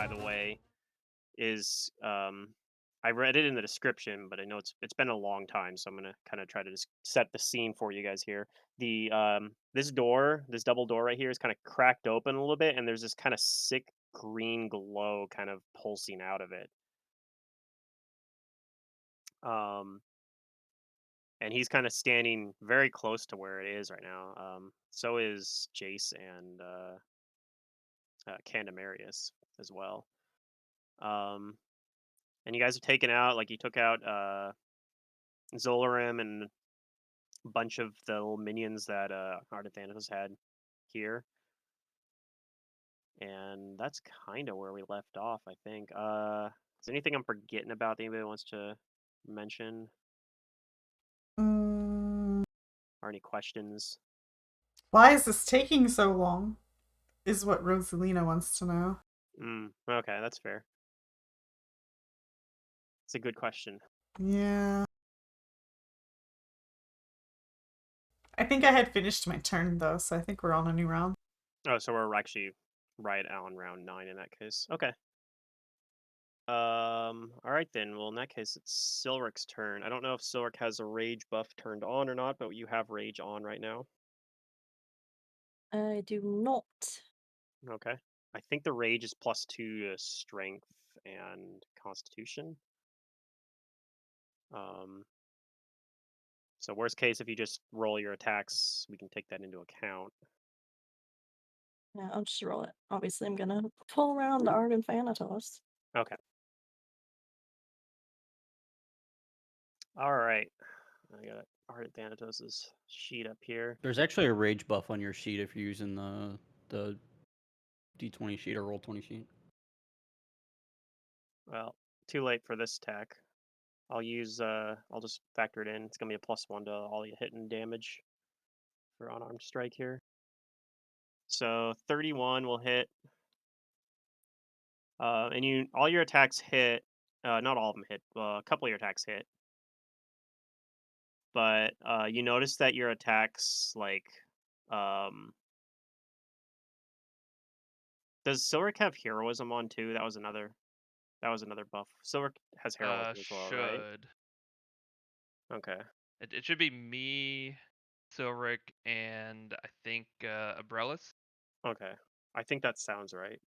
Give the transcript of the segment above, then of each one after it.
by the way, is I read it in the description, but I know it's been a long time, so I'm gonna kind of try to just set the scene for you guys here. The this double door right here is kind of cracked open a little bit, and there's this kind of sick green glow kind of pulsing out of it. Um, and he's kind of standing very close to where it is right now. So is Jace and Candemarius as well. Um, and you guys have taken out, like, you took out Zolarim and a bunch of the little minions that Art of Thanatos had here. And that's kind of where we left off, I think. Is there anything I'm forgetting about that anybody wants to mention? Mm, Or any questions? why is this taking so long? Is what Rosalina wants to know. Okay, that's fair. It's a good question. Yeah. I think I had finished my turn though, so I think we're on a new round. Oh, so we're actually right on round 9 in that case. Okay. All right then. Well, in that case, it's Silric's turn. I don't know if Silric has a rage buff turned on or not, but you have rage on right now. I do not. Okay. I think the rage is +2 to strength and constitution. Um, so worst case, if you just roll your attacks, we can take that into account. Yeah, I'll just roll it. Obviously, I'm gonna pull around the Art and Thanatos. Okay. All right. I got Art Thanatos' sheet up here. There's actually a rage buff on your sheet if you're using the D20 sheet or Roll20 sheet. Well, too late for this attack. I'll just factor it in. It's gonna be a +1 to all you hitting damage for unarmed strike here. So 31 will hit. And all your attacks hit. Not all of them hit. A couple of your attacks hit. But you notice that your attacks, like, um, does Silric have heroism on too? That was another buff. Silric has heroism as well, right? Should. Okay. It should be me, Silric, and I think Abrellis. Okay. I think that sounds right.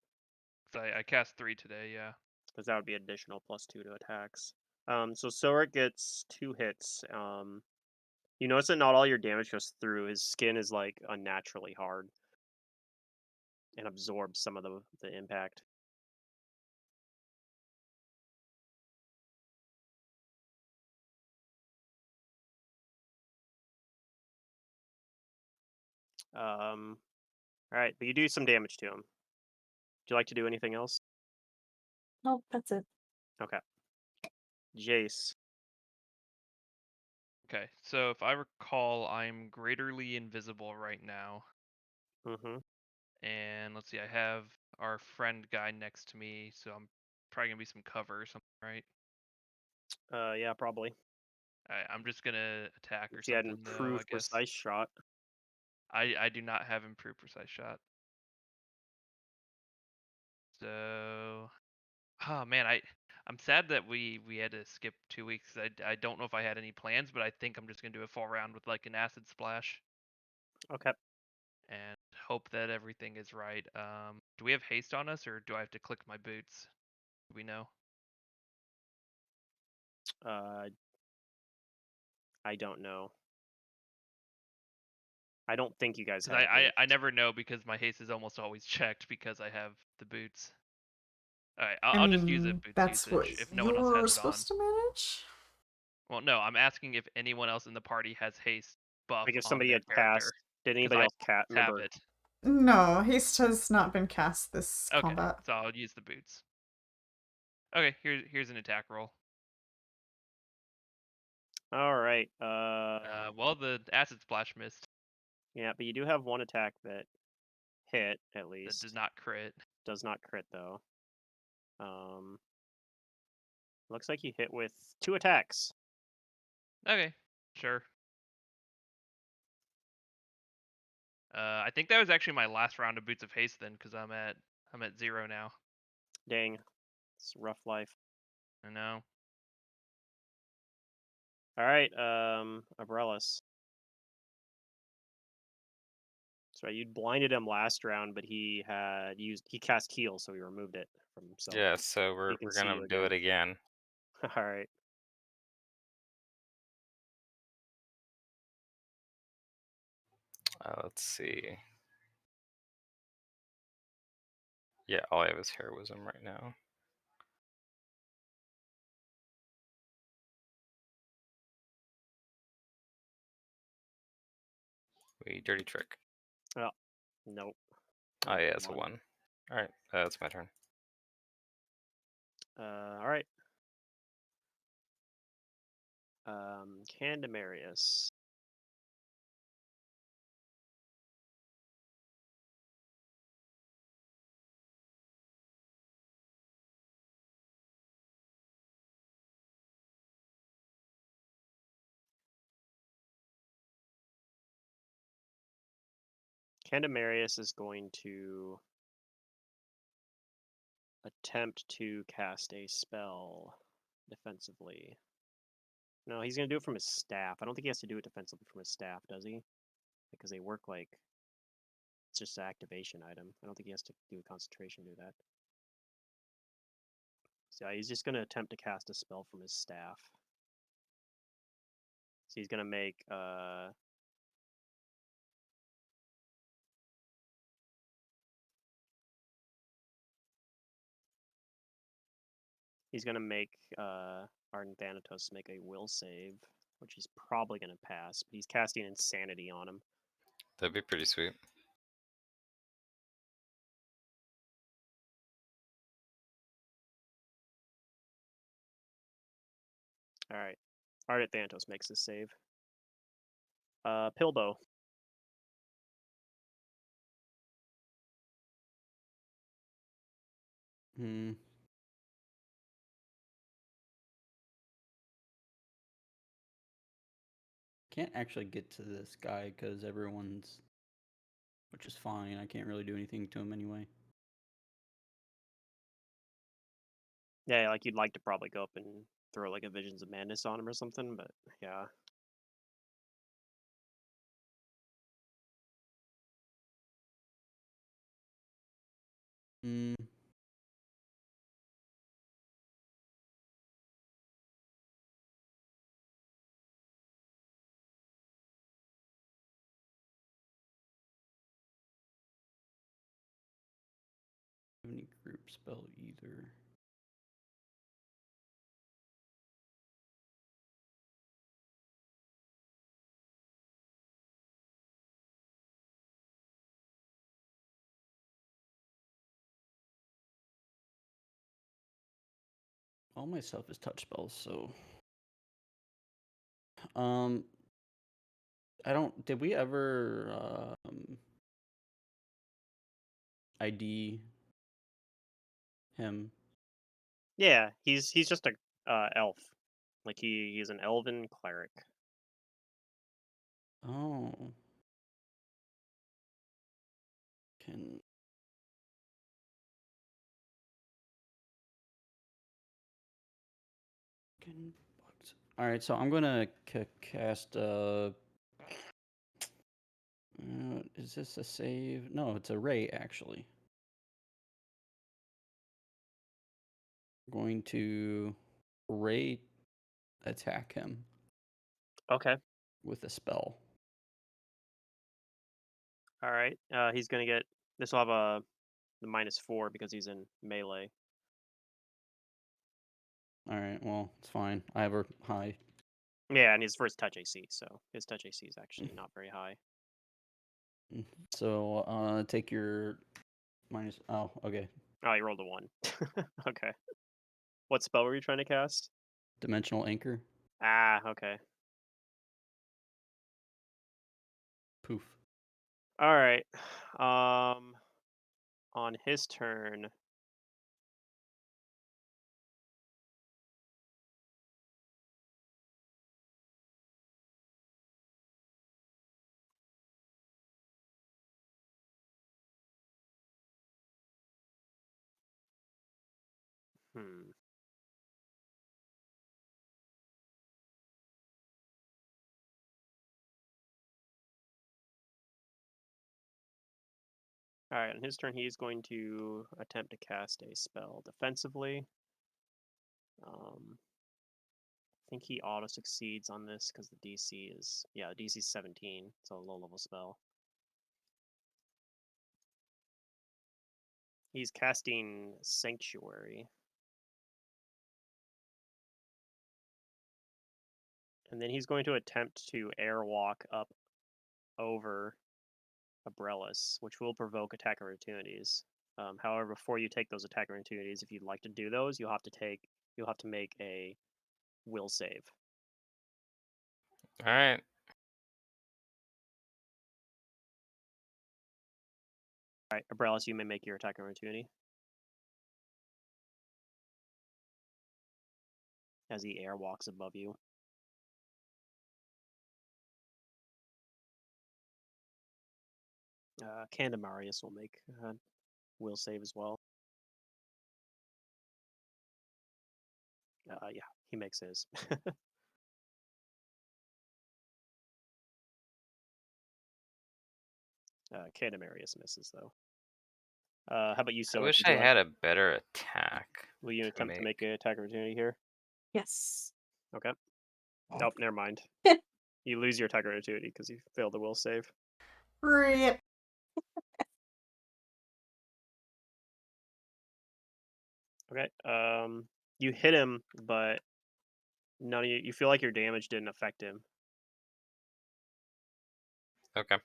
Because I cast 3 today, yeah. Because that would be additional +2 to attacks. So Silric gets 2 hits. You notice that not all your damage goes through. His skin is like unnaturally hard and absorbs some of the impact. All right, but you do some damage to him. Would you like to do anything else? Nope, that's it. Okay. Jace. Okay, so if I recall, I'm greaterly invisible right now. Mm-hmm. And let's see, I have our friend guy next to me, so I'm probably going to be some cover or something, right? Yeah, probably. I'm just going to attack or If you had something, though, I improved guess. precise shot. I do not have improved precise shot. So, oh man, I'm sad that we had to skip 2 weeks. I don't know if I had any plans, but I think I'm just gonna do a full round with like an acid splash Okay. and hope that everything is right. Do we have haste on us, or do I have to click my boots? Do we know? Uh, I don't know. I don't think you guys Because have I haste. never know because my haste is almost always checked because I have the boots. All right, I I'll just use a mean, boots that's what usage if no one else you're has it on. supposed to manage? Well, no, I'm asking if anyone else in the party has haste buff Like if on somebody their had character, cast, did because anybody I else cat have remember? it. No, haste has not been cast this Okay, combat. so I'll use the boots. Okay, here's an attack roll. All right. Well, the acid splash missed. Yeah, but you do have one attack that hit at That does least. not crit. Does not crit though. Um, looks like you hit with 2 attacks. Okay, sure. I think that was actually my last round of boots of haste then, because I'm at 0 now. Dang, it's a rough life. I know. All right, Umbrellas. That's right. You blinded him last round, but he cast heal, so he removed it from himself. Yeah, so He we're can see gonna you do again. it again. All right. Let's see. Yeah, all I have is heroism right now. We dirty trick. Oh, nope. Oh Rolled yeah, a it's a one. 1. All right, that's my turn. All right. Candemarius. Candemarius is going to attempt to cast a spell defensively. No, he's going to do it from his staff. I don't think he has to do it defensively from his staff, does he? Because they work like it's just an activation item. I don't think he has to do a concentration to do that. So yeah, he's just going to attempt to cast a spell from his staff. So he's going to make Arden Thanatos make a will save, which he's probably going to pass, but he's casting Insanity on him. That'd be pretty sweet. All right. Arden Thanatos makes this save. Pilbow. Hmm. Can't actually get to this guy because everyone's, which is fine. I can't really do anything to him anyway. Yeah, like you'd like to probably go up and throw like a Visions of Madness on him or something, but yeah. Hmm. Have any group spell either. All my stuff is touch spells, so I don't. Did we ever ID him? Yeah, he's just a elf. Like he's an elven cleric. Oh. Can all right, so I'm gonna cast. Is this a save? No, it's a ray actually. Going to ray attack him Okay. with a spell. All right. He's gonna get this will have the -4 because he's in melee. All right, well it's fine. I have a high. Yeah, and his first touch AC, so his touch AC is actually not very high. So take your minus. Oh, okay. Oh, he rolled a 1. Okay. What spell were you trying to cast? Dimensional anchor. Ah, okay. Poof. All right. On his turn, Hmm. Alright, on his turn, he's going to attempt to cast a spell defensively. I think he auto succeeds on this because the DC is, yeah, the DC is 17. It's a low level spell. He's casting Sanctuary. And then he's going to attempt to airwalk up over Abrellis, which will provoke attack opportunities. However, before you take those attack opportunities, if you'd like to do those, you'll have to make a will save. All right. All right, Abrellis, you may make your attack opportunity as he airwalks above you. Candemarius will make a will save as well. Yeah, he makes his. Candemarius misses though. How about you, I Silk? wish I had a better attack. Will you attempt to make an attack opportunity here? Yes. Okay. Oh, never mind. You lose your attack opportunity because you failed the will save. Rip. Okay. You hit him, but none of you feel like your damage didn't affect him. Okay.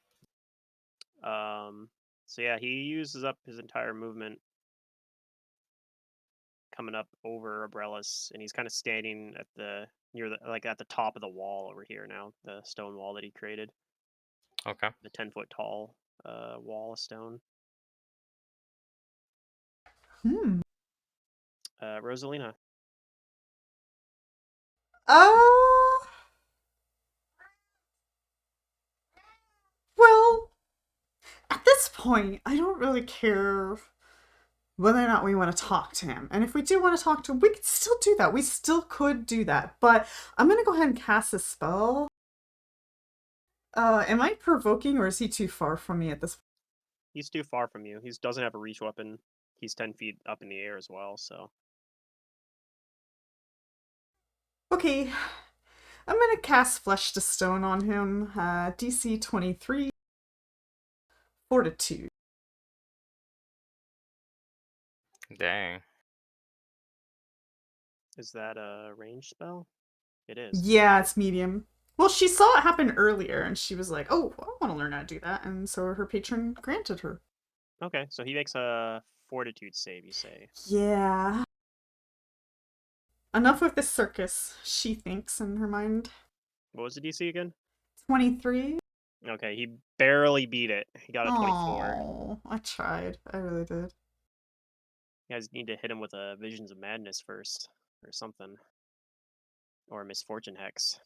So yeah, he uses up his entire movement coming up over Abrellis, and he's kind of standing at the at the top of the wall over here now, the stone wall that he created, Okay. the 10-foot tall wall of stone. Rosalina. Well, at this point, I don't really care whether or not we want to talk to him. And if we do want to talk to him, we could still do that. We still could do that. But I'm going to go ahead and cast a spell. Am I provoking or is he too far from me at this point? He's too far from you. He doesn't have a reach weapon. He's 10 feet up in the air as well, so. Okay. I'm going to cast Flesh to Stone on him. DC 23. Fortitude. Dang. Is that a range spell? It is. Yeah, it's medium. Well, she saw it happen earlier and she was like, oh, I want to learn how to do that. And so her patron granted her. Okay, so he makes a Fortitude save, you say? Yeah. Enough with this circus, she thinks in her mind. What was the DC again? 23. Okay, he barely beat it. He got a 24. Oh, I tried. I really did. You guys need to hit him with a Visions of Madness first, or something. Or a Misfortune Hex.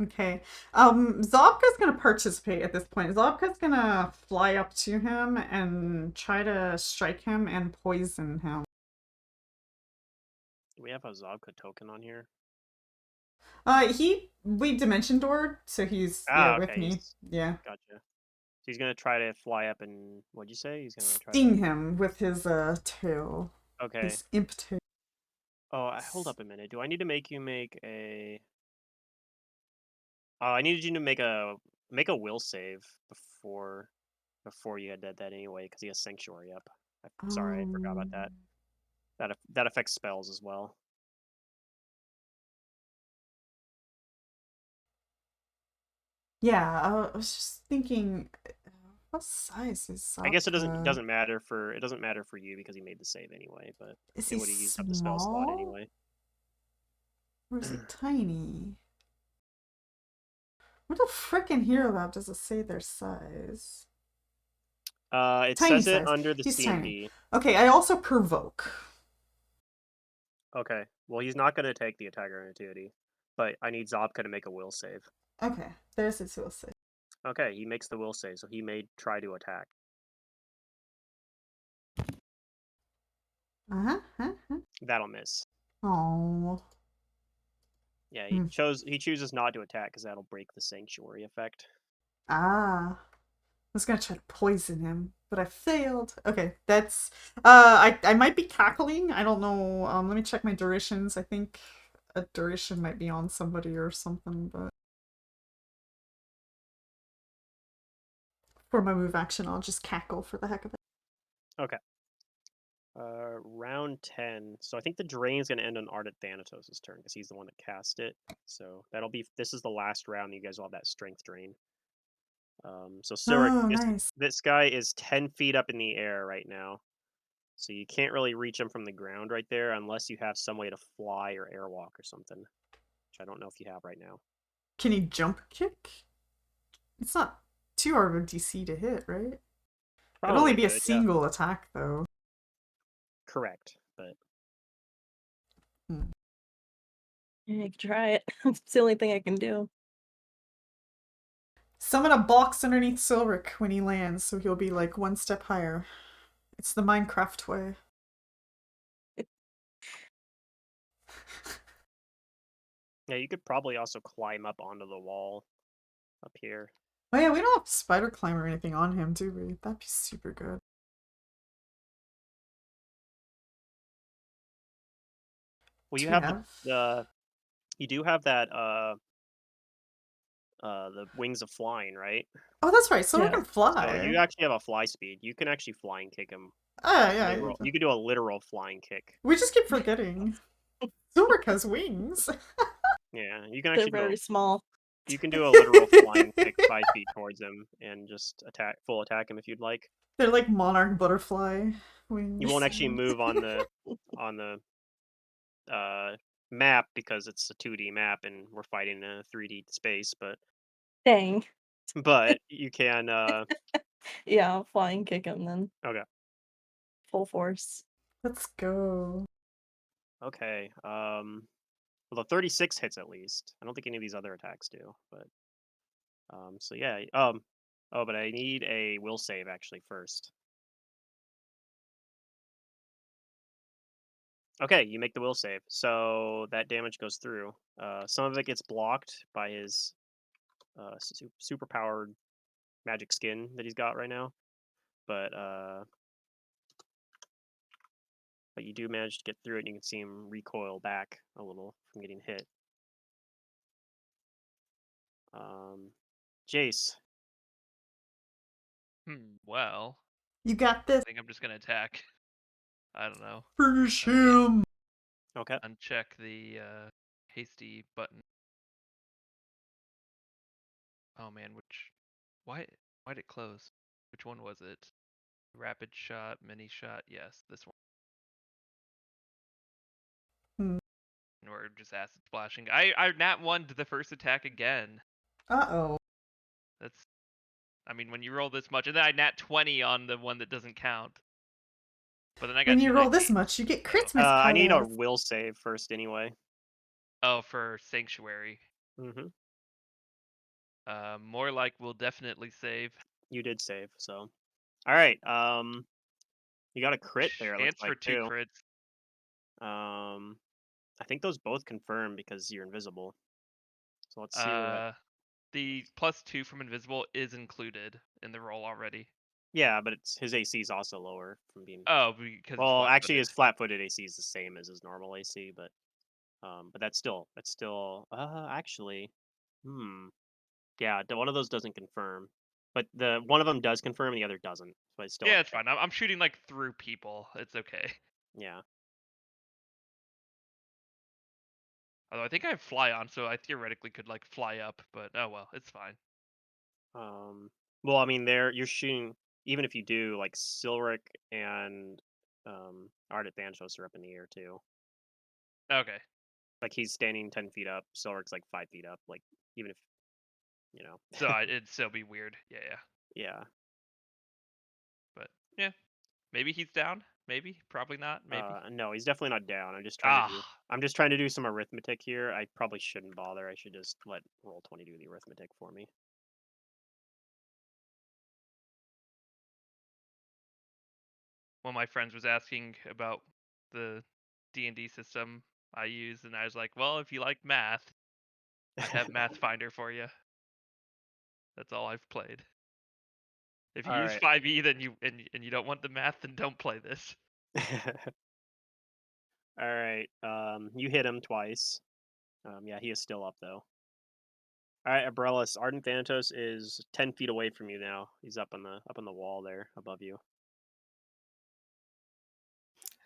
Okay. Zobka's gonna participate at this point. Zobka's gonna fly up to him and try to strike him and poison him. Do we have a Zobka token on here? We dimension doored, so he's with okay, me. Yeah. Gotcha. So he's gonna try to fly up and what'd you say? He's gonna try Sting to him with his tail. Okay. His imp tail. Oh, hold up a minute. Do I need to make you make a I needed you to make a will save before you had that anyway, because he has Sanctuary up. Sorry, I forgot about that. That affects spells as well. Yeah, I was just thinking, what size is Zobka? I guess it doesn't matter for you because he made the save anyway, but Is it he would have used up the spell slot small? anyway. Or is he tiny? What the frickin' Hero Lab does it say their size? It Tiny says it size. under the He's CMD. tiny. Okay, I also provoke. Okay, well he's not going to take the attack opportunity, but I need Zobka to make a will save. Okay, there's his will save. Okay, he makes the will save, so he may try to attack. That'll miss. Oh. Yeah, Hmm. he chooses not to attack because that'll break the sanctuary effect. Ah. I was gonna try to poison him, but I failed. Okay, that's I might be cackling. I don't know. Let me check my durations. I think a duration might be on somebody or something, but for my move action I'll just cackle for the heck of it. Okay. Round 10. So I think the drain is going to end on Ardent Thanatos' turn because he's the one that cast it. So this is the last round. You guys will have that strength drain. So Surik, Oh, nice. this guy is 10 feet up in the air right now. So you can't really reach him from the ground right there unless you have some way to fly or airwalk or something, which I don't know if you have right now. Can he jump kick? It's not too hard of a DC to hit, right? It'd only Probably be a could, yeah. single attack though. Correct, but Yeah, you can try it. It's the only thing I can do. Summon a box underneath Silric when he lands, so he'll be like one step higher. It's the Minecraft way. yeah, you could probably also climb up onto the wall up here. Oh yeah, we don't have spider climb or anything on him, do we? That'd be super good. Well, Do you we have have? you do have that the wings of flying, right? Oh, that's right. So we Yeah. can So fly. you actually have a fly speed. You can actually flying kick him. Oh yeah. You could do a literal flying kick. We just keep forgetting. Silric has wings. Yeah, you can They're actually very small. you can do a literal flying kick 5 feet towards him and just full attack him if you'd like. They're like monarch butterfly wings. You won't actually move on the map because it's a 2D map and we're fighting in a 3D space, Dang. but you can Yeah, I'll flying kick him then. okay. Full force. Let's go. Okay. Well, the 36 hits at least. I don't think any of these other attacks do, but so yeah. Oh, but I need a will save actually first. Okay, you make the will save, so that damage goes through. Some of it gets blocked by his super powered magic skin that he's got right now, but you do manage to get through it, and you can see him recoil back a little from getting hit. Jace. Well, You got this. I think I'm just gonna attack. I don't know. Finish Let me him. Okay. uncheck the hasty button. Oh man, why'd it close? Which one was it? Rapid shot, mini shot. Yes, this one. Hmm. And we're just acid splashing. I nat 1 to the first attack again. Uh-oh. That's, I mean, when you roll this much, and then I nat 20 on the one that doesn't count. But then I got When you roll 219s, this much, you get so. Christmas I need a cards. will save first anyway. Oh, for sanctuary. Mm-hmm. More like will definitely save. You did save, so. All right. You got a crit there. It looks Chance like for 2 too. crits. I think those both confirm because you're invisible. So let's see what. The +2 from invisible is included in the roll already. Yeah, but his AC is also lower from being. Oh, because it's Well, actually, flat-footed. his flat-footed AC is the same as his normal AC, but that's still actually, yeah, one of those doesn't confirm, but the one of them does confirm, and the other doesn't. But it's still Yeah, it's fine. I'm shooting like through people. It's okay. yeah. Although I think I have fly on, so I theoretically could like fly up, but oh well, it's fine. Well, I mean, you're shooting. Even if you do, like Silric and Ardent Thantos are up in the air too. Okay. Like he's standing 10 feet up. Silric's like 5 feet up. Like even if you know. So it'd still be weird. Yeah. Yeah. But yeah, maybe he's down. Maybe, probably not. Maybe. No, he's definitely not down. Ah, I'm just trying to do some arithmetic here. I probably shouldn't bother. I should just let Roll20 do the arithmetic for me. one of my friends was asking about the D&D system I used, and I was like, well, if you like math, I have Pathfinder for you. That's all I've played. If you All use right. 5e, then you don't want the math, then don't play this. All right. You hit him twice. Yeah, he is still up though. All right, Abrellis. Ardent Thanatos is 10 feet away from you now. He's up on the wall there above you.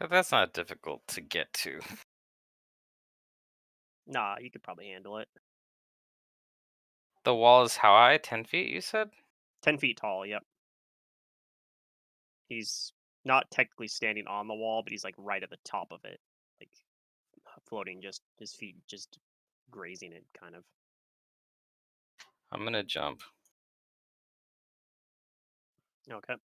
That's not difficult to get to. Nah, you could probably handle it. The wall is how high? 10 feet, you said? 10 feet tall. Yep. He's not technically standing on the wall, but he's like right at the top of it, like floating, just his feet just grazing it, kind of. I'm gonna jump. Okay.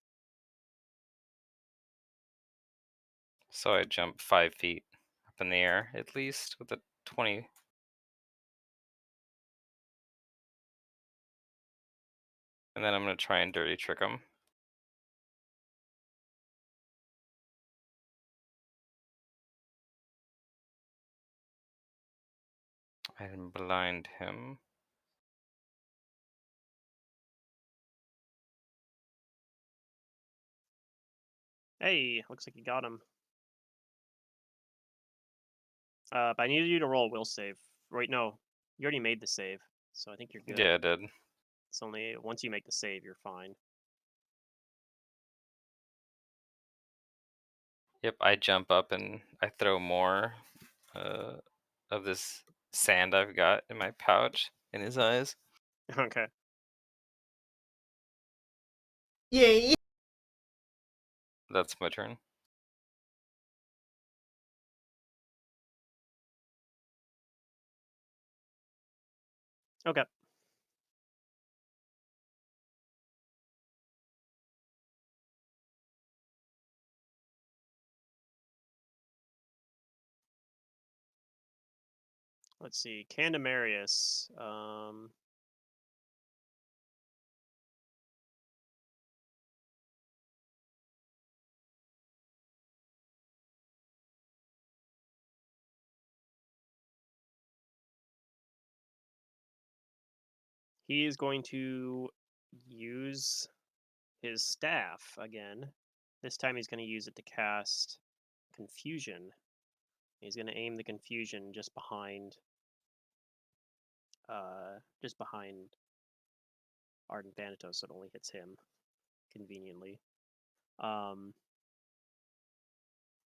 So I jump 5 feet up in the air, at least, with a 20. And then I'm gonna try and dirty trick him. And blind him. Hey, looks like you got him. But I needed you to roll a will save. Wait, no, you already made the save, so I think you're good. Yeah, I did. It's only once you make the save, you're fine. Yep, I jump up and I throw more of this sand I've got in my pouch in his eyes. Okay. Yay! That's my turn. Okay. Let's see, Candemarius. He is going to use his staff again. This time he's going to use it to cast Confusion. He's going to aim the Confusion just behind Ardent Thanatos, so it only hits him conveniently.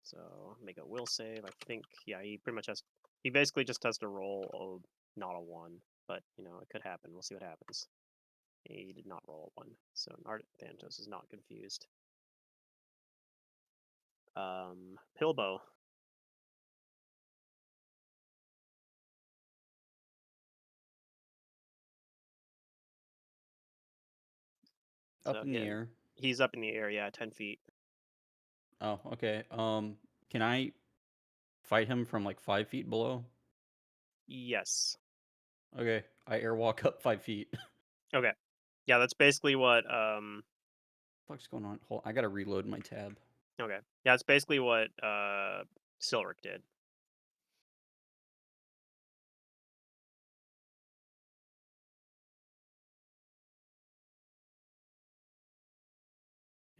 So make a will save. I think, yeah, he pretty much has. He basically just has to roll not a 1, but you know it could happen. We'll see what happens. He did not roll a 1, so Ardent Thanatos is not confused. Pilbow. Up So in the again, air. he's up in the air, yeah, 10 feet. Oh, okay. Can I fight him from like 5 feet below? Yes. Okay, I airwalk up 5 feet. Okay. Yeah, that's basically what. What's going on? Hold, I gotta reload my tab. Okay. Yeah, it's basically what Silric did.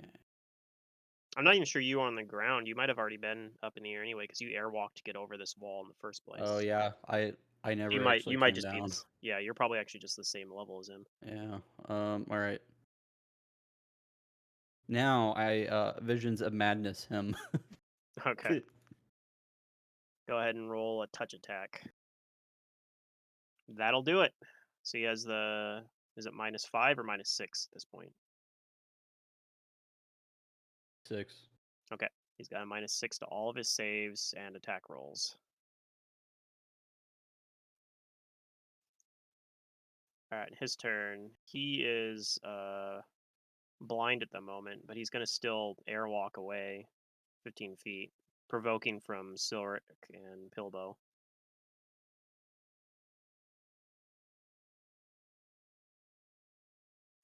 Okay. I'm not even sure you were on the ground. You might have already been up in the air anyway, because you airwalked to get over this wall in the first place. Oh yeah, I You never might actually came just be down. this. Yeah, you're probably actually just the same level as him. Yeah. All right. Now I visions of madness him. Okay. Go ahead and roll a touch attack. That'll do it. So he has the. Is it -5 or -6 at this point? 6. Okay. He's got a -6 to all of his saves and attack rolls. All right, his turn. He is blind at the moment, but he's going to still airwalk away 15 feet, provoking from Silric and Pilbow.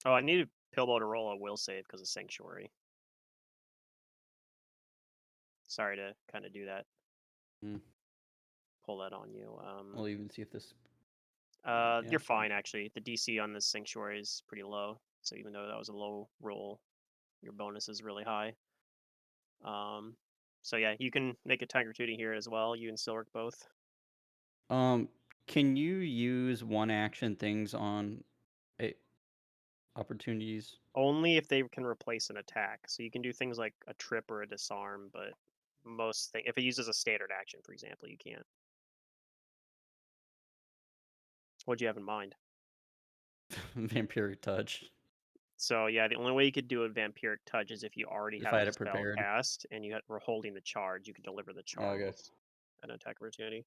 Oh, I needed Pilbow to roll a will save because of Sanctuary. Sorry to kind of do that. Hmm. pull that on you. We'll even see if this. You're fine actually. The DC on this sanctuary is pretty low, so even though that was a low roll, your bonus is really high. So yeah, you can make a Tiger Tootie here as well. You and Silric both. Can you use one action things on opportunities? Only if they can replace an attack. So you can do things like a trip or a disarm, but if it uses a standard action, for example, you can't. What'd you have in mind? Vampiric Touch. So yeah, the only way you could do a Vampiric Touch is if you already If have I a had it spell prepared. cast and were holding the charge. You could deliver the charge Okay. as an attack opportunity.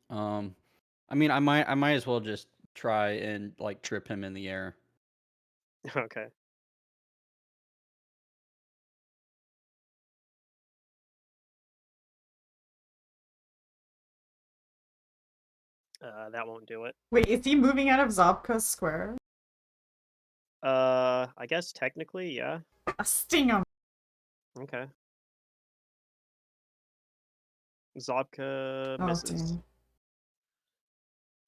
I mean, I might as well just try and like trip him in the air. Okay. That won't do it. Wait, is he moving out of Zobka's square? I guess technically, yeah. Sting him. Okay. Zobka Oh, misses. dang.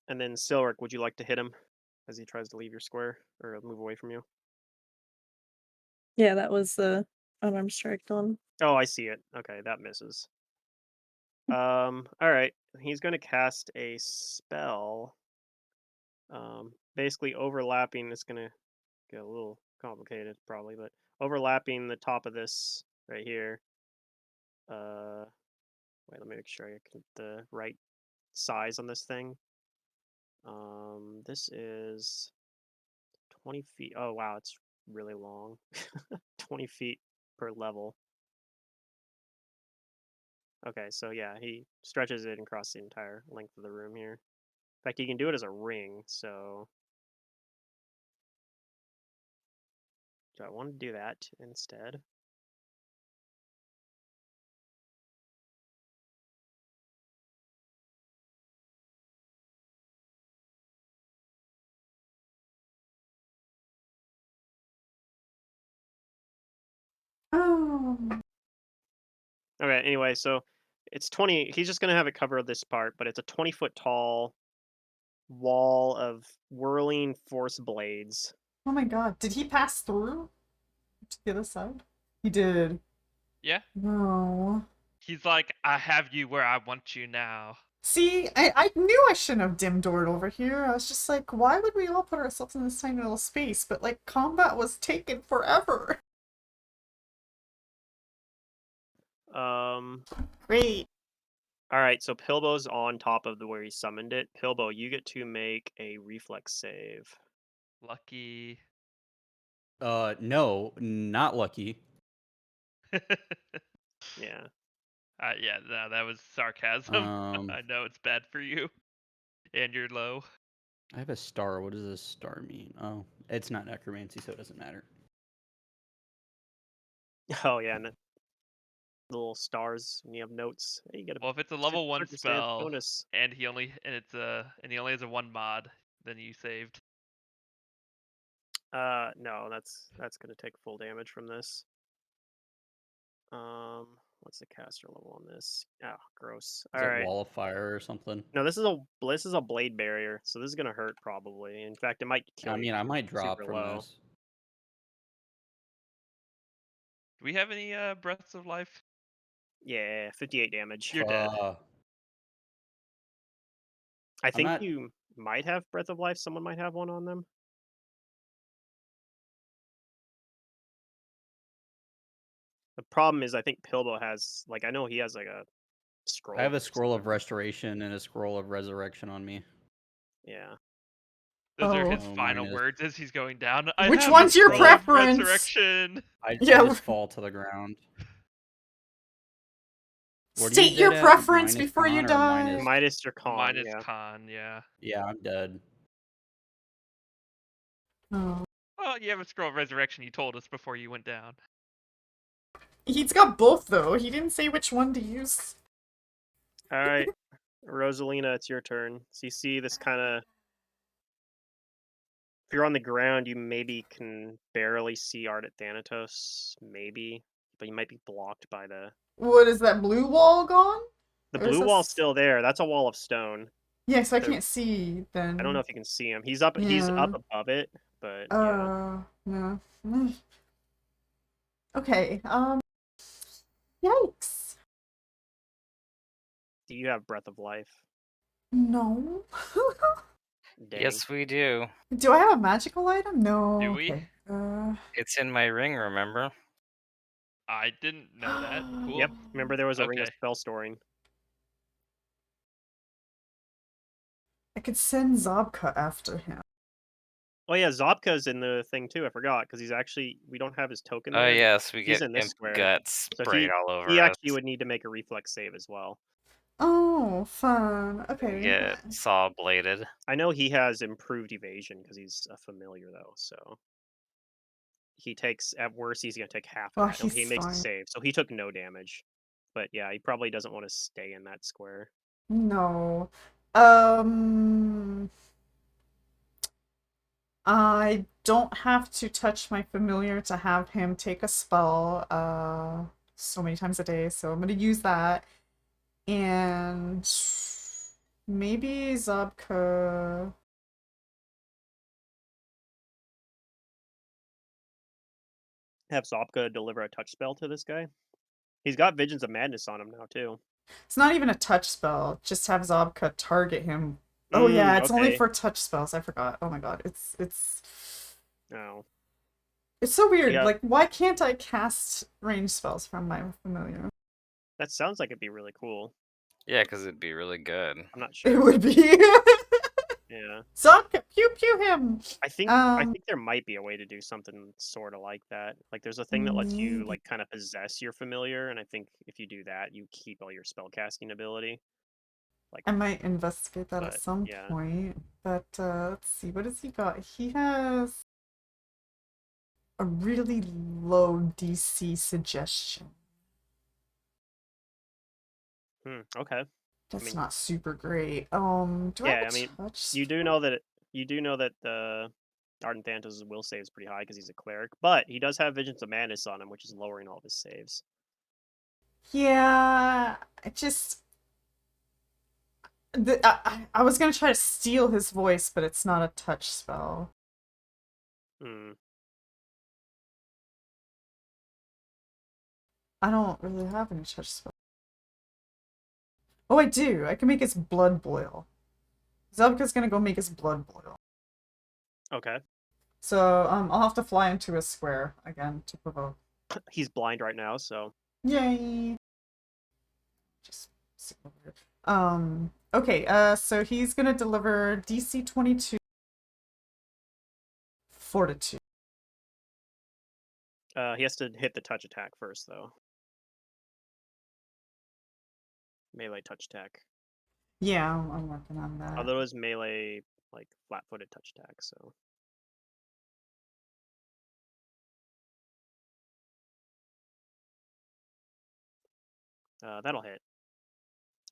And then Silric, would you like to hit him as he tries to leave your square or move away from you? Yeah, that was the unarmed strike one. Oh, I see it. Okay, that misses. All right. He's going to cast a spell. Basically overlapping. It's going to get a little complicated, probably, but overlapping the top of this right here. Wait, let me make sure I get the right size on this thing. This is 20 feet. Oh, wow, it's really long. 20 feet per level. Okay, so yeah, he stretches it across the entire length of the room here. In fact, he can do it as a ring, so... Do I want to do that instead? Oh. Okay, anyway, so it's 20... He's just going to have it cover this part, but it's a 20-foot tall wall of whirling force blades. Oh my god. Did he pass through to the other side? He did. Yeah. No. He's like, I have you where I want you now. See, I knew I shouldn't have dim doored over here. I was just like, why would we all put ourselves in this tiny little space? But like, combat was taken forever. Great. All right, so Pilbo's on top of where he summoned it. Pilbo, you get to make a reflex save. Lucky. No, not lucky. Yeah. Yeah, no, that was sarcasm. I know it's bad for you. And you're low. I have a star. What does a star mean? Oh, it's not necromancy, so it doesn't matter. Oh yeah, and the little stars when you have notes. Hey, you get a Well, if it's a level 1 circumstance spell bonus. and he only has a 1 mod, then you saved. No, that's gonna take full damage from this. What's the caster level on this? Oh, gross. Is All it right. wall of fire or something? No, this is a blade barrier, so this is gonna hurt probably. In fact, it might kill I you. mean, if I you're might drop super from low. this. Do we have any breaths of life? Yeah, 58 damage. You're dead. I think not- you might have Breath of Life. Someone might have one on them. The problem is, I think Pilbo has, like, I know he has, like, a scroll. I have a scroll of restoration and a scroll of resurrection on me. Yeah. Those are Oh. his Oh, final minus. words as he's going down. Which I have one's a your scroll of preference? Resurrection. I Yeah. just fall to the ground. What are you State your dead at? preference Minus before you con or die. minus- Minus your con, Minus yeah. con, yeah. Yeah, I'm dead. Oh. Well, you have a scroll of resurrection. You told us before you went down. He's got both, though. He didn't say which one to use. All right. Rosalina, it's your turn. So you see this kind of... If you're on the ground, you maybe can barely see Art at Thanatos. Maybe. But you might be blocked by the... What is that blue wall gone? The Or is blue wall's this- still there. That's a wall of stone. Yeah, so I There- can't see then. I don't know if you can see him. He's up. He's Yeah. up above it, but yeah. No. Okay. Yikes. Do you have breath of life? No. Dang. Yes, we do. Do I have a magical item? No. Do we? Okay. It's in my ring, remember? I didn't know that. Cool. Yep. Remember there was a ring of Okay. spell storing. I could send Zobka after him. Oh yeah, Zopka's in the thing too. I forgot because he's actually we don't have his token Oh there. yes, we He's get in this imp square. guts So sprayed all over he us. actually would need to make a reflex save as well. Oh, fun. We Okay. get saw bladed. I know he has improved evasion because he's a familiar though, so he takes at worst he's gonna take half Oh, of that. He he's makes a fine. save, so he took no damage. But yeah, he probably doesn't want to stay in that square. No. I don't have to touch my familiar to have him take a spell so many times a day, so I'm gonna use that. And maybe Zobka. Have Zopka deliver a touch spell to this guy. He's got Visions of Madness on him now too. It's not even a touch spell, just have Zobka target him. Oh yeah, it's only okay. for touch spells. I forgot. Oh my god, it's No. it's so weird. Yeah. Like, why can't I cast range spells from my familiar? That sounds like it'd be really cool. Yeah, because it'd be really good. I'm not It sure. would be. Yeah. Zobka, pew pew him. I think there might be a way to do something sort of like that. Like there's a thing that lets you Maybe. like kind of possess your familiar, and I think if you do that, you keep all your spellcasting ability. Like I might investigate that at but, some yeah. point. But let's see, what has he got? He has a really low DC suggestion. Okay. That's mean- not super great. Do I Yeah, have I a mean, touch you do spell? know that the Ardent Thanatos' will save is pretty high because he's a cleric, but he does have Visions of Madness on him, which is lowering all of his saves. Yeah, I just I was gonna try to steal his voice, but it's not a touch spell. Hmm. I don't really have any touch spell. Oh, I do. I can make his blood boil. Zobka's gonna go make his blood boil. Okay. So I'll have to fly into a square again to provoke. He's blind right now, so Yay! Just super weird. Okay, so he's gonna deliver DC 22 Fortitude. he has to hit the touch attack first, though. Melee touch attack. Yeah, I'm working on that. Although it's melee, like flat-footed touch attack, so. That'll hit.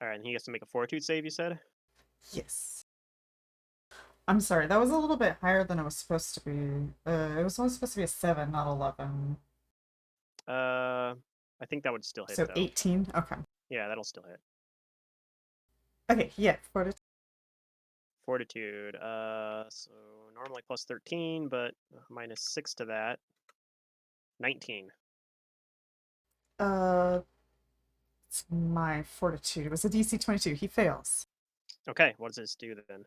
Alright, and he has to make a Fortitude save, you said? Yes. I'm sorry, that was a little bit higher than it was supposed to be. It was only supposed to be a 7, not 11. I think that would still hit, So though. 18? Okay. Yeah, that'll still hit. Okay, yeah, Fortitude. Fortitude, so normally plus 13, but minus 6 to that. 19. It's my Fortitude. It was a DC 22. He fails. Okay, what does this do then?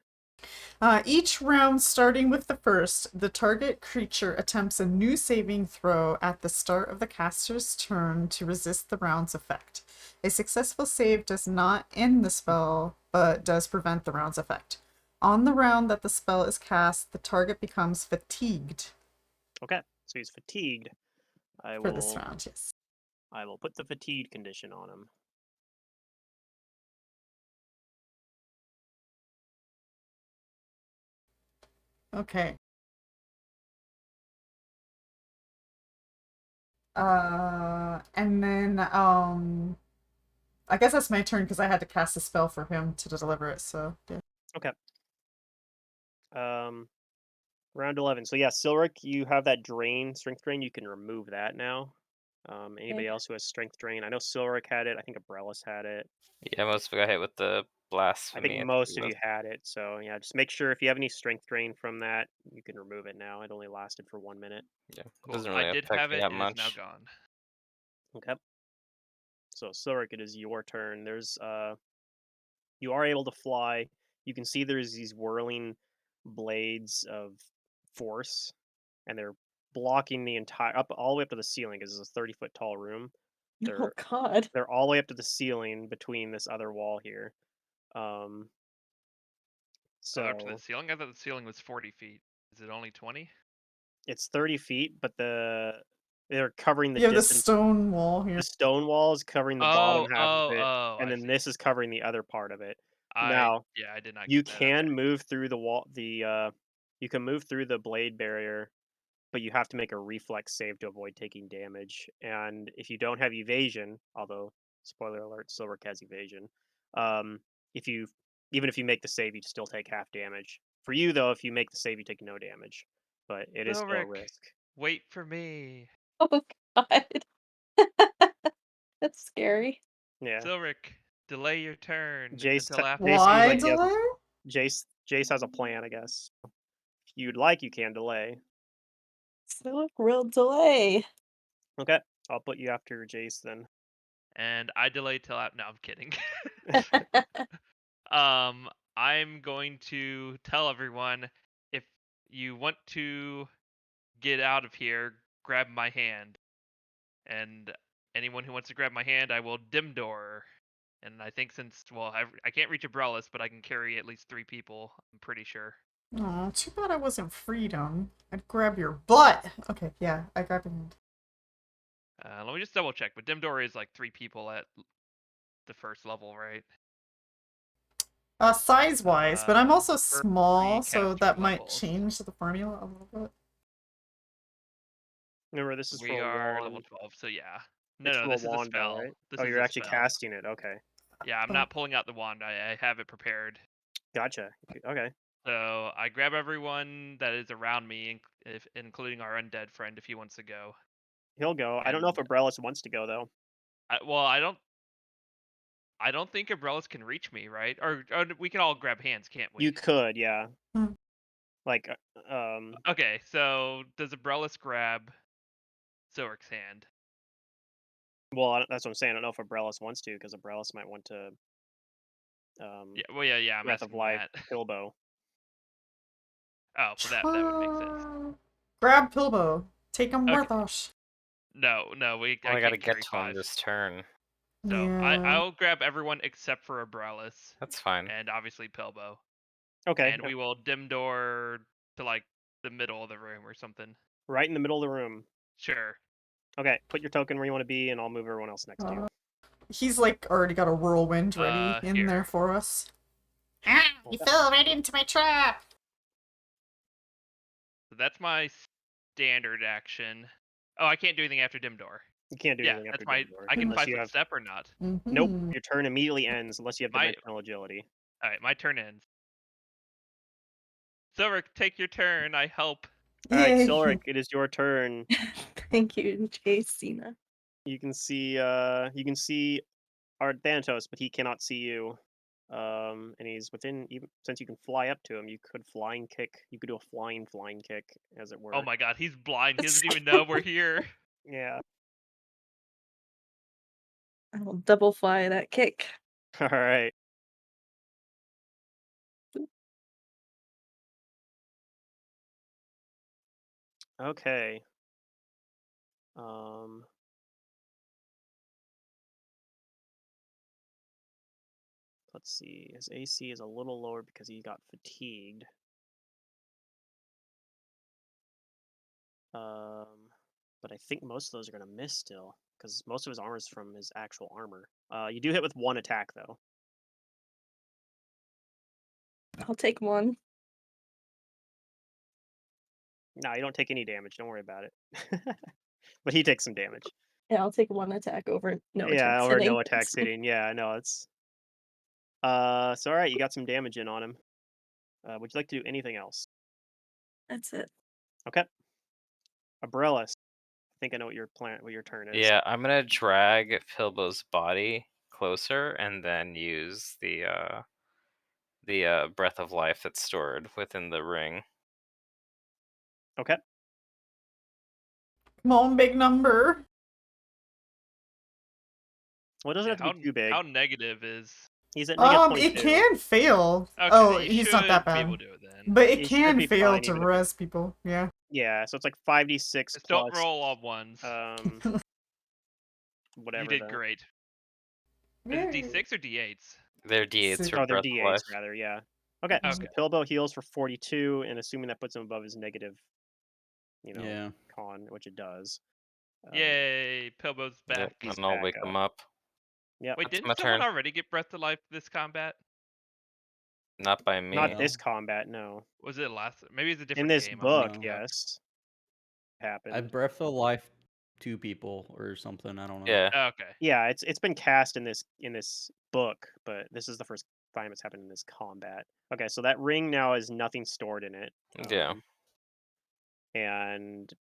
Each round, starting with the first, the target creature attempts a new saving throw at the start of the caster's turn to resist the round's effect. A successful save does not end the spell, but does prevent the round's effect. On the round that the spell is cast, the target becomes fatigued. Okay, so he's fatigued. For this round, yes. I will put the fatigue condition on him. Okay. And then, I guess that's my turn because I had to cast a spell for him to deliver it, so, yeah. Okay. Round 11. So yeah, Silric, you have that drain, strength drain. You can remove that now. Anybody else who has strength drain? I know Silric had it. I think Abrellis had it. Yeah, most of got hit with the I blasphemy. think most of you had it. So yeah, just make sure if you have any strength drain from that, you can remove it now. It only lasted for 1 minute. Yeah, it Cool. doesn't I really did affect have me it. that It is now much. gone. Okay. So Silric, it is your turn. You are able to fly. You can see there's these whirling blades of force, and they're blocking the entire up all the way up to the ceiling because it's a 30-foot tall room. Oh They're God. they're all the way up to the ceiling between this other wall here. Um, Up to the so ceiling. I thought the ceiling was 40 feet. Is it only 20? it's 30 feet, but they're covering the You have the distance. stone wall here. The stone wall is covering the bottom Oh, half of it, oh, and I then see. this is covering the other part of it. I Now, did not you get that. can Okay. move through the wall. You can move through the blade barrier, but you have to make a reflex save to avoid taking damage. And if you don't have evasion, although spoiler alert, Silver has evasion, um, if you even if you make the save, you still take half damage. For you though, if you make the save, you take no damage, but it is still a Silric, risk. wait for me. Oh God. That's scary. Yeah, Silric, delay your turn Jace. until after Jace seems Why like he has delay? Jace has a plan, I guess. If you'd like, you can delay. So real delay. Okay, I'll put you after Jace then. And I delay till after. No, I'm kidding. I'm going to tell everyone if you want to get out of here, grab my hand. And anyone who wants to grab my hand, I will dim door. And I think I can't reach Abrellis, but I can carry at least 3 people. I'm pretty sure. Aw, too bad I wasn't freedom. I'd grab your butt. Okay, yeah, I grabbed him. Let me just double check. But dim door is like 3 people at the first level, right? Size-wise, but I'm also For small, 3 so caster that might levels. change the formula a little bit. Remember, this is We for a are level wand. 12, so yeah. It's No, from a this is a wand, though, spell. right? This Oh, is you're a actually spell. casting it. Okay, Yeah, I'm not pulling out the wand. I have it prepared. gotcha. Okay, So I grab everyone that is around me, including our undead friend, if he wants to go. he'll go. I don't know if And Abrellis wants to go though. I don't think Abrellis can reach me, right? Or we can all grab hands, can't we? You could, yeah. Hmm. Like, Okay, so does Abrellis grab Silric's hand? well, that's what I'm saying. I don't know if Abrellis wants to, because Abrellis might want to, Yeah. Well, yeah. I'm Breath of asking Life, that. Bilbo. Oh, well, that would make sense. Grab Pilbo. Take him with Okay. us. No, I I gotta can't get carry to him 5. this turn. So Yeah. I'll grab everyone except for Abrellis That's fine. and obviously Pilbo, Okay, and we will dim door to like the middle of the room or something. right in the middle of the room. Sure. Okay, put your token where you want to be, and I'll move everyone else next to you. He's like already got a whirlwind ready in Here. there for us. Ah, you fell right into my trap. So that's my standard action. Oh, I can't do anything after dim door. You can't do Yeah, anything after that's my. Dim Door, I can unless 5 you foot have. step or not. Nope, Mhm. your turn immediately ends unless you have My- dimensional agility. All right, my turn ends. Silric, take your turn. I help. All right, Yay. Silric, it is your turn. Thank you, Jacina. You can see our Thanatos, but he cannot see you. And he's within, even since you can fly up to him, you could flying kick. You could do a flying kick, as it were. Oh my god, he's blind. He doesn't even know we're here. Yeah. I will double fly that kick. All right. Okay. Um. Let's see. His AC is a little lower because he got fatigued. But I think most of those are gonna miss still, because most of his armor is from his actual armor. You do hit with one attack though. I'll take one. No, you don't take any damage. Don't worry about it. But he takes some damage. Yeah, I'll take one attack over no Yeah, attacks or hitting. no attacks hitting. Yeah, I know it's. So all right, you got some damage in on him. Would you like to do anything else? That's it. Okay. Abrellis, I think I know what your turn is. Yeah, I'm gonna drag Pilbo's body closer and then use the breath of life that's stored within the ring. Okay. Come on, big number. Well, it doesn't have to be too big. How negative is? He's at negative 22. It can fail. Okay, Oh, you he's not that should be bad. able to do it then. But it He should can be fail fine, to even if res people. Yeah. Yeah, so it's like 5d6 Just plus. don't roll all ones. Whatever. You did great. Is it D6 or D8s? They're D8s Six. for Oh, they're breath of d8s life. rather. Yeah. Okay. So Okay. Pilbo heals for 42, and assuming that puts him above his negative, Yeah. con, which it does. Yay, Pilbo's Yep, back. He's and I'll back wake up. him up. Yeah. Wait, That's didn't my someone turn. already get breath to life this combat? Not by me. Not No. this combat, no. Was it last? Maybe it's a different In this game. book, I'm yes. I Happened. breath of life 2 people or something. I don't know. Yeah. Okay. Yeah, it's been cast in this book, but this is the first time it's happened in this combat. Okay, so that ring now has nothing stored in it. Yeah. And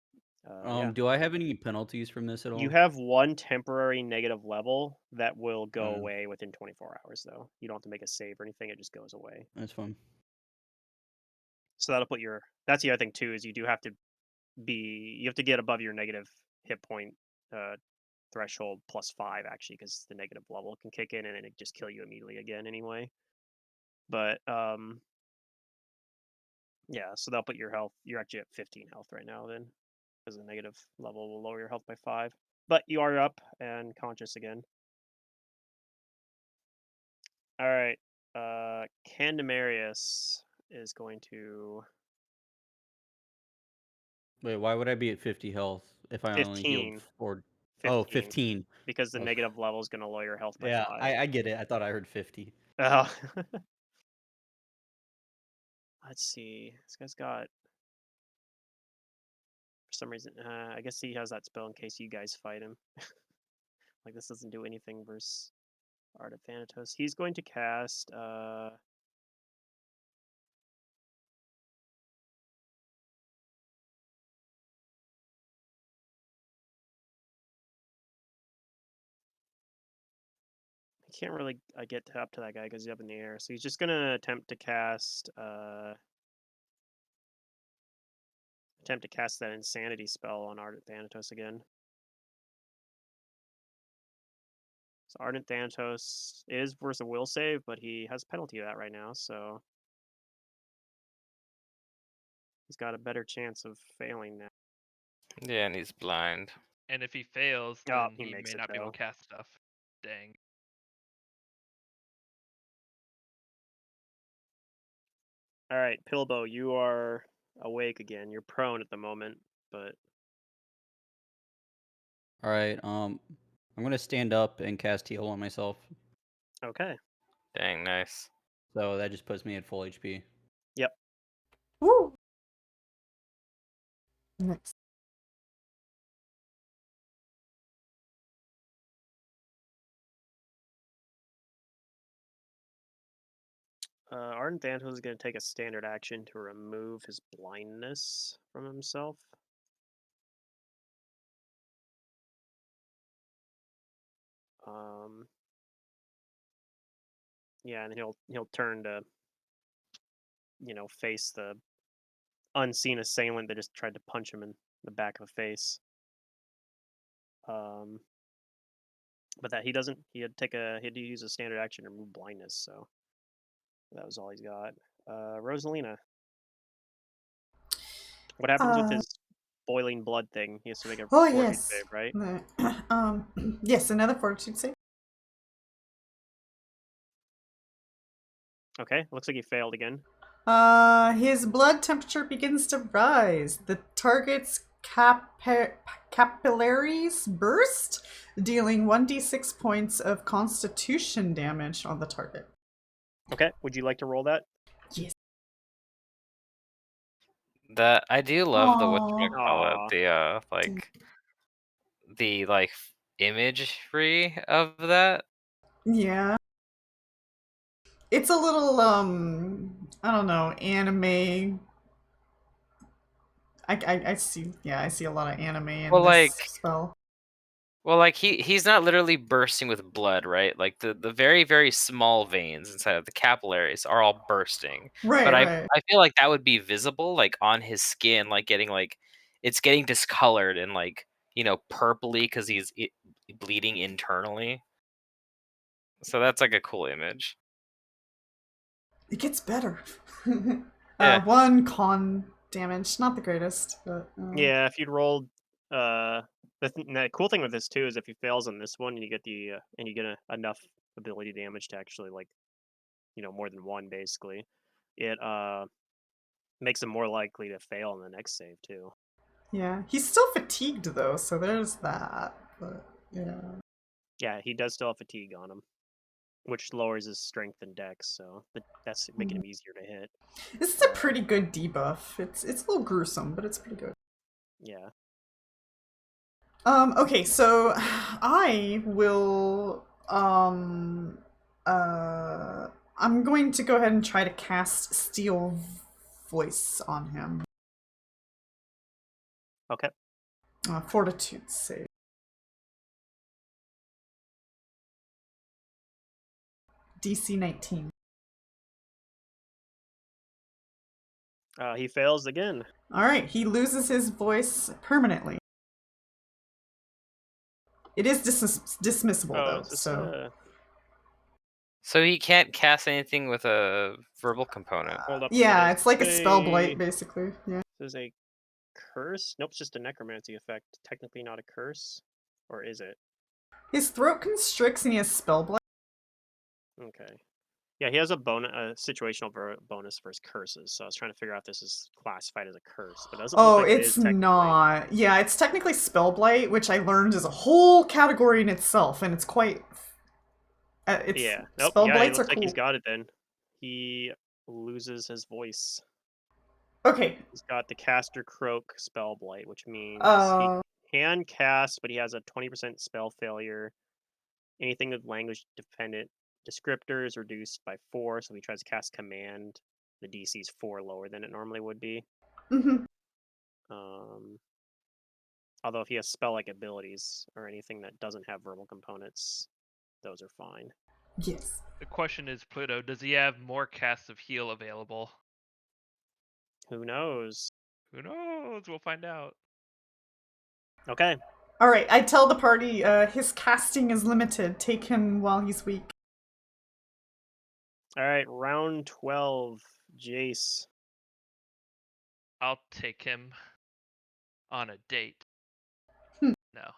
yeah. Do I have any penalties from this at all? You have one temporary negative level that will go Oh. away within 24 hours, though. You don't have to make a save or anything; it just goes away. That's fine. So that'll put your. That's the other thing too is you have to get above your negative hit point threshold +5 actually, because the negative level can kick in and it just kill you immediately again anyway. But yeah, so that'll put your health. You're actually at 15 health right now then, because the negative level will lower your health by 5. But you are up and conscious again. All right. Candemarius is going to Wait, why would I be at 50 health if I only 15. healed 4? 15. Oh, 15. Because the Oh. negative level is going to lower your health by Yeah, 5. I get it. I thought I heard 50. Oh. Let's see. This guy's got. For some reason, I guess he has that spell in case you guys fight him. Like, this doesn't do anything versus Art of Thanatos. He's going to cast. I can't really get up to that guy because he's up in the air. So he's just going to attempt to cast. Attempt to cast that insanity spell on Ardent Thanatos again. So Ardent Thanatos is versus a will save, but he has a penalty of that right now, so he's got a better chance of failing now. Yeah, and he's blind. And if he fails, Oh, then he he makes may it, not be able though. to cast stuff. Dang. All right, Pilbo, you are awake again. You're prone at the moment, but All right. I'm gonna stand up and cast heal on myself. okay. Dang, nice. So that just puts me at full HP. Yep. Woo! Next. Ardent Thanatos is going to take a standard action to remove his blindness from himself. Yeah, and he'll turn to face the unseen assailant that just tried to punch him in the back of the face. But that he doesn't. He had to use a standard action to remove blindness, so that was all he's got. Rosalina. What happens with his boiling blood thing? He has to make a Oh, fortitude yes. save, right? Yes, another fortitude save. Okay, looks like he failed again. His blood temperature begins to rise. The target's capillaries burst, dealing 1d6 points of constitution damage on the target. Okay, would you like to roll that? Yes. That I do love the whatchamacallit, Aw. the imagery of that. Yeah. It's a little, I don't know, anime. I see. Yeah, I see a lot of anime in Well, this like, spell. he's not literally bursting with blood, right? Like the very very small veins inside of the capillaries are all bursting. But Right, right. I feel like that would be visible, like on his skin, like it's getting discolored and like purpley because he's bleeding internally. So that's like a cool image. It gets better. Yeah. 1 con damage, not the greatest, but Yeah, if you'd rolled, the cool thing with this too is if he fails on this one, and you get enough ability damage to actually like, more than one basically, it makes him more likely to fail on the next save too. yeah, he's still fatigued though, so there's that. But yeah, Yeah, he does still have fatigue on him, which lowers his strength and dex, so that's making him easier to hit. this is a pretty good debuff. It's a little gruesome, but it's pretty good. Yeah. Okay, so I will I'm going to go ahead and try to cast Steel Voice on him. Okay. Fortitude save. DC 19. He fails again. Alright, he loses his voice permanently. It is dismissible Oh, though, is this so. So he can't cast anything with a verbal component. hold up? Yeah, Does it's like a this spell blight, basically. Yeah. This is a curse? Nope, it's just a necromancy effect. Technically not a curse, or is it? His throat constricts and he has spell blight. Okay. Yeah, he has a situational bonus for his curses. So I was trying to figure out if this is classified as a curse, but it doesn't look Oh, like it it's is technically. not. Yeah, it's technically spell blight, which I learned is a whole category in itself, and it's quite. It's Yeah. Nope. spell Yeah, it blights are looks like cool. he's got it then. He loses his voice. Okay. He's got the caster croak spell blight, which means he Uh. can cast, but he has a 20% spell failure. Anything with language dependent descriptor is reduced by 4, so if he tries to cast command, the DC is 4 lower than it normally would be. Mhm. Although if he has spell-like abilities or anything that doesn't have verbal components, those are fine. Yes. The question is, Pluto, does he have more casts of heal available? Who knows? Who knows? We'll find out. Okay. All right. I tell the party his casting is limited. Take him while he's weak. All right. Round 12. Jace. I'll take him on a date. Hmm. No.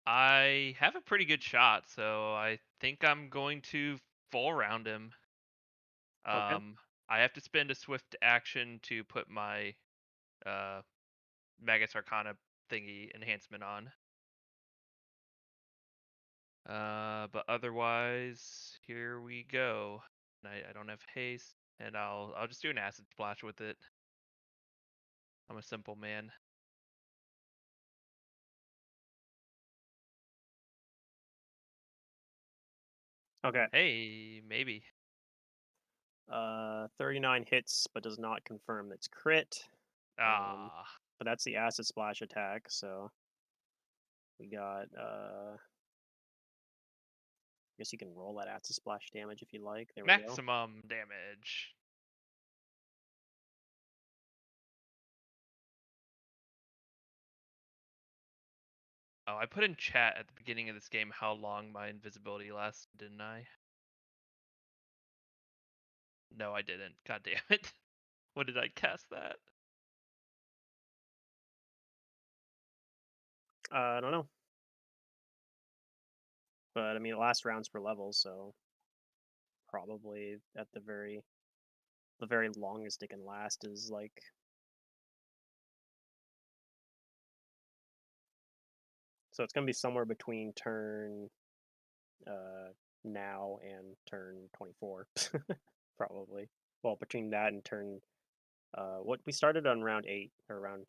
I have a pretty good shot, so I think I'm going to full round him. Okay. I have to spend a swift action to put my Magus Arcana thingy enhancement on. But otherwise, here we go. I don't have haste, and I'll just do an acid splash with it. I'm a simple man. Okay. Hey, maybe. 39 hits, but does not confirm that's crit. Ah. But that's the acid splash attack, so we got I guess you can roll that acid splash damage if you like. There we go. Maximum damage. Oh, I put in chat at the beginning of this game how long my invisibility lasts, didn't I? No, I didn't. God damn it. When did I cast that? I don't know. But I mean, it lasts rounds per level, so probably at the very longest it can last is like so it's gonna be somewhere between turn now and turn 24 probably. Well, between that and turn what we started on round 8 or round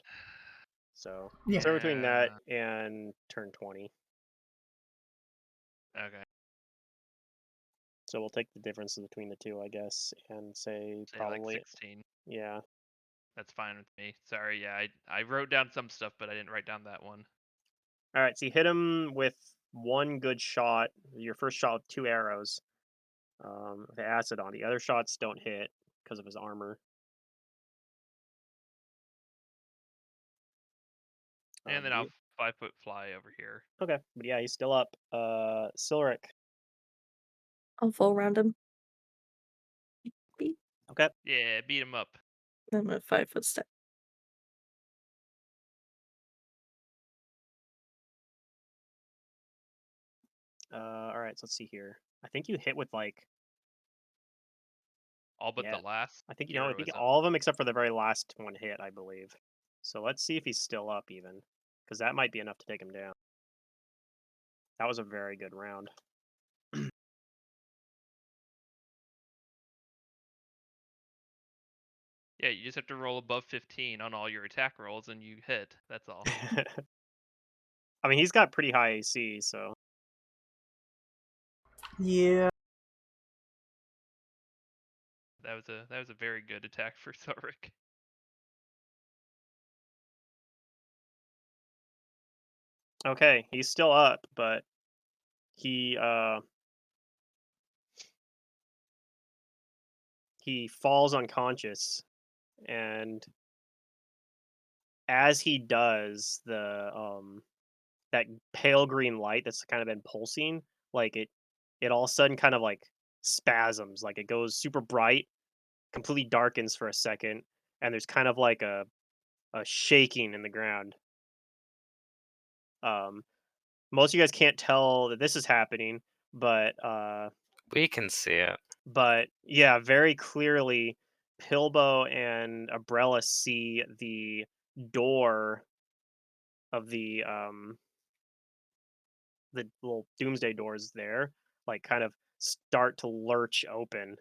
so Yeah. somewhere between that and turn 20. Okay. So we'll take the difference between the two, I guess, and say Say probably like 16. yeah. That's fine with me. Sorry, yeah, I wrote down some stuff, but I didn't write down that one. All right, so you hit him with one good shot. Your first shot with 2 arrows. With acid on. The other shots don't hit because of his armor. And then But I'll 5-foot fly over here. okay, but yeah, he's still up. Silric. I'll full round him. Beep. Okay. Yeah, beat him up. I'm at 5-foot step. All right, so let's see here. I think you hit with like All but yeah. the last. I think I think heroism. all of them except for the very last one hit, I believe. So let's see if he's still up even, because that might be enough to take him down. That was a very good round. Yeah, you just have to roll above 15 on all your attack rolls, and you hit. That's all. I mean, he's got pretty high AC, so Yeah. That was a very good attack for Thoric. okay, he's still up, but he falls unconscious, and as he does, that pale green light that's kind of been pulsing, like it all of a sudden kind of like spasms, like it goes super bright, completely darkens for a second, and there's kind of like a shaking in the ground. Um, most of you guys can't tell that this is happening, We can see it. but yeah, very clearly, Pilbo and Umbrella see the door of the little doomsday doors there, like kind of start to lurch open.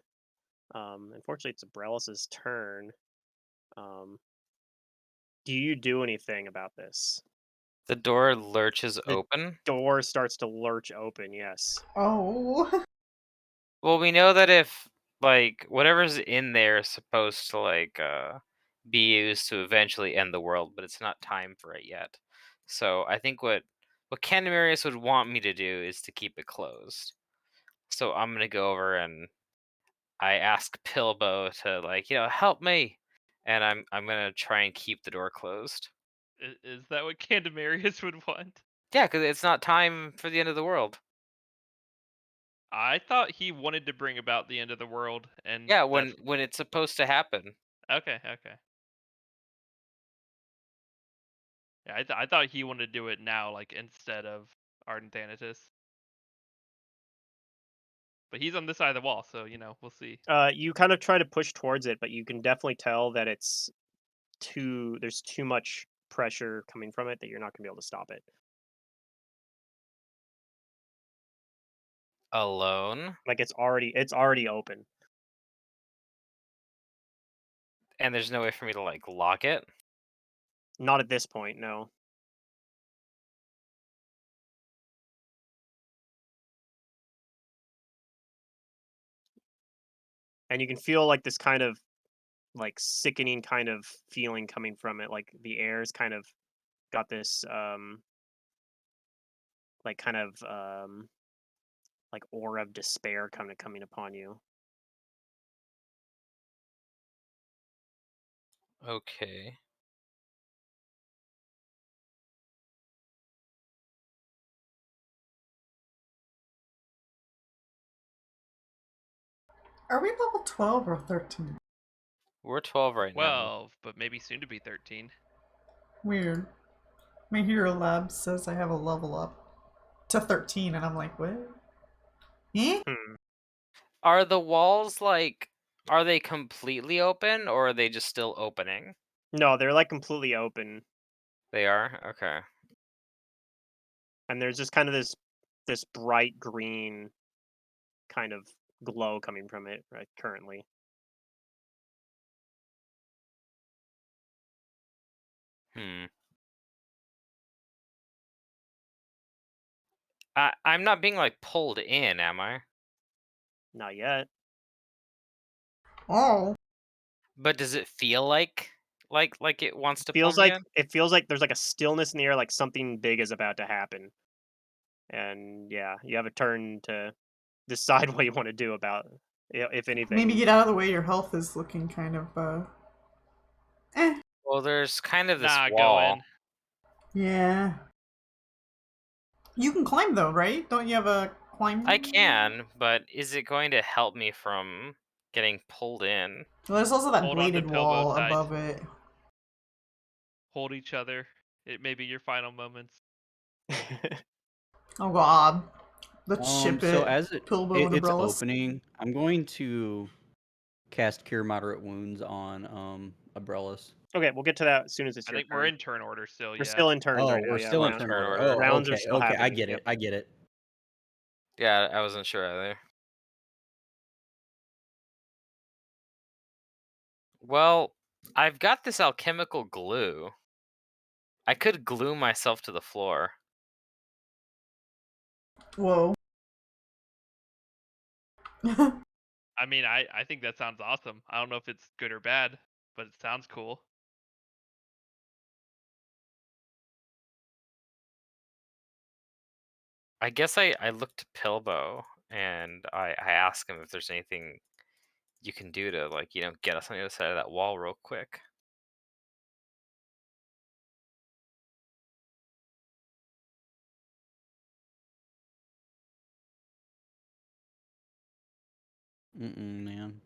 Unfortunately, it's Umbrellas's turn. Um, do you do anything about this? The door lurches The open. door starts to lurch open. Yes. Oh. Well, we know that if like whatever's in there is supposed to be used to eventually end the world, but it's not time for it yet. So I think what Candemarius would want me to do is to keep it closed. So I'm gonna go over and I ask Pilbo to help me, and I'm gonna try and keep the door closed. Is that what Candemarius would want? Yeah, because it's not time for the end of the world. I thought he wanted to bring about the end of the world, and Yeah, that's when it's supposed to happen. okay. Yeah, I thought he wanted to do it now, like instead of Ardent Thanatos. But he's on this side of the wall, so we'll see. You kind of try to push towards it, but you can definitely tell that there's too much pressure coming from it that you're not gonna be able to stop it. Alone, Like it's already open. and there's no way for me to lock it. Not at this point, no. And you can feel like this kind of like sickening kind of feeling coming from it. Like the air's kind of got this like kind of like aura of despair kind of coming upon you. Okay. Are we level 12 or 13? We're 12 right now. 12, but maybe soon to be 13. Weird. My hero lab says I have a level up to 13, and I'm like, what? Eh? Are the walls are they completely open or are they just still opening? No, they're like completely open, They are? Okay. and there's just kind of this bright green kind of glow coming from it right currently. Hmm. I'm not being pulled in, am I? Not yet. Oh. But does it feel like Like it wants to pull Feels me like in? it feels like there's like a stillness in the air, like something big is about to happen. And yeah, you have a turn to decide what you want to do about if anything. Maybe get out of the way. Your health is looking kind of eh. Well, there's kind of this Nah, go wall. in. Yeah. You can climb though, right? Don't you have a climb? I can, but is it going to help me from getting pulled in? Well, there's also that Hold on to bladed Pilbow wall tight. above it. Hold each other. It may be your final moments. Oh god. Let's ship So it. as Pilbow and it's umbrellas. opening, I'm going to cast Cure Moderate Wounds on Umbrellas. Okay, we'll get to that as soon as it's I your think turn. we're in turn order still. We're Yeah. still in turns Oh, right now. we're Yeah, still in on turn turn order. order. Oh, rounds are okay, still okay, I happening. get Yep. it. I get it. Yeah, I wasn't sure either. Well, I've got this alchemical glue. I could glue myself to the floor. Whoa. I mean, I think that sounds awesome. I don't know if it's good or bad, but it sounds cool. I guess I looked to Pilbow and I asked him if there's anything you can do to, like, get us on the other side of that wall real quick. Man.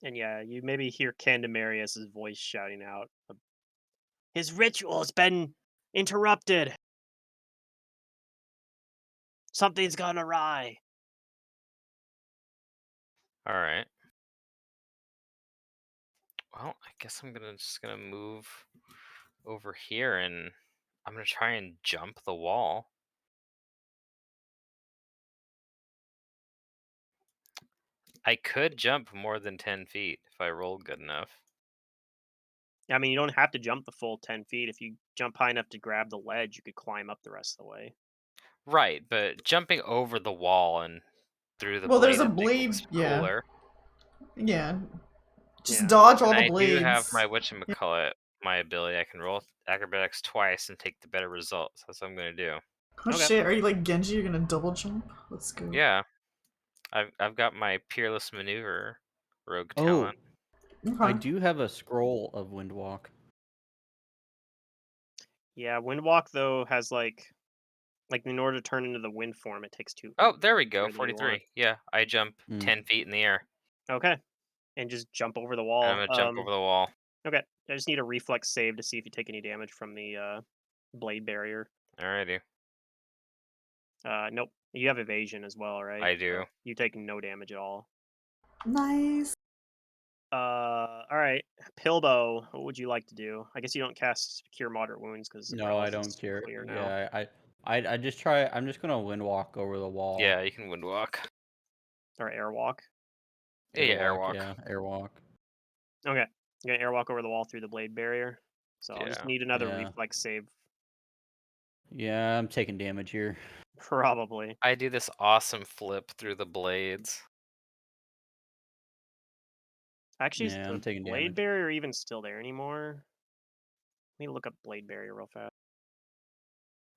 And yeah, you maybe hear Candemarius' voice shouting out, "His ritual has been interrupted. Something's gone awry." All right. Well, I guess I'm just gonna move over here and I'm gonna try and jump the wall. I could jump more than 10 feet if I rolled good enough. I mean, you don't have to jump the full 10 feet. If you jump high enough to grab the ledge, you could climb up the rest of the way. Right, but jumping over the wall and through the Well, there's a bladed thing blade. looks Yeah. cooler. Yeah. Just Yeah. dodge all And the I do have blades. my whatchamacallit, my ability. I can roll acrobatics twice and take the better results. That's what I'm gonna do. Oh Okay. shit, are you like Genji? You're gonna double jump? Let's go. Yeah, I've got my peerless maneuver rogue Oh, talent. I Okay. do have a scroll of Windwalk. Yeah, Windwalk, though, has like in order to turn into the wind form, it takes 2 Oh, there we go. longer than you want. 43. Yeah, I jump Mm. 10 feet in the air. Okay. And just jump over the And wall. I'm gonna jump over the wall. Okay. I just need a reflex save to see if you take any damage from the blade barrier. Alrighty. Nope. You have evasion as well, right? I do. So you take no damage at all. Nice. All right. Pilbow, what would you like to do? I guess you don't cast Cure Moderate Wounds because No, I don't care. clear now. Yeah, I just try. I'm just gonna Windwalk over the wall. Yeah, you can windwalk. Or Airwalk. Yeah, airwalk. Yeah, airwalk. Okay. You're gonna Airwalk over the wall through the blade barrier. So I'll just Yeah. need another Yeah. reflex save. Yeah, I'm taking damage here. Probably. I do this awesome flip through the blades. Actually, is Yeah, the I'm taking blade damage. barrier even still there anymore? Let me look up blade barrier real fast.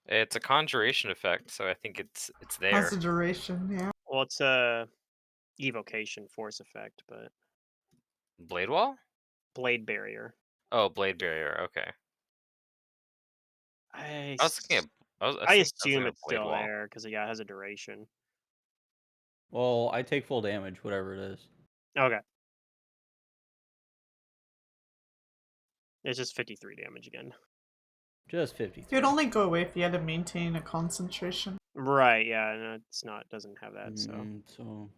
It's a conjuration effect, so I think it's there. Has a duration, yeah. Well, it's a evocation force effect, but Blade wall? blade barrier. Oh, blade barrier. Okay. I I was thinking. I I thinking assume of it's blade still wall. there because yeah, it has a duration. Well, I take full damage, whatever it is. Okay. It's just 53 damage again. Just 50. It would only go away if you had to maintain a concentration. Right, yeah, no, it's not, doesn't have that, so. So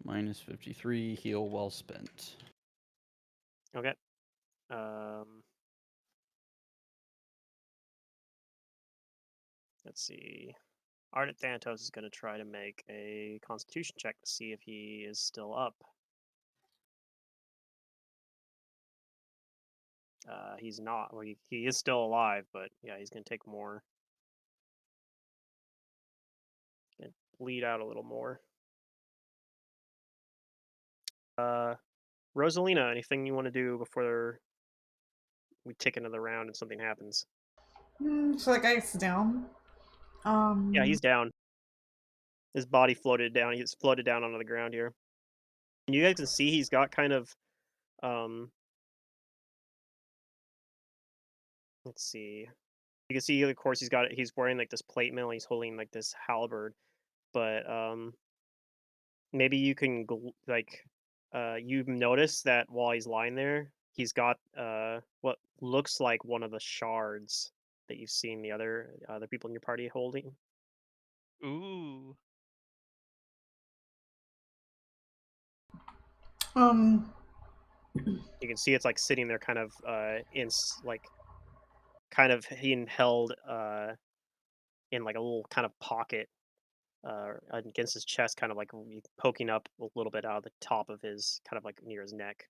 minus 53, heal well spent. Okay. Let's see. Ardent Thanatos is going to try to make a constitution check to see if he is still up. He's not. Well, he is still alive, but yeah, he's gonna take more. Gonna bleed out a little more. Rosalina, anything you want to do before we take another round and something happens? So that guy's down. Yeah, he's down. His body floated down. He's floated down onto the ground here. And you guys can see he's got kind of let's see. You can see, of course, he's wearing like this plate mail. He's holding like this halberd, but maybe you can you've noticed that while he's lying there, he's got what looks like one of the shards that you've seen the other people in your party holding. Ooh. You can see it's like sitting there, kind of kind of being held in like a little kind of pocket against his chest, kind of like poking up a little bit out of the top of his, kind of like near his neck.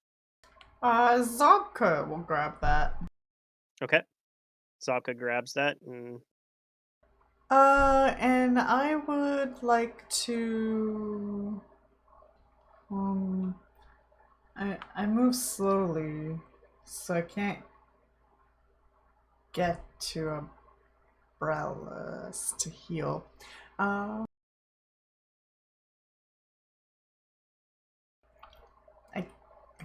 Zobka will grab that. Okay. Zabka grabs that and And I would like to. I move slowly, so I can't get to umbrellas to heal. I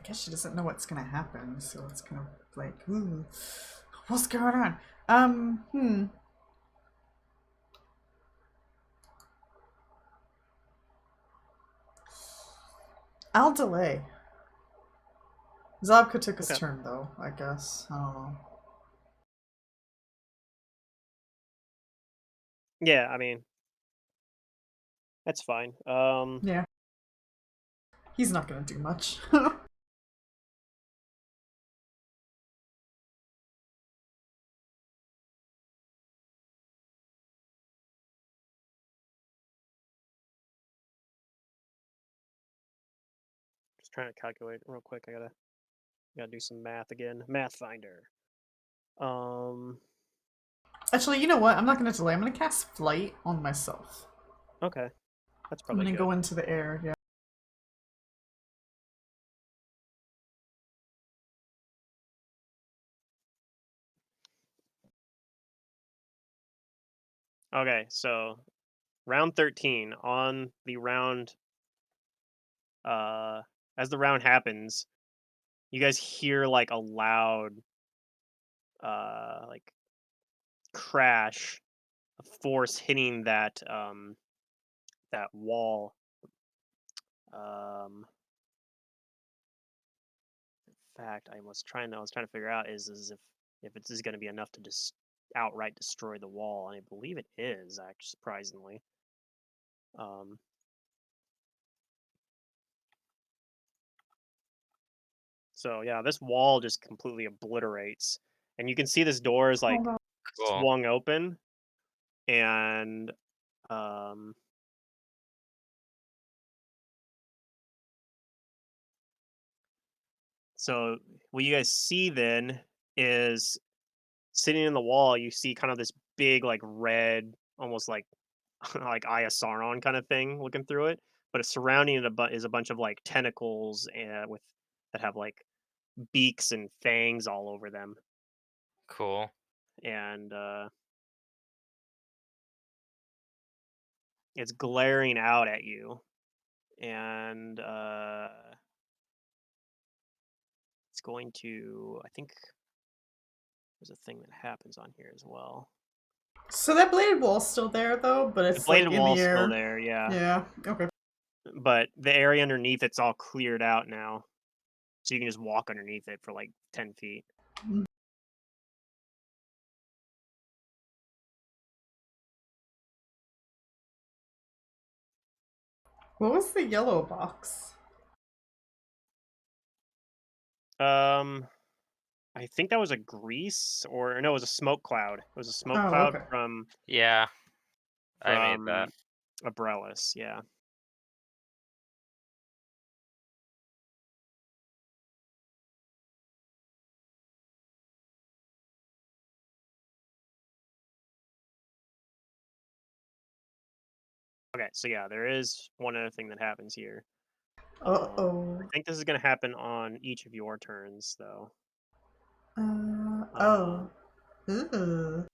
guess she doesn't know what's gonna happen, so it's kind of like, ooh, what's going on? I'll delay. Zabka took his Okay. turn, though, I guess. I don't know. yeah, I mean, that's fine. Yeah. He's not gonna do much. Just trying to calculate real quick. I gotta do some math again. Pathfinder. Actually, you know what? I'm not gonna delay. I'm gonna cast Flight on myself. Okay, that's I'm probably gonna good. go into the air, yeah. Okay, so round 13 on the round. As the round happens, you guys hear like a loud, like crash, of force hitting that wall. In fact, I was trying to figure out is if it is going to be enough to just outright destroy the wall, and I believe it is, actually, surprisingly. Um, so yeah, this wall just completely obliterates, and you can see this door is like Cool. swung open, and um, so what you guys see then is sitting in the wall. You see kind of this big, like red, almost like like Eye of Sauron kind of thing looking through it, but surrounding it is a bunch of like tentacles with that have like beaks and fangs all over them, Cool. and it's glaring out at you, and it's going to. I think there's a thing that happens on here as well. So that bladed wall's still there, though, but The it's like bladed in the wall's still air. there, yeah, Yeah, okay. but the area underneath it's all cleared out now, so you can just walk underneath it for like 10 feet. What was the yellow box? I think that was a grease, or no, it was a smoke cloud. It was a smoke Oh, cloud okay. Yeah, I made that. from Abrellis, yeah. Okay, so yeah, there is one other thing that happens here. Uh-oh. I think this is going to happen on each of your turns, though. Oh. Ooh.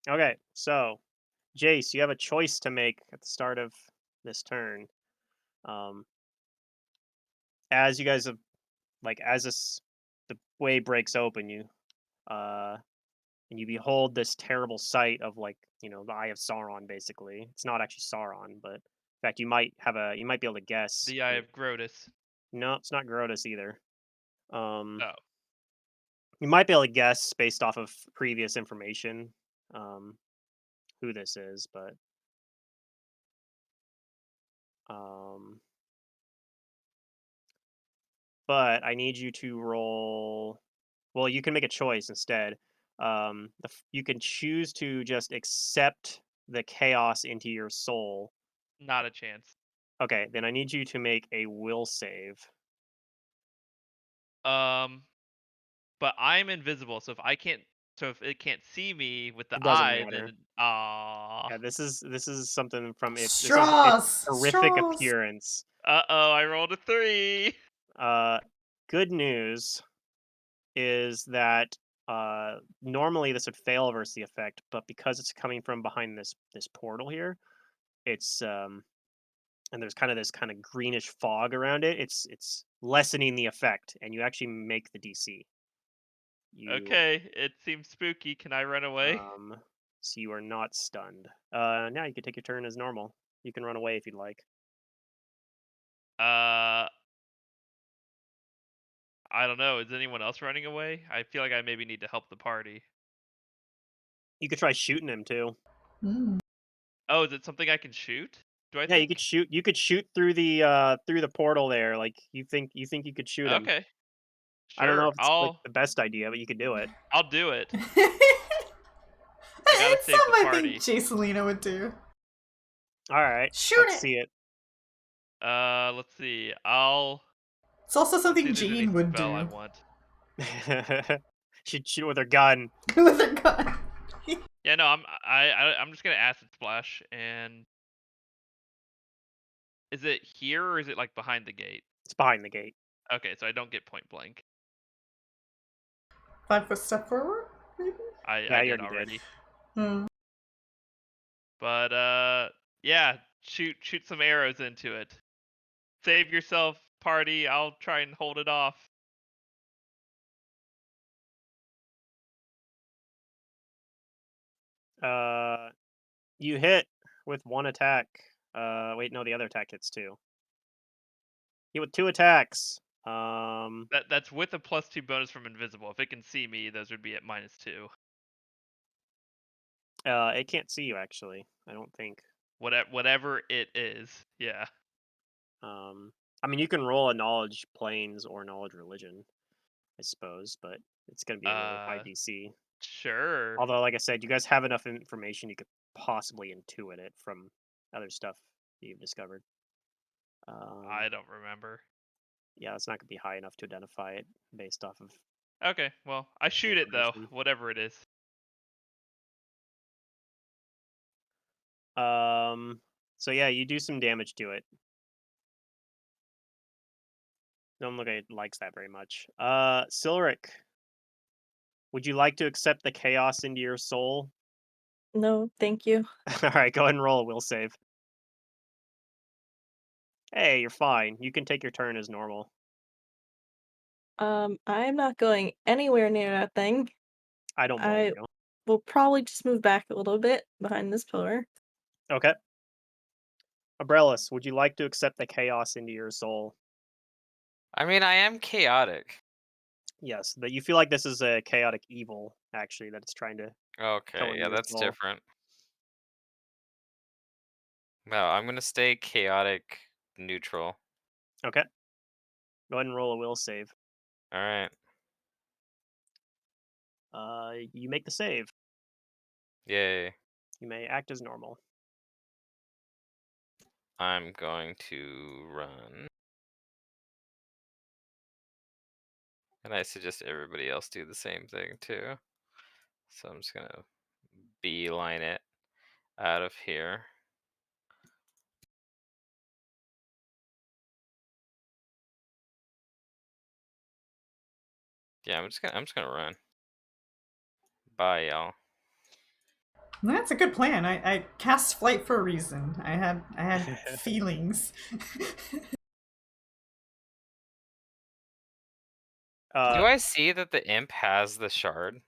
Okay, so Jace, you have a choice to make at the start of this turn. Um, as you guys have, like, as the way breaks open, uh, and you behold this terrible sight of, like, the Eye of Sauron. Basically, it's not actually Sauron, but in fact, you might be able to guess. The Eye of Grotus. No, it's not Grotus either. Oh. You might be able to guess based off of previous information, who this is, but um, I need you to roll. Well, you can make a choice instead. You can choose to just accept the chaos into your soul. Not a chance. Okay, then I need you to make a will save. But I'm invisible, so if it can't see me with the It doesn't eye, matter. then ah. Yeah, this is something from it's Straws! horrific Straws! appearance. Uh-oh, I rolled a 3. Good news is that normally this would fail versus the effect, but because it's coming from behind this portal here, it's and there's this kind of greenish fog around it. It's lessening the effect, and you actually make the DC. You Okay, it seems spooky. Can I run away? so you are not stunned. Now you can take your turn as normal. You can run away if you'd like. Uh, I don't know. Is anyone else running away? I feel like I maybe need to help the party. You could try shooting him too. Mm. Oh, is it something I can shoot? Do I Yeah, you could think? shoot. You could shoot through the portal there. Like you think you could shoot him. Okay, I don't know sure. if it's like the best idea, but you could do it. I'll do it. I gotta It's save the something I think party. Jacelina would do. All right, Shoot let's it! see it. Let's see. It's also Let's see something if there's any Jean would spell I do. want. She'd shoot with her gun. With a gun. Yeah, no, I'm just gonna acid splash. And is it here or is it like behind the gate? It's behind the gate. Okay, so I don't get point blank. 5 foot step forward, maybe? Yeah, I you did already did. already. Hmm. But yeah, shoot some arrows into it. Save yourself, party. I'll try and hold it off. You hit with one attack. Wait, no, the other attack hits two. Hit with two attacks. That's with a +2 bonus from invisible. If it can see me, those would be at -2. It can't see you actually. I don't think. Whatever it is. Yeah. I mean, you can roll a knowledge planes or knowledge religion, I suppose, but it's gonna be a really high DC. Sure. Although, like I said, you guys have enough information you could possibly intuit it from other stuff you've discovered. I don't remember. Yeah, it's not gonna be high enough to identify it based off of Okay, well, I shoot it though, information. whatever it is. So yeah, you do some damage to it. Don't look like it likes that very much. Silric, would you like to accept the chaos into your soul? No, thank you. All right, go ahead and roll a will save. Hey, you're fine. You can take your turn as normal. I'm not going anywhere near that thing. I don't blame I you. will probably just move back a little bit behind this pillar. Okay. Abrellis, would you like to accept the chaos into your soul? I mean, I am chaotic. Yes, but you feel like this is a chaotic evil, actually, that it's trying to go Okay, into yeah, your that's soul. different. No, I'm gonna stay chaotic neutral. Okay. Go ahead and roll a will save. All right. You make the save. Yay. You may act as normal. I'm going to run And I suggest everybody else do the same thing too. So I'm just gonna beeline it out of here. Yeah, I'm just gonna run. Bye, y'all. That's a good plan. I cast flight for a reason. I had feelings. Do I see that the imp has the shard?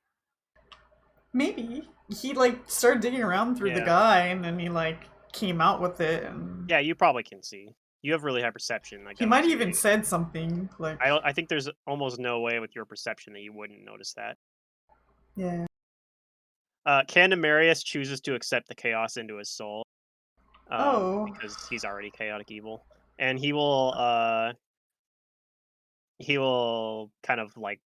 Maybe he like started digging around through the Yeah. guy, and then he like came out with it, and Yeah, you probably can see. You have really high perception. Like, he I don't might see even any- said something like, I think there's almost no way with your perception that you wouldn't notice that. yeah. Candemarius chooses to accept the chaos into his soul. Oh. Because he's already chaotic evil, and he will kind of like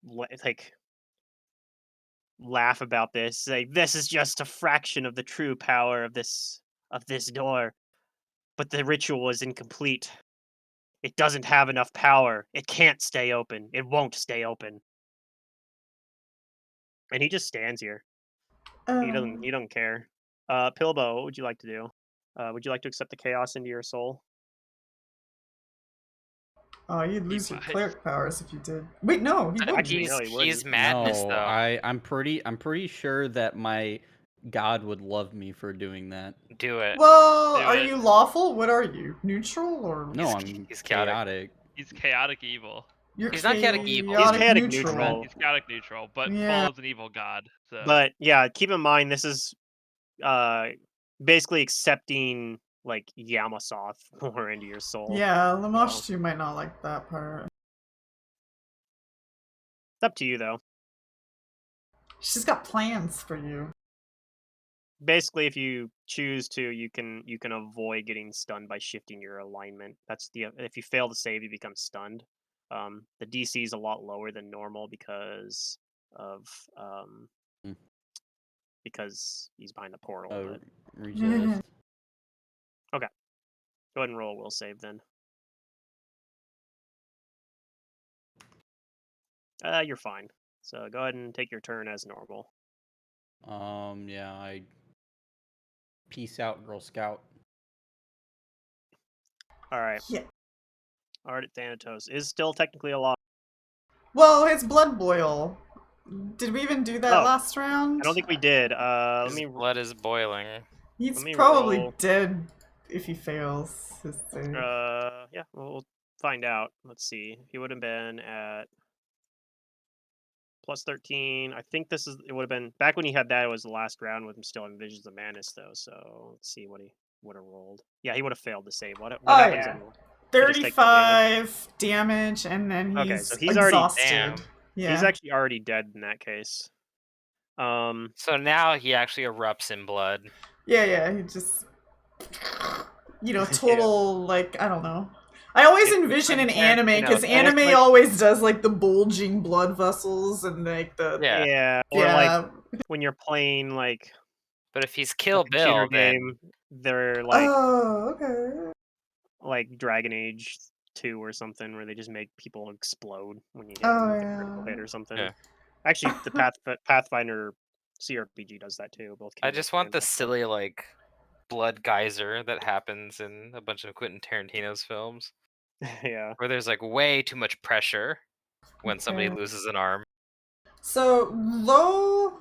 laugh about this, say this is just a fraction of the true power of this door, but the ritual is incomplete. It doesn't have enough power. It can't stay open. It won't stay open. And he just stands here. He doesn't care. Pilbo, what would you like to do? Would you like to accept the chaos into your soul? Oh, you'd lose your might. cleric powers if you did. Wait, no, he wouldn't. Actually, no, he He's wouldn't. madness No, though. I'm pretty sure that my god would love me for doing that. Do it. Well, Do are it. you lawful? What are you? Neutral or No, He's- I'm he's chaotic. chaotic. He's chaotic evil. you're He's not chaotic evil. He's chaotic neutral. He's chaotic neutral, but Yeah. follows an evil god. So But yeah, keep in mind this is basically accepting like Yamasoth more into your soul. Yeah, Lamashtu might not like that part. It's up to you though. She's got plans for you. Basically, if you choose to, you can avoid getting stunned by shifting your alignment. That's the if you fail to save, you become stunned. The DC is a lot lower than normal because of Hmm. because he's behind the portal. Oh, But resist. go ahead and roll a will save then. You're fine. So go ahead and take your turn as normal. Yeah, I peace out, Girl Scout. All right. Yeah. Ardent Thanatos is still technically alive. Well, his blood boil. Did we even do that Oh, last round? I don't think we did. Let His me. blood is boiling. He's let me probably roll. dead if he fails his save. Yeah, we'll find out. Let's see. He would have been at plus 13. I think it would have been back when he had that. It was the last round with him still in Visions of Mantis, though. So let's see what he would have rolled. Yeah, he would have failed to save. What Oh, happens? yeah. He just takes the damage. 35 damage, and then he's Okay, so he's already- exhausted. Damn. Yeah. He's actually already dead in that case. So now he actually erupts in blood. Yeah, he just total like, I don't know. I always It's envision an unfair, anime because it's anime like- always does like the bulging blood vessels and like the Yeah. Or yeah. like when you're playing like But if he's a Kill computer Bill, then game, they're like Oh, okay. like Dragon Age 2 or something where they just make people explode when you hit Oh, them with a critical yeah. hit or something. Yeah. Actually, the Pathfinder CRPG does that too. Both. I Kingdoms just want and the Pathfinder. silly like blood geyser that happens in a bunch of Quentin Tarantino's films, Yeah. where there's like way too much pressure when somebody Okay. loses an arm. So though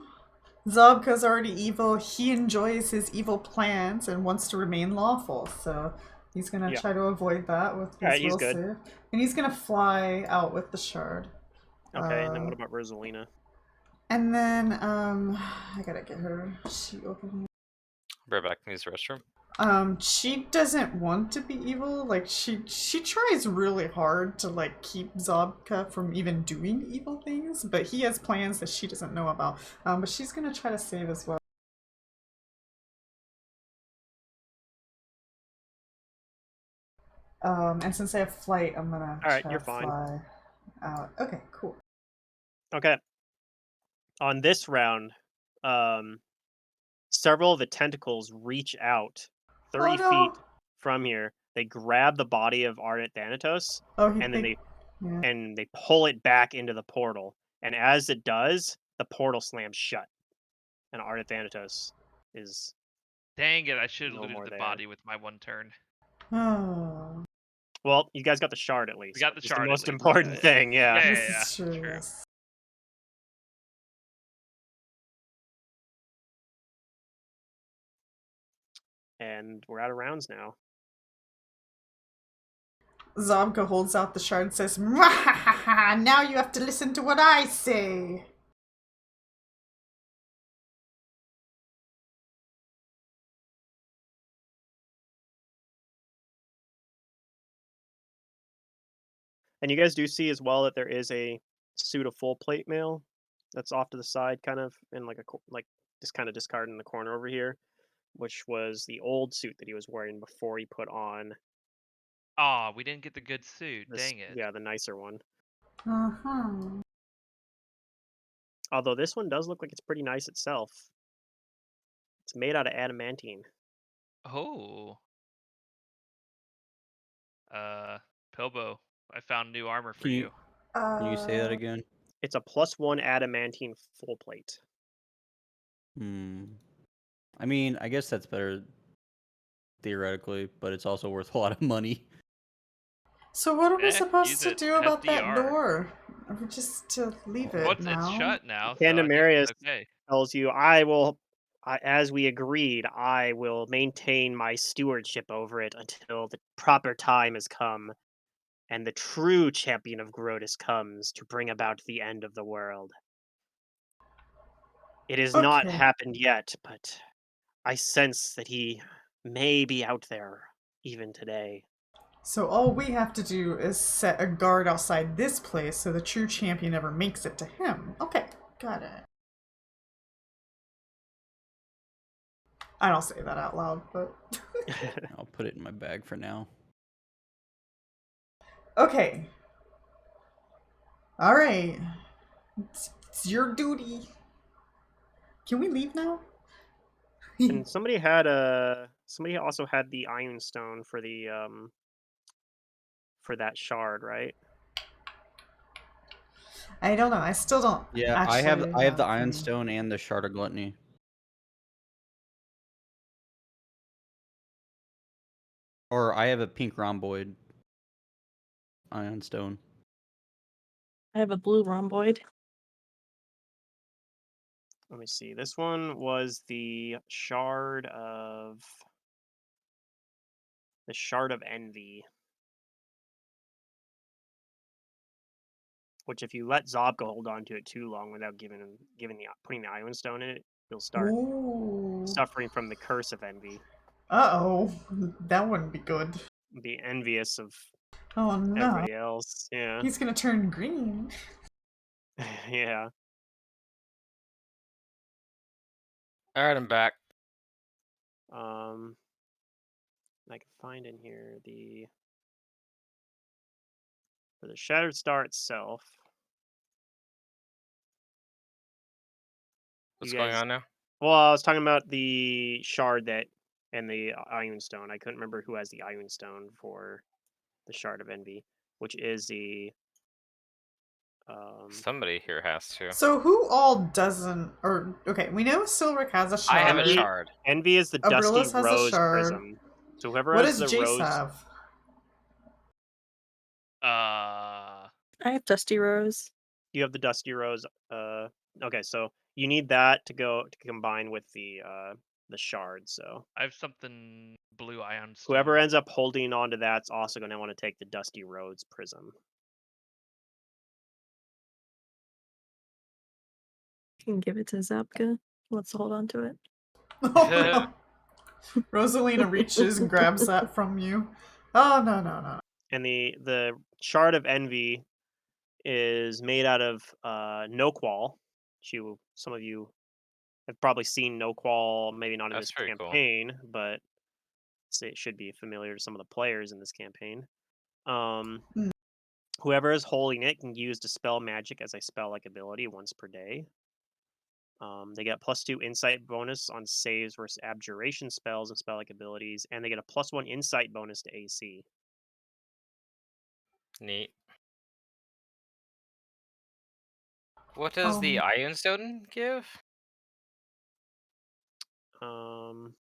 Zabka's already evil, he enjoys his evil plans and wants to remain lawful. So he's gonna Yeah. try to avoid that with his Alright, he's will good. save. And he's gonna fly out with the shard. Okay, and then what about Rosalina? And then I gotta get her sheet open. Right back in his restroom. She doesn't want to be evil. Like she tries really hard to like keep Zabka from even doing evil things, but he has plans that she doesn't know about. But she's gonna try to save as well. And since I have flight, I'm gonna Alright, try you're to fine. fly out. Okay, cool. Okay. On this round, several of the tentacles reach out 30 Oh, no. feet from here. They grab the body of Ardent Thanatos, Oh, and then they Yeah. and they pull it back into the portal. And as it does, the portal slams shut, and Art of Thanatos is Dang it! I should have no looted more the there. body with my 1 turn. Oh, Well, you guys got the shard at least. We got the which is shard the at most least. important thing. Yeah. Yeah, this yeah, is true. true. Yes. And we're out of rounds now. Zomka holds out the shard and says, "Mwahaha, now you have to listen to what I say." And you guys do see as well that there is a suit of full plate mail that's off to the side, kind of in like like just kind of discarded in the corner over here, which was the old suit that he was wearing before he put on Aw, we didn't get the good suit. this. Dang it. Yeah, the nicer one. Uh-huh. Although this one does look like it's pretty nice itself. It's made out of adamantine. Oh. Pilbo, I found new armor for Can you. you say that again? It's a +1 adamantine full plate. I mean, I guess that's better theoretically, but it's also worth a lot of money. So what are we supposed use to it. do about that FDR. door? Are we just to leave it Well, now? it's shut now, so I Candemarius guess it's okay. tells you, as we agreed, I will maintain my stewardship over it until the proper time has come, and the true champion of Grotus comes to bring about the end of the world. It has not Okay. happened yet, but I sense that he may be out there even today. So all we have to do is set a guard outside this place so the true champion never makes it to him. Okay, got it. I don't say that out loud, but... I'll put it in my bag for now. Okay. Alright. It's your duty. Can we leave now? And somebody also had the Iron Stone for the for that shard, right? I don't know. I still don't. Yeah, actually I have the it for Iron me. Stone and the Shard of Gluttony. Or I have a pink rhomboid Iron Stone. I have a blue rhomboid. Let me see. This one was the Shard of Envy. Which, if you let Zobka hold on to it too long without putting the Iron Stone in it, you'll start Ooh. suffering from the curse of envy. Uh-oh. That wouldn't be good. Be envious of Oh no. everybody else. Yeah. He's gonna turn green. Yeah. All right, I'm back. I can find in here for the Shattered Star itself. What's going guys- on now? Well, I was talking about the shard and the Iron Stone. I couldn't remember who has the Iron Stone for the Shard of Envy, which is the Somebody here has to. So who all doesn't, or, okay, we know Silric has a shard. I have a shard. Envy is the Abrilis Dusty has a Rose shard. Prism. So whoever What has does the Jace rose, have? Uh, I have Dusty Rose. you have the Dusty Rose. Okay, so you need that to combine with the shard. So I have something blue ion stone. whoever ends up holding onto that's also going to want to take the Dusty Rose Prism. You can give it to Zapka. He wants to hold on to it. Rosalina reaches and grabs that from you. Oh, no. And the Shard of Envy is made out of Noqual. Some of you have probably seen Noqual, maybe not in That's this pretty cool. campaign, but it should be familiar to some of the players in this campaign. Whoever is holding it can use Dispel Magic as a spell-like ability once per day. They get +2 insight bonus on saves versus abjuration spells and spell-like abilities, and they get a +1 insight bonus to AC. Neat. What does the Um, Iron Stone give? Um,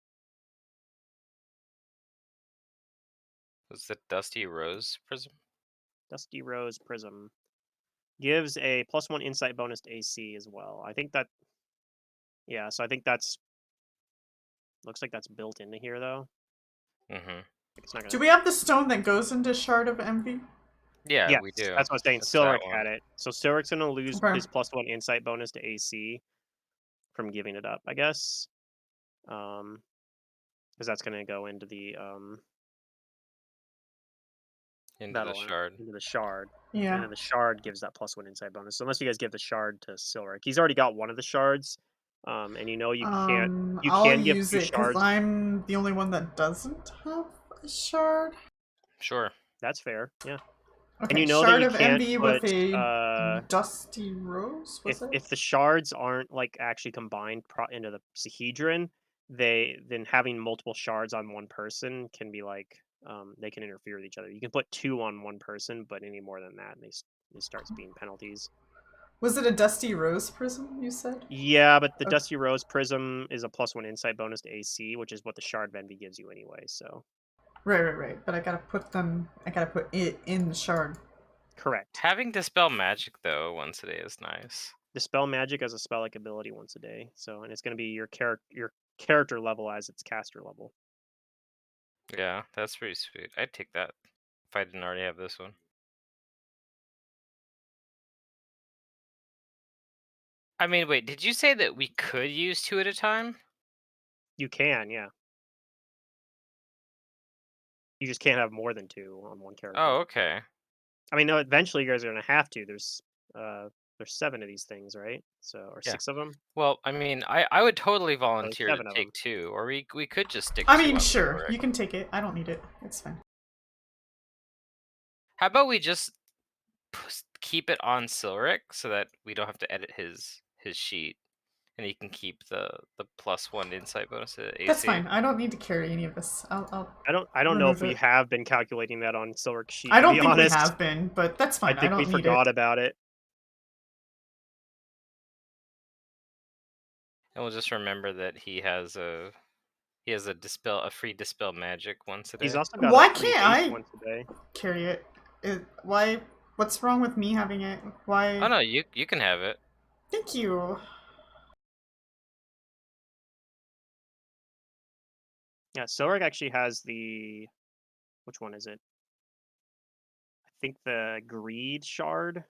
Was the Dusty Rose Prism? Dusty Rose Prism gives a +1 insight bonus to AC as well. I think that, yeah, so I think that's, looks like that's built into here though. Mm-hmm. It's not do gonna. we have the stone that goes into Shard of Envy? Yeah, Yes, we do. that's what I was saying. It's that Silric one. had it. So Silric's gonna lose Okay. his +1 insight bonus to AC from giving it up, I guess. Because that's gonna go into the Into the that'll shard. into the shard. Yeah. And then the shard gives that +1 insight bonus. So unless you guys give the shard to Silric, he's already got one of the shards. And you know you I'll can give use 2 it because shards. I'm the only one that doesn't have a shard. Sure. That's fair, yeah. And Okay, you know that Shard you of can't Envy put with a Dusty Rose, was it? if the shards aren't like actually combined into the Sahedron, then having multiple shards on one person can be like they can interfere with each other. You can put 2 on one person, but any more than that, and they starts being penalties. Was it a Dusty Rose prism, you said? Yeah, but the Okay. Dusty Rose Prism is a +1 insight bonus to AC, which is what the Shard of Envy gives you anyway. So Right. But I gotta put it in the shard. correct. Having Dispel Magic, though, once a day is nice. Dispel Magic as a spell-like ability once a day. So, and it's going to be your character level as its caster level. Yeah, that's pretty sweet. I'd take that if I didn't already have this one. I mean, wait, did you say that we could use 2 at a time? You can, yeah. You just can't have more than 2 on one character. Oh, okay. I mean, no, eventually you guys are going to have to. There's 7 of these things, right? So, or Yeah. 6 of them. Well, I mean, I would totally volunteer to 7 of them. take 2, or we could just stick I 2 mean, on sure, Silric. you can take it. I don't need it. It's fine. How about we just keep it on Silric so that we don't have to edit his sheet, and he can keep the +1 insight bonus to AC. That's fine. I don't need to carry any of this. I'll I don't know if remove we it. have been calculating that on Silric's sheet. I To don't be think honest, we have been, but that's I fine. I think we don't need forgot it. about it. And we'll just remember that he has a free dispel magic once a day. He's also got Why a free can't haste I once a day. carry it? Why? What's wrong with me having it? Why? Oh no, you can have it. Thank you. Yeah, Silric actually has the, which one is it? I think the Greed Shard.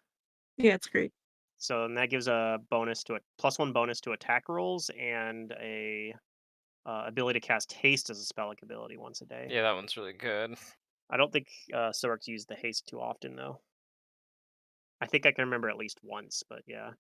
Yeah, it's great. So and that gives a bonus to a +1 bonus to attack rolls and a ability to cast haste as a spell-like ability once a day. Yeah, that one's really good. I don't think Silric's used the haste too often though. I think I can remember at least once, but yeah.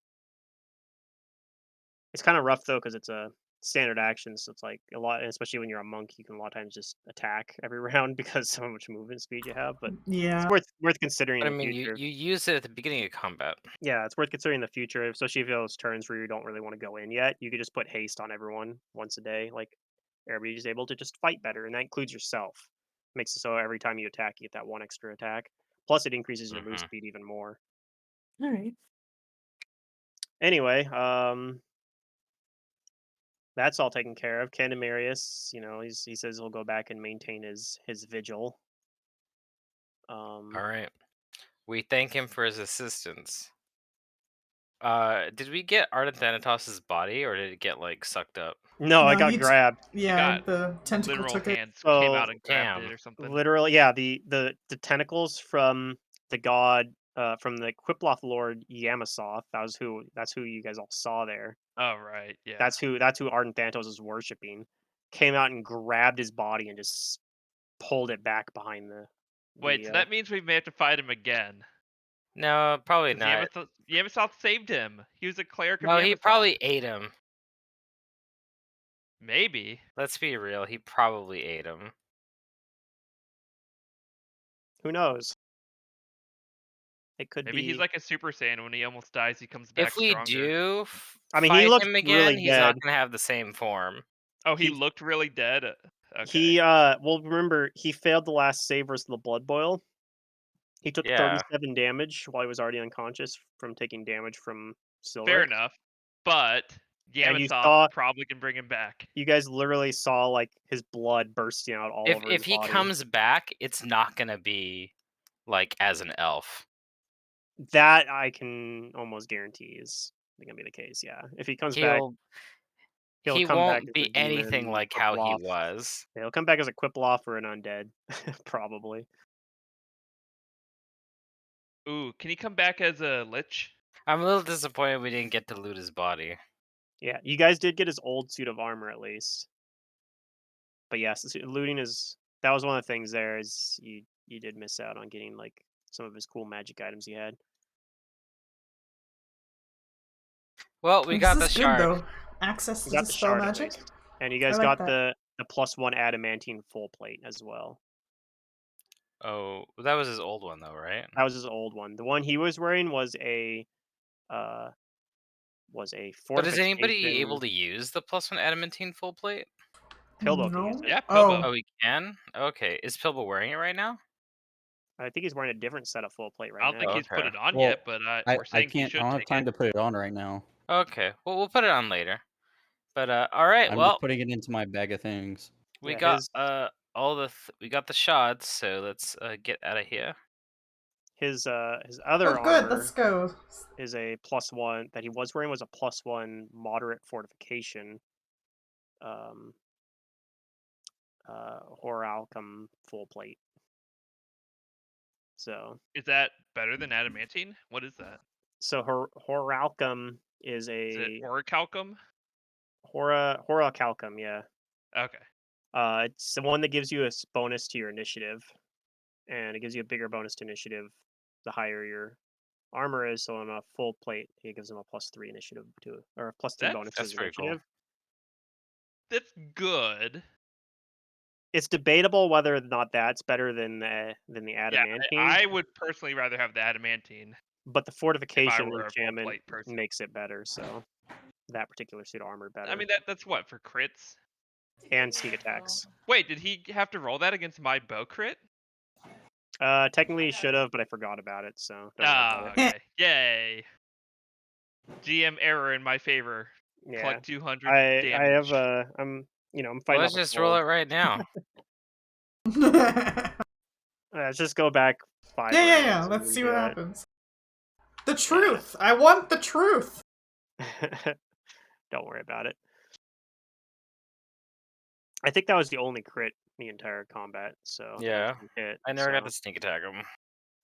It's kind of rough though because it's a standard action, so it's like a lot, especially when you're a monk, you can a lot of times just attack every round because of how much movement speed you have. But Yeah. it's worth considering But in I the mean, future. you use it at the beginning of combat. Yeah, it's worth considering in the future, especially if you have those turns where you don't really want to go in yet. You could just put haste on everyone once a day, like everybody's able to just fight better, and that includes yourself. Makes it so every time you attack, you get that one extra attack. Plus, it increases your move Mhm. speed even more. All right. Anyway, that's all taken care of. Candemarius, he says he'll go back and maintain his vigil. All right. We thank him for his assistance. Did we get Ardent Thanatos' body, or did it get like sucked up? No, I No, got grabbed. Yeah, got the tentacle Literal took it. hands So, came out and grabbed damn. it or something. Literally, yeah. The tentacles from the god, from the Quiploth Lord Yamasoth. That's who you guys all saw there. Oh right, yeah. That's who Ardent Thanatos is worshiping. Came out and grabbed his body and just pulled it back behind the. Wait, so that means we may have to fight him again. No, probably 'Cause not. Yamasoth saved him. He was a cleric of No, he Yamasoth. probably ate him. Maybe. Let's be real. He probably ate him. Who knows? It could Maybe be. he's like a Super Saiyan. When he almost dies, he comes back If we stronger. do I mean, he fight looks him again, really he's not dead. gonna have the same form. Oh, he he- looked really dead. Okay. He well remember he failed the last save versus the blood boil. He took Yeah. 37 damage while he was already unconscious from taking damage from silver. Fair enough. But And you Yamasoft saw- probably can bring him back. You guys literally saw like his blood bursting out all over his If he body. comes back, it's not gonna be like as an elf. That I can almost guarantee is gonna be the case. Yeah, if he comes back, he'll He come back won't as a be anything demon, like how he Qiploth. was. He'll come back as a Qiploth or an undead, probably. Ooh, can he come back as a lich? I'm a little disappointed we didn't get to loot his body. Yeah, you guys did get his old suit of armor at least. But yes, looting that was one of the things there is you did miss out on getting like some of his cool magic items he had. Well, we This got the is good, shard. though. Access You to got the dispel shard at magic. least. And you guys like got that. the +1 adamantine full plate as well. Oh, that was his old one though, right? That was his old one. The one he was wearing was a fortification. But is anybody able to use the +1 adamantine full plate? Pilbo can use No. it. Yeah, Oh. Pilbo. Oh, he can? Okay. Is Pilbo wearing it right now? I think he's wearing a different set of full plate I right don't now. think he's put Okay. it on Well, yet, but I we're saying he can't. I should don't have take time it. to put it on right now. Okay. Well, we'll put it on later. But all right. I'm Well, just putting it into my bag of things. we Yeah, got his- all we got the shards, so let's get out of here. His Oh, other good. armor Let's go. is a +1 that he was wearing was a +1 moderate fortification. Horalcum full plate. So Is that better than adamantine? What is that? so Horalcum is Is it a orichalcum? Horacalcum, yeah. Okay. It's the one that gives you a bonus to your initiative, and it gives you a bigger bonus to initiative the higher your armor is. So on a full plate, it gives him a +3 initiative to, or a +3 That's- bonus to That's his pretty cool. initiative. That's good. It's debatable whether or not that's better than the Yeah, adamantine. I would personally rather have the adamantine. But the fortification were a full enchantment plate person. makes it better. So that particular suit of armor better. I mean, that's what, for crits? and sneak attacks. Wait, did he have to roll that against my bow crit? Technically he should have, but I forgot about it. So don't worry Ah, about it. okay. Yay. GM error in my favor. Yeah, Collect 200 I damage. have I'm Well, fighting. let's off a just roll it cold. right now. Let's just go back 5 Yeah. rounds and Let's see what redo it. happens. The truth. I want the truth. Don't worry about it. I think that was the only crit the entire combat. So that Yeah. was one hit. I never got so, to sneak attack him.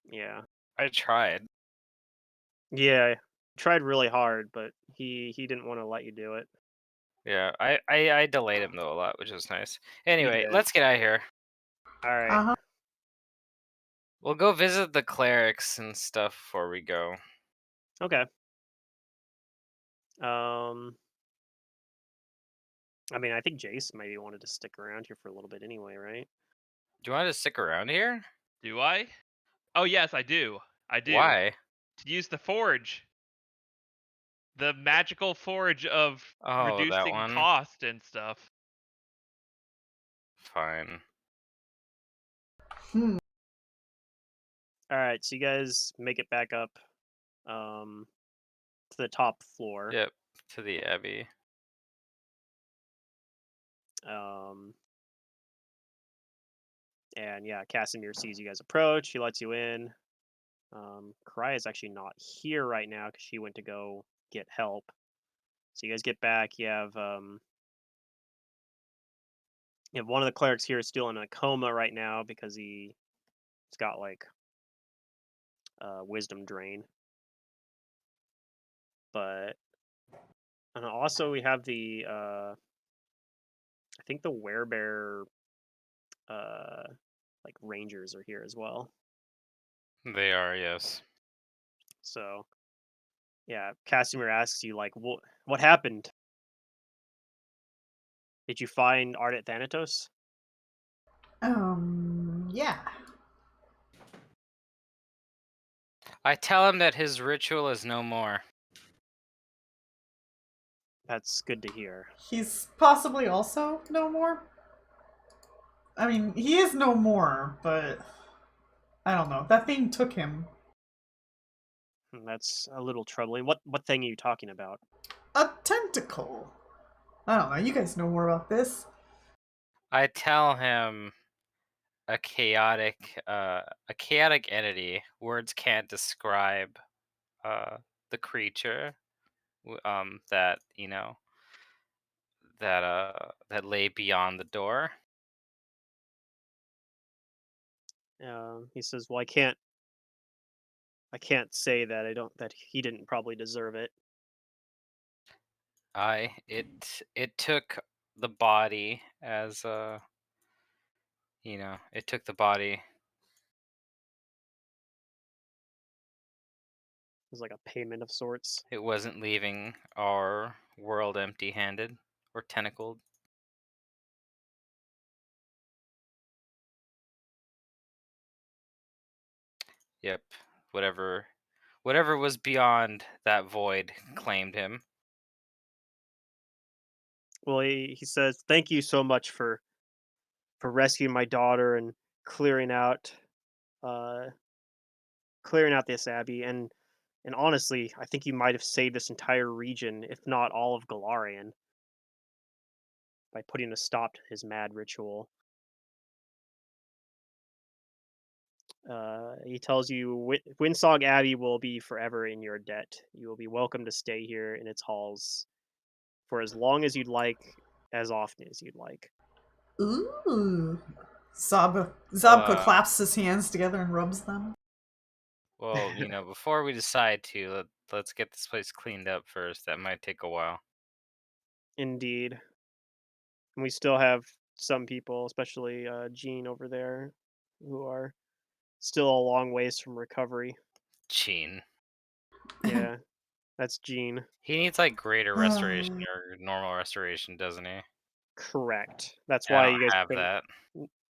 Yeah, I tried. yeah. Tried really hard, but he didn't want to let you do it. Yeah, I delayed him though a lot, which was nice. Anyway, did. let's get out of here. All right. Uh-huh. We'll go visit the clerics and stuff before we go. Okay. I mean, I think Jace maybe wanted to stick around here for a little bit anyway, right? Do you want to stick around here? Do I? Oh, yes, I do. I do. Why? To use the forge. The magical forge of Oh, that reducing one. cost and stuff. Fine. Hmm. All right, so you guys make it back up to the top floor. Yep, to the abbey. And yeah, Casimir sees you guys approach. He lets you in. Karai is actually not here right now because she went to go get help. So you guys get back. You have one of the clerics here is still in a coma right now because he's got like wisdom drain. But and also we have the I think the werebear like rangers are here as well. They are, yes. So yeah, Casimir asks you like what happened? Did you find Ardent Thanatos? Yeah. I tell him that his ritual is no more. That's good to hear. He's possibly also no more. I mean, he is no more, but I don't know. That thing took him. That's a little troubling. What thing are you talking about? A tentacle. I don't know. You guys know more about this. I tell him a chaotic entity. Words can't describe the creature. That that lay beyond the door. He says, "Well, I can't say that that he didn't probably deserve it." It took the body as it took the body. It was like a payment of sorts. It wasn't leaving our world empty-handed or tentacled. Yep. Whatever was beyond that void claimed him. Well, he says, "Thank you so much for rescuing my daughter and clearing out uh clearing out this abbey, and honestly, I think you might have saved this entire region, if not all of Galarian, by putting a stop to his mad ritual." He tells you, Windsong Abbey will be forever in your debt. You will be welcome to stay here in its halls for as long as you'd like, as often as you'd like." Ooh. Zabka Well, claps his hands together and rubs them. before we decide to, let's get this place cleaned up first. That might take a while. Indeed. And we still have some people, especially Jean over there, who are still a long ways from recovery. Gene. Yeah, that's Jean. He needs like greater restoration or normal restoration, doesn't he? Correct. That's I why don't you guys have couldn't. that.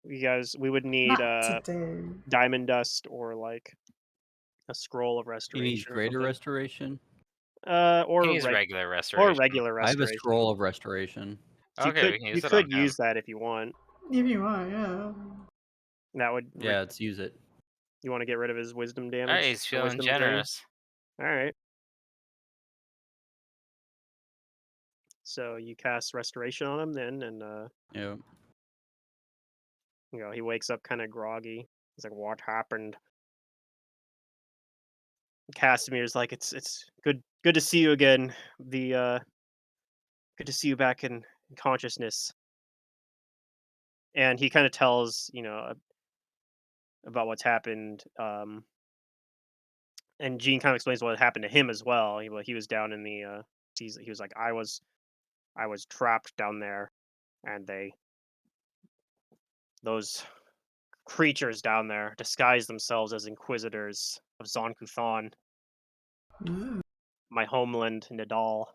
We would need Not today. diamond dust or like a scroll of He needs restoration or greater something. restoration. He Or needs regular or restoration. regular I have a restoration. scroll of restoration. So Okay, we can you use it on could him. use that if you want. If you want, yeah. That would. Yeah, let's use it. You want to get rid of his wisdom Alright, damage, he's the feeling wisdom drain. generous. All right. So you cast restoration on him then, and Yeah. he wakes up kind of groggy. He's like, "What happened?" Casimir's like, "It's good to see you again. Good to see you back in consciousness." And he kind of tells about what's happened. And Gene kind of explains what happened to him as well. He was down in the he was like, I was trapped down there, and those creatures down there disguised themselves as inquisitors of Zon-Kuthon, Ooh. my homeland, Nidal.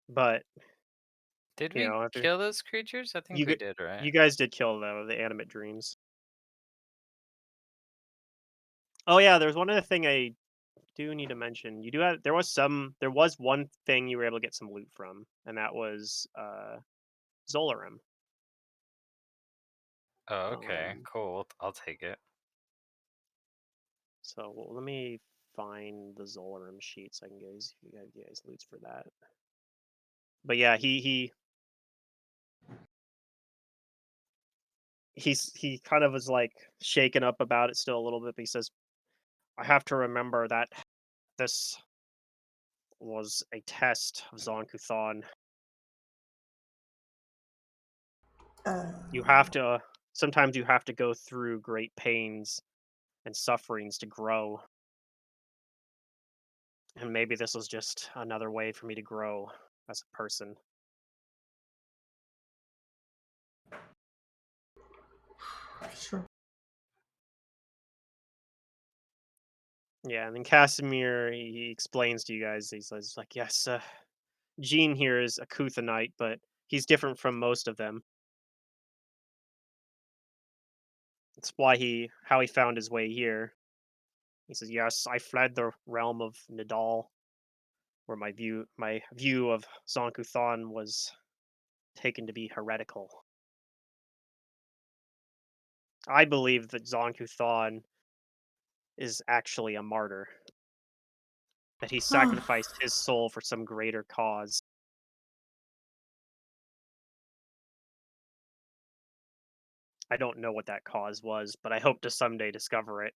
But Did you we know, after kill those creatures? I think you we g- did, right? you guys did kill the animate dreams. Oh yeah, there's one other thing I do need to mention. There was one thing you were able to get some loot from, and that was Zolarim. Oh, okay, cool. I'll take it. So let me find the Zolarim sheet so I can give you guys loots for that. But yeah, he kind of was like shaken up about it still a little bit. But he says, "I have to remember that this was a test of Zon-Kuthon. You have to sometimes you have to go through great pains and sufferings to grow. And maybe this was just another way for me to grow as a person." Sure. Yeah, and then Casimir, he explains to you guys, he's like, "Yes, Gene here is a Kuthanite, but he's different from most of them. That's why how he found his way here." He says, "Yes, I fled the realm of Nidal, where my view of Zon-Kuthon was taken to be heretical. I believe that Zonku Thon is actually a martyr. That he sacrificed his soul for some greater cause. I don't know what that cause was, but I hope to someday discover it.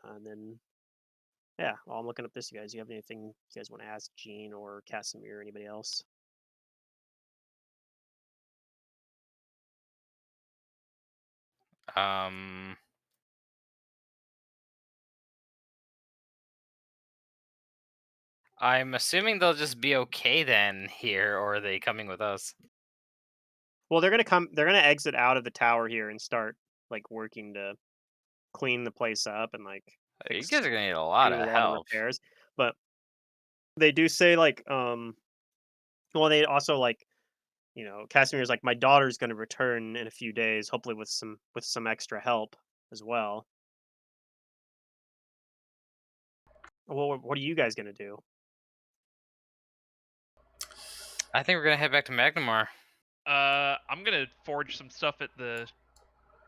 And then, yeah, while I'm looking up this, you guys, you have anything you guys want to ask Gene or Casimir or anybody else? I'm assuming they'll just be okay then here, or are they coming with us? Well, they're gonna exit out of the tower here and start like working to clean the place up and like You fix guys are gonna need a lot do a of lot of help. repairs. But they do say like well they also like Casimir's like my daughter's gonna return in a few days, hopefully with some extra help as well. Well, what are you guys gonna do? I think we're gonna head back to Magnamar. I'm gonna forge some stuff at the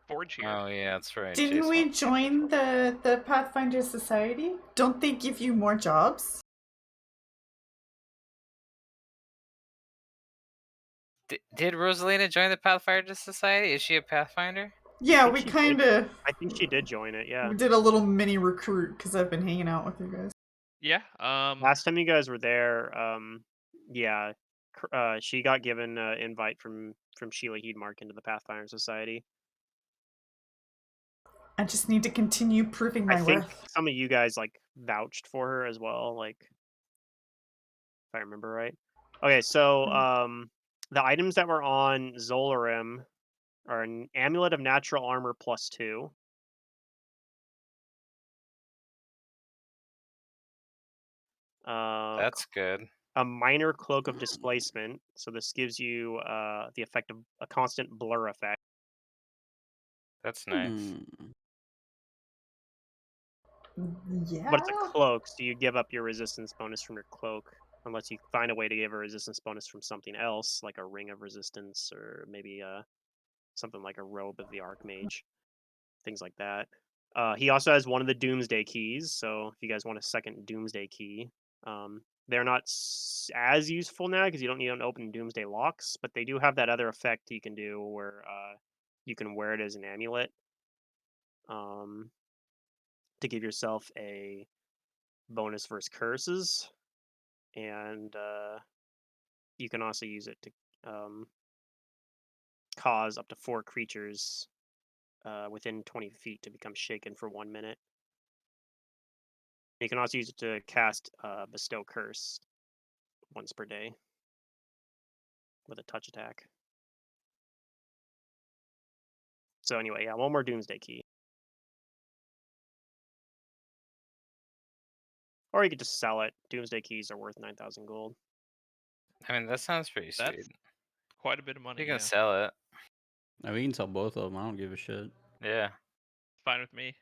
forge here. Oh yeah, that's right. Didn't Jason. we join the Pathfinder Society? Don't they give you more jobs? Did Rosalina join the Pathfinder Society? Is she a Pathfinder? Yeah, think we she did. kind of I think she did join it. Yeah. did a little mini recruit because I've been hanging out with you guys. Yeah. Last time you guys were there, yeah, she got given an invite from Sheila Heedmark into the Pathfinder Society. I just need to continue proving I my think worth. some of you guys like vouched for her as well, like if I remember right. Okay, so the items that were on Zolarim are an amulet of natural armor +2. That's good. A minor cloak of displacement. So this gives you the effect of a constant blur effect. That's nice. Yeah. But it's a cloak, so you give up your resistance bonus from your cloak unless you find a way to give a resistance bonus from something else, like a ring of resistance or maybe something like a robe of the Archmage, things like that. He also has one of the Doomsday keys, so if you guys want a second Doomsday key, they're not as useful now because you don't need to open Doomsday locks, but they do have that other effect you can do where you can wear it as an amulet to give yourself a bonus versus curses, and you can also use it to cause up to 4 creatures within 20 feet to become shaken for 1 minute. You can also use it to cast Bestow Curse once per day with a touch attack. So anyway, yeah, one more Doomsday Key. Or you could just sell it. Doomsday Keys are worth 9,000 gold. I mean, that sounds pretty sweet. That's quite a bit of money. You can Yeah. sell it. We can sell both of them. I don't give a shit. Yeah. Fine with me.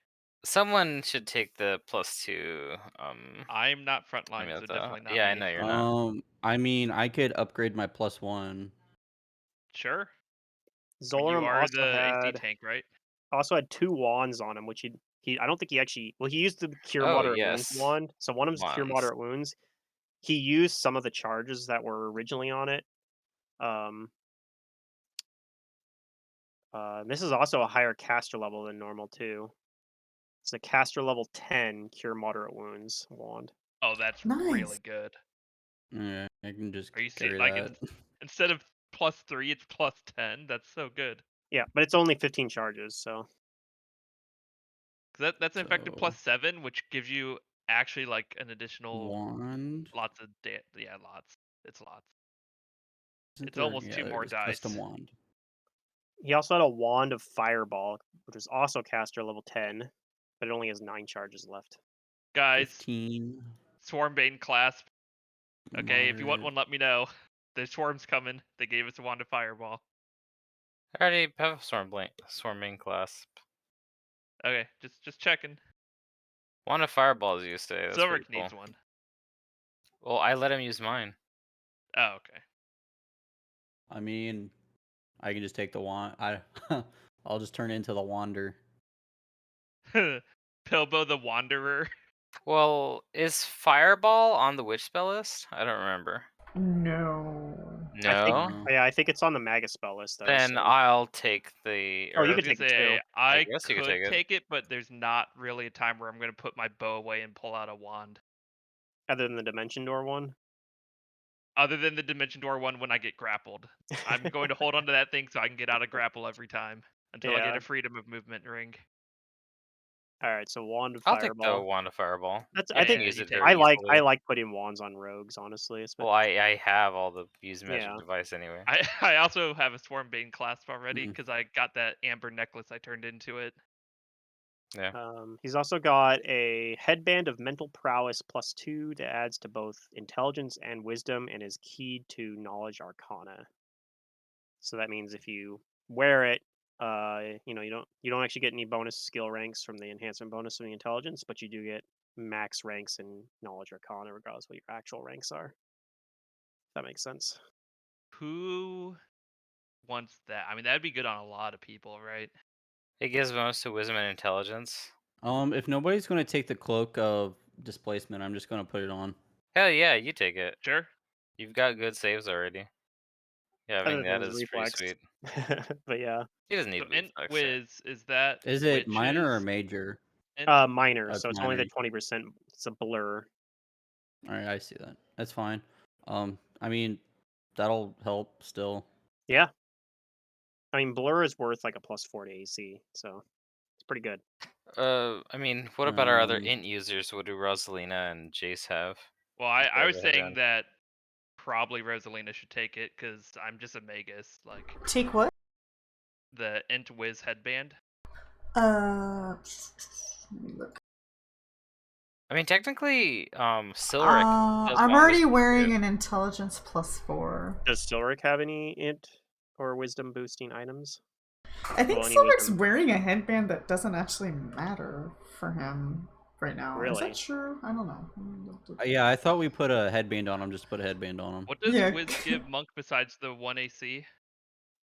Someone should take the +2. I'm not frontline, amulet, so though. definitely not Yeah, me. I know you're not. I mean, I could upgrade my +1. Sure. I mean, you Zolarim are also the AC had tank, right? 2 wands on him, which he I don't think he actually he used the Cure Oh, Moderate Wounds yes. wand. So one of his Cure Wands. Moderate Wounds. He used some of the charges that were originally on it. This is also a higher caster level than normal too. It's a caster level 10 Cure Moderate Wounds wand. Oh, that's Nice. really good. Yeah, I can just Are you seeing carry like that. instead of +3, it's +10? That's so good. Yeah, but it's only 15 charges, so 'Cause that's an effective So, +7, which gives you actually like an additional wand. lots of yeah, lots. It's lots. Isn't It's there? almost Yeah, 2 there more it is. Custom dice. wand. he also had a wand of Fireball, which is also caster level 10, but it only has 9 charges left. Guys, 15. Swarmbane clasp. Okay, if you want Moderate. one, let me know. The swarm's coming. They gave us a wand of fireball. I already have a swarming clasp. Okay, just checking. One of fireballs, you say. That's Silric pretty cool. needs one. Well, I let him use mine. Oh, okay. I mean, I can just take the wand. I'll just turn into the wander. Pilbo the Wanderer. Well, is Fireball on the witch spell list? I don't remember. No. I think No. No. yeah, I think it's on the Magus spell list though. Then So. I'll take the. Oh, I you Or was could gonna take it too. say I guess you could could take it. take it, but there's not really a time where I'm gonna put my bow away and pull out a wand. Other than the Dimension Door one. Other than the Dimension Door one when I get grappled. I'm going to hold on to that thing so I can get out of grapple every time until I get Yeah. a freedom of movement ring. All right, so wand of I'll take the fireball. wand of Fireball. That's I I Yeah, think can use you it take very I it. like easily. putting wands on rogues, honestly. Well, I have all the use magic Yeah. device anyway. I also have a Swarmbane clasp already Mm. because I got that amber necklace I turned into it. Yeah. He's also got a headband of mental prowess +2 that adds to both intelligence and wisdom, and is keyed to knowledge arcana. So that means if you wear it, you don't actually get any bonus skill ranks from the enhancement bonus from the intelligence, but you do get max ranks in knowledge arcana regardless of what your actual ranks are. If that makes sense. Who wants that? I mean, that'd be good on a lot of people, right? It gives bonus to wisdom and intelligence. If nobody's gonna take the cloak of displacement, I'm just gonna put it on. Hell yeah, you take it. Sure. You've got good saves already. Yeah, I Other mean than that his is pretty reflex. sweet. But yeah. He doesn't need So Int reflex. Wiz, is that Is it minor or witches? major? Minor, That's so it's only the minor. 20%. It's a blur. All right, I see that. That's fine. I mean, that'll help still. Yeah. I mean, blur is worth like a +4 to AC, so it's pretty good. I mean, what about our other Um, int users? What do Rosalina and Jace have? Well, As I far as was a saying headband? that probably Rosalina should take it because I'm just a Magus. Like Take what? the Int Wiz headband. Let me look. I mean, technically, Silric does I'm wonders already with wearing it. an intelligence +4. Does Silric have any int or wisdom boosting items? I think Well, any Silver's wisdom. wearing a headband that doesn't actually matter for him right now. Is Really? that true? I don't know. yeah, I thought we put a headband on him. Just put a headband on him. What does Yeah. Wiz give Monk besides the 1 AC?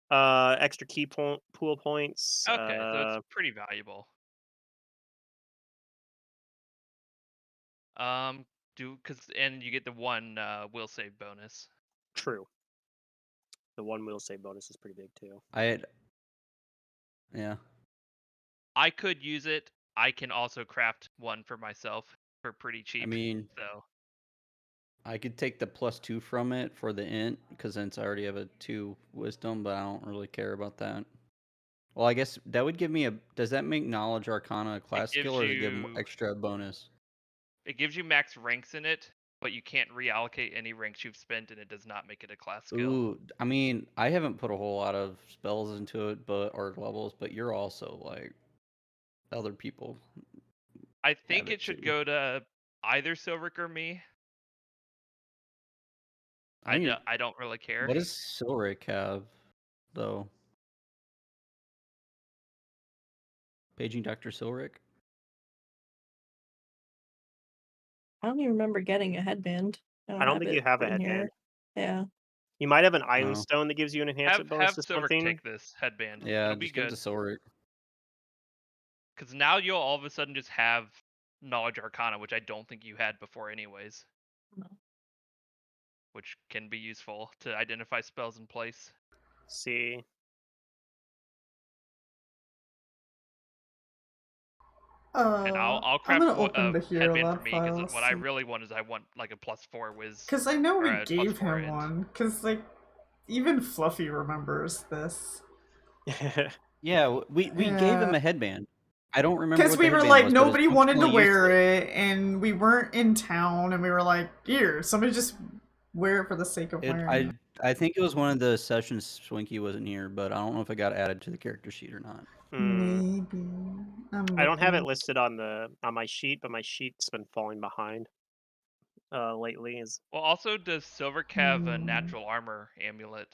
Extra key pool points. Okay, so it's pretty valuable. And you get the one will save bonus. True. The one will save bonus is pretty big too. Yeah. I could use it. I can also craft one for myself for pretty cheap. I mean, so I could take the +2 from it for the int because since I already have a 2 wisdom, but I don't really care about that. Well, I guess that would give me a. Does that make knowledge arcana a class gives skill, or does it give you- extra bonus? it gives you max ranks in it, but you can't reallocate any ranks you've spent, and it does not make it a class skill. Ooh, I mean, I haven't put a whole lot of spells into it, or levels, but you're also like other people. I think it it should too. go to either Silric or me. I mean, I don't really care. what does Silric have, though? Paging Dr. Silric? I don't even remember getting a headband. I don't think you have a in here. headband. Yeah. You might have an Island No. Stone that gives you an enhancement bonus Have to Silric something. take this headband. Yeah, It'll be just give it good. to Silric. Because now you'll all of a sudden just have Knowledge Arcana, which I don't think you had before anyways. No. Which can be useful to identify spells in place. See. And I'll I'm craft gonna a open the hero headband lab for me, because file. what I really want is I want like a +4 Wiz. Because I know or we a gave +4 him int. one. Because like even Fluffy remembers this. Yeah, we gave him a headband. I don't remember Because what we the were headband like was, but it's nobody wanted to functionally wear useless. it, and we weren't in town, and we were like, here, somebody just wear it for the sake of wearing it. I think it was one of the sessions Swinky wasn't here, but I don't know if it got added to the character sheet or not. Maybe. I don't have it listed on my sheet, but my sheet's been falling behind lately. Well, also, does Silric have a natural armor amulet?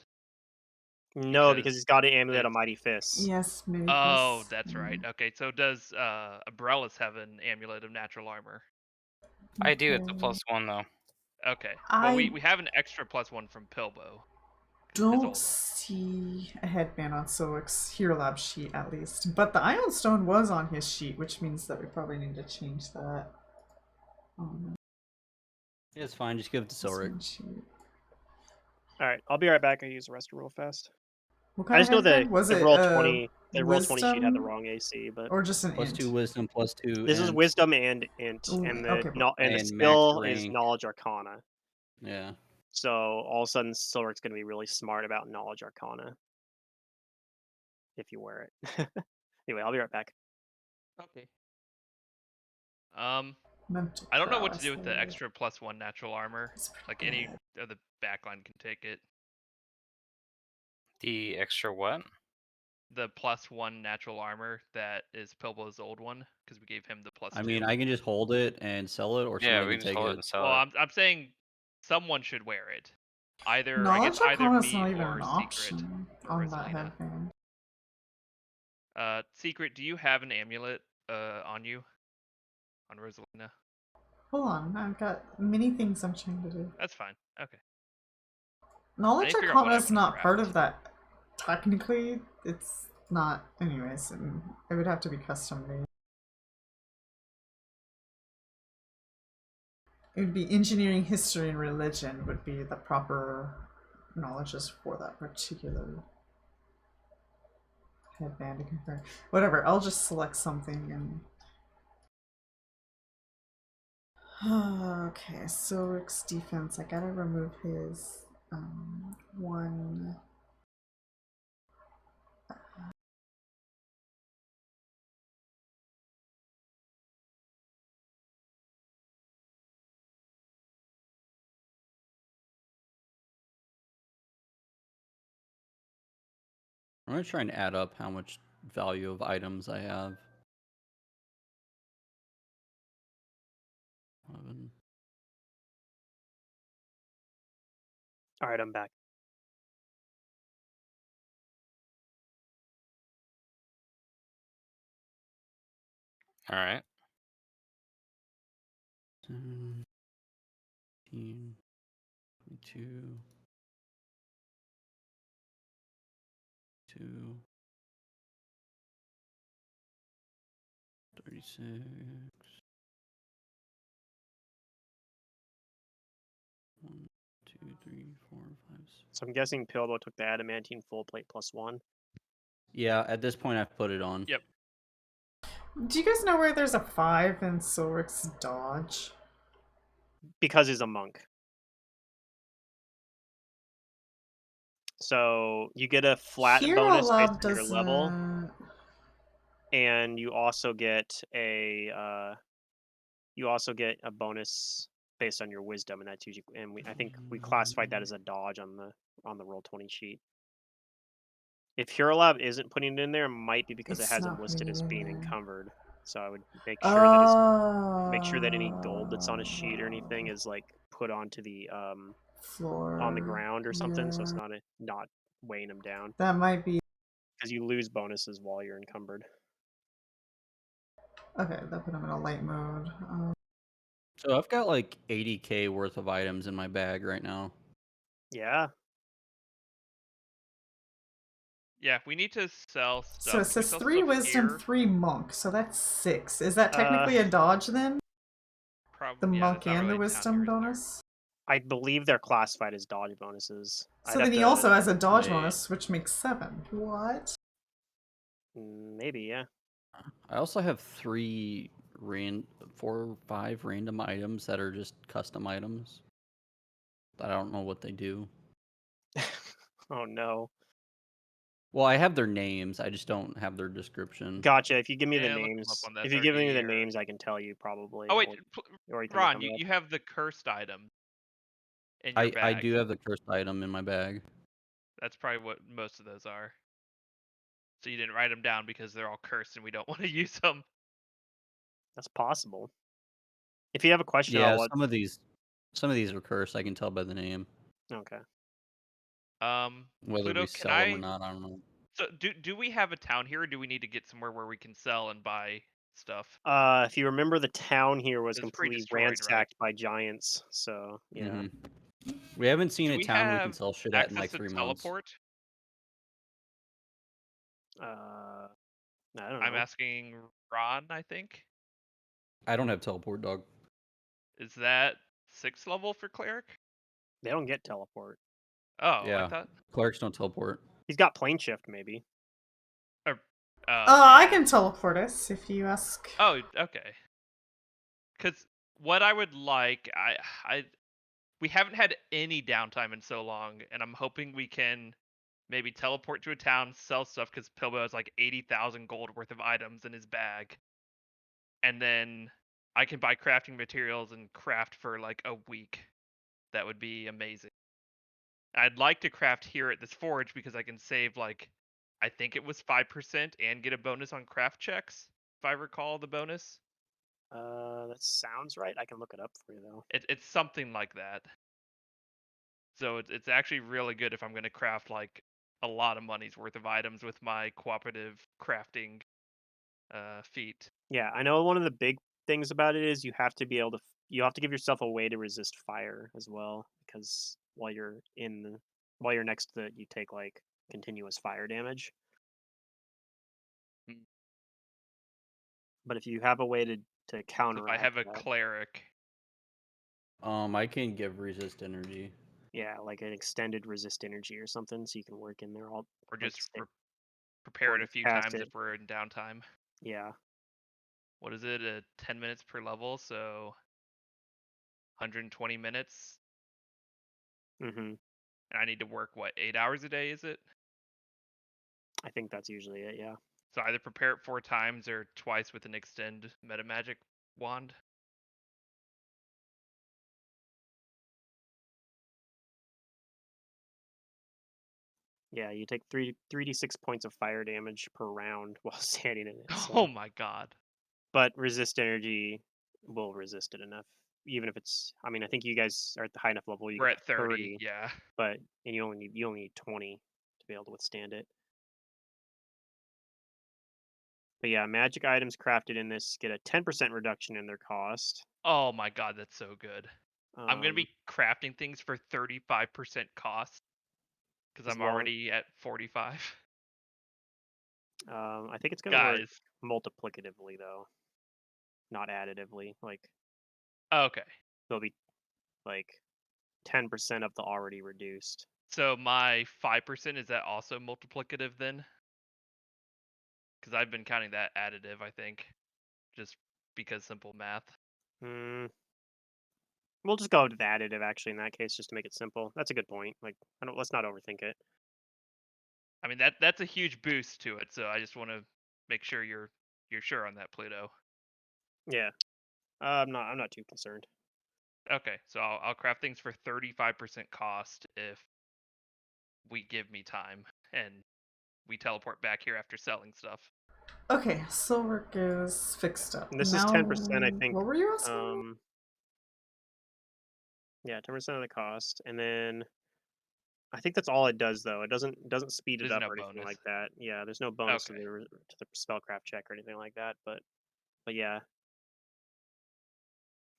No, because he's got an amulet of there's- Mighty Fists. Yes, Mighty Oh, Fists. that's right. Okay, so does Abrellis have an amulet of natural armor? I do. It's a +1 though. Okay. Well, I we have an extra +1 from Pilbo. His don't old one. see a headband on Soic's Hero Lab sheet, at least. But the Ion Stone was on his sheet, which means that we probably need to change that. Yeah, it's fine. Just give it to This Silric. one sheet. All right, I'll be right back. I use the restroom real fast. What I kind of just know headband? Was the it roll 20. The roll 20 sheet had the wisdom wrong AC, but or just an Plus int? 2 wisdom, plus 2 this is int. wisdom and int, Ooh, and okay, the and max skill is rank. knowledge arcana. Yeah. So all of a sudden, Silric's going to be really smart about knowledge arcana if you wear it. Anyway, I'll be right back. Okay. Mental I don't know what to prowess do with the there. extra +1 natural armor. It's Like pretty any of the backline can take it. The extra what? The +1 natural armor that is Pilbo's old one, because we gave him the +2. I mean, I can just hold it and sell it, or Yeah, somebody we can can just take hold it it. and sell Well, it. I'm saying someone should wear it. Either I Knowledge guess either Arcana is me not even or an Secret option or on that Rosalina. headband. Secret, do you have an amulet on you? On Rosalina? Hold on, I've got many things I'm trying to do. That's fine. Okay. Knowledge need to figure out what Arcana I is wanna not part craft. of that. Technically, it's not. Anyways, it would have to be custom made. It would be engineering, history, and religion would be the proper knowledges for that particular headband to confirm. Whatever, I'll just select something and. Okay, so Rick's defense. I gotta remove his one. I'm gonna try and add up how much value of items I have. 11. All right, I'm back. All right. 17, 22, 2, 36. 1, 2, 3, 4, 5, 6. So I'm guessing Pilbo took the adamantine full plate +1. Yeah, at this point I've put it on. Yep. Do you guys know where there's a 5 in Silric's dodge? Because he's a monk. So you get a flat Hero bonus based Lab on your level, doesn't. and you also get a bonus based on your wisdom, and that's usually. And I think we classified that as a dodge on the roll 20 sheet. If Hero Lab isn't putting it in there, it might be because it It's has him not listed putting it as in being there. encumbered. So I would make sure that any gold that's on his sheet or anything is like put onto the floor on the ground or something, so it's Yeah, not weighing him down that might be. because you lose bonuses while you're encumbered. Okay, that put him in a light mode. So I've got like 80k worth of items in my bag right now. Yeah. Yeah, we need to sell stuff. So it Can we says sell 3 stuff wisdom, here? 3 monk. So that's 6. Is that technically a dodge then? The Yeah, monk there's not and really the a town wisdom here, is there? bonus? I believe they're classified as dodge bonuses. So I'd then have he to also has a dodge Wait. bonus, which makes 7. What? maybe, yeah. I also have 4 or 5 random items that are just custom items. I don't know what they do. Oh no. Well, I have their names. I just don't have their description. Gotcha. If you give me the Yeah, look 'em up names, on the if you give me the SRD or- names, I can tell you probably. Oh wait, or you can look Ron, them you, up. you have the cursed item in your I bag. do have the cursed item in my bag. That's probably what most of those are. So you didn't write them down because they're all cursed and we don't want to use them. That's possible. If you have a question Yeah, about what, some of these are cursed. I can tell by the name. okay. Whether Pluto, we can sell them or I? not, I don't know. So do we have a town here, or do we need to get somewhere where we can sell and buy stuff? If you remember, the town here was It was pretty completely destroyed, right? ransacked by giants. So yeah. We haven't seen Do a we town we can have sell shit at in access like to 3 months. teleport? I don't I'm know. asking Ron, I think. I don't have teleport, dog. Is that 6th level for cleric? They don't get teleport. Oh, I Yeah. thought. Clerics don't teleport. He's got plane shift, maybe. Or, I yeah. can teleport us if you ask. Oh, okay. Because what I would like, we haven't had any downtime in so long, and I'm hoping we can maybe teleport to a town, sell stuff, because Pilbo has like 80,000 gold worth of items in his bag, and then I can buy crafting materials and craft for like a week. That would be amazing. I'd like to craft here at this forge because I can save like, I think it was 5% and get a bonus on craft checks, if I recall the bonus. That sounds right. I can look it up for you though. It's something like that. So it's actually really good if I'm going to craft like a lot of money's worth of items with my cooperative crafting feat. Yeah, I know one of the big things about it is you have to be able to you have to give yourself a way to resist fire as well, because while you're next to it, you take like continuous fire damage. Mm. But if you have a way to So if I counteract have a that, cleric, I can give resist energy. yeah, like an extended resist energy or something, so you can work in there all or like just stay, prepare or it a just few cast times it. if we're in downtime. Yeah. What is it? 10 minutes per level, so 120 minutes. Mm-hmm. And I need to work, what, 8 hours a day, is it? I think that's usually it. Yeah. So either prepare it 4 times or twice with an extend meta magic wand. Yeah, you take 3d6 points of fire damage per round while standing in it. Oh So, my god. but resist energy will resist it enough, even if it's. I mean, I think you guys are at the high enough level. You We're get at to 30, 30, yeah. but and you only need 20 to be able to withstand it. But yeah, magic items crafted in this get a 10% reduction in their cost. Oh my god, that's so good. I'm going to Um, be crafting things for 35% cost because as I'm well, already at 45. I think it's going to work Guys. multiplicatively though, not additively. Like Okay. there'll be like 10% of the already reduced. So my 5%, is that also multiplicative then? Because I've been counting that additive, I think, just because simple math. Hmm. We'll just go to the additive actually in that case, just to make it simple. That's a good point. Like, let's not overthink it. I mean that's a huge boost to it, so I just want to make sure you're sure on that, Pluto. Yeah. I'm not too concerned. Okay, so I'll craft things for 35% cost if we give me time and we teleport back here after selling stuff. Okay, silver is fixed up. And this is Now, 10%, I think. what were you asking? Yeah, 10% of the cost, and then I think that's all it does though. It doesn't speed it There's up no or anything bonus. like that. Yeah, there's no bonus Okay. to the spellcraft check or anything like that. But yeah,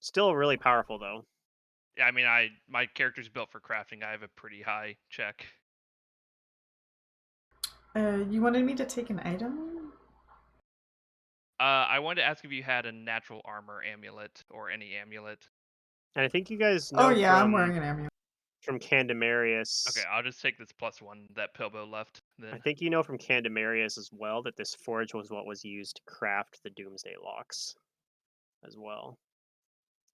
still really powerful though. Yeah, I mean my character's built for crafting. I have a pretty high check. You wanted me to take an item? I wanted to ask if you had a natural armor amulet or any amulet. And I think you guys Oh know yeah, I'm wearing an amulet. from Candemarius. Okay, I'll just take this +1 that Pilbo left then. I think you know from Candemarius as well that this forge was what was used to craft the Doomsday locks, as well.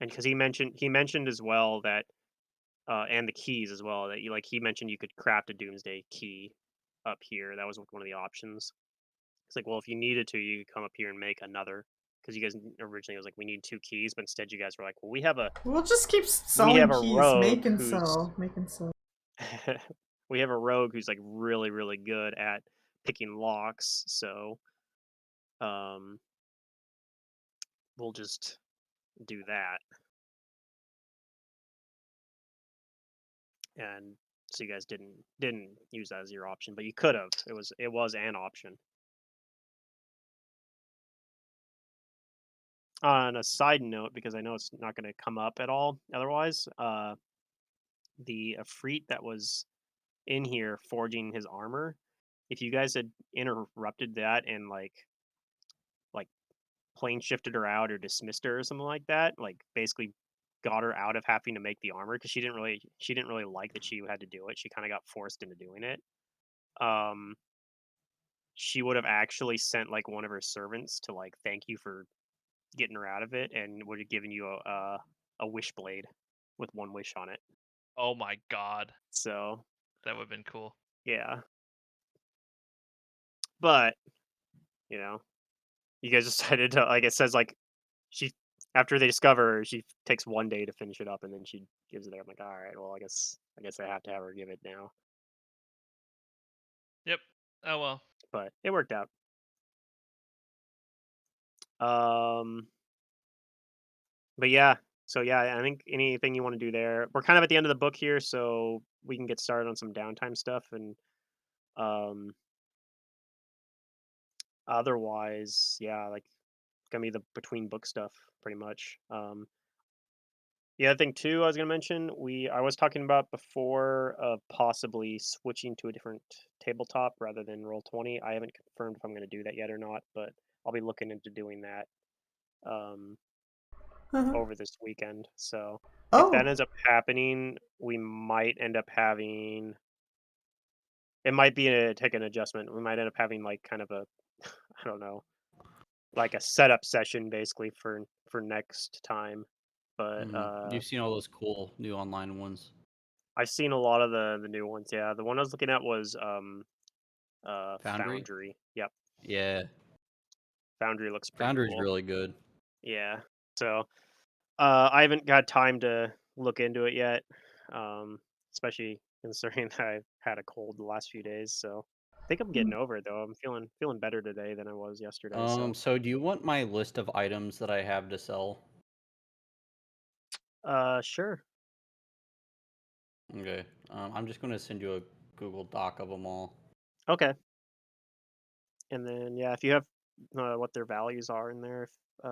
And because he mentioned as well that, and the keys as well, that he mentioned you could craft a Doomsday key up here. That was one of the options. It's like, well, if you needed to, you could come up here and make another. Because you guys originally was like, we need 2 keys, but instead you guys were like, well, We'll just keep we selling have a keys. rogue Make and who's sell. Make and sell. we have a rogue who's like really really good at picking locks, so we'll just do that. And so you guys didn't use that as your option, but you could have. It was an option. On a side note, because I know it's not going to come up at all otherwise, the Efreet that was in here forging his armor, if you guys had interrupted that and like plane shifted her out or dismissed her or something like that, like basically got her out of having to make the armor because she didn't really like that she had to do it. She kind of got forced into doing it. Um, she would have actually sent like one of her servants to like thank you for getting her out of it, and would have given you a wish blade with one wish on it. Oh my god, So that would have been cool. yeah, but you know, you guys decided to like it says like she after they discover her, she takes 1 day to finish it up, and then she gives it there. I'm like, all right, well, I guess I have to have her give it now, Yep. Oh well. but it worked out. Um, but yeah, so yeah, I think anything you want to do there. We're kind of at the end of the book here, so we can get started on some downtime stuff, and um, otherwise, yeah, like gonna be the between book stuff pretty much. The other thing too, I was gonna mention, I was talking about before of possibly switching to a different tabletop rather than Roll20. I haven't confirmed if I'm gonna do that yet or not, but I'll be looking into doing that um, Uh-huh. over this weekend. So if that Oh, ends up happening, we might end up having. It might be take an adjustment. We might end up having like kind of a, I don't know, like a setup session basically for next time. But You've seen all those cool new online ones. I've seen a lot of the new ones. Yeah, the one I was looking at was Foundry? Foundry. Yep, Yeah. Foundry looks pretty Foundry's cool. really good. Yeah. So I haven't got time to look into it yet, especially considering that I've had a cold the last few days. So I think I'm getting over it though. I'm feeling better today than I was yesterday. So So do you want my list of items that I have to sell? sure. Okay. I'm just gonna send you a Google Doc of them all. Okay. And then yeah, if you have what their values are in there,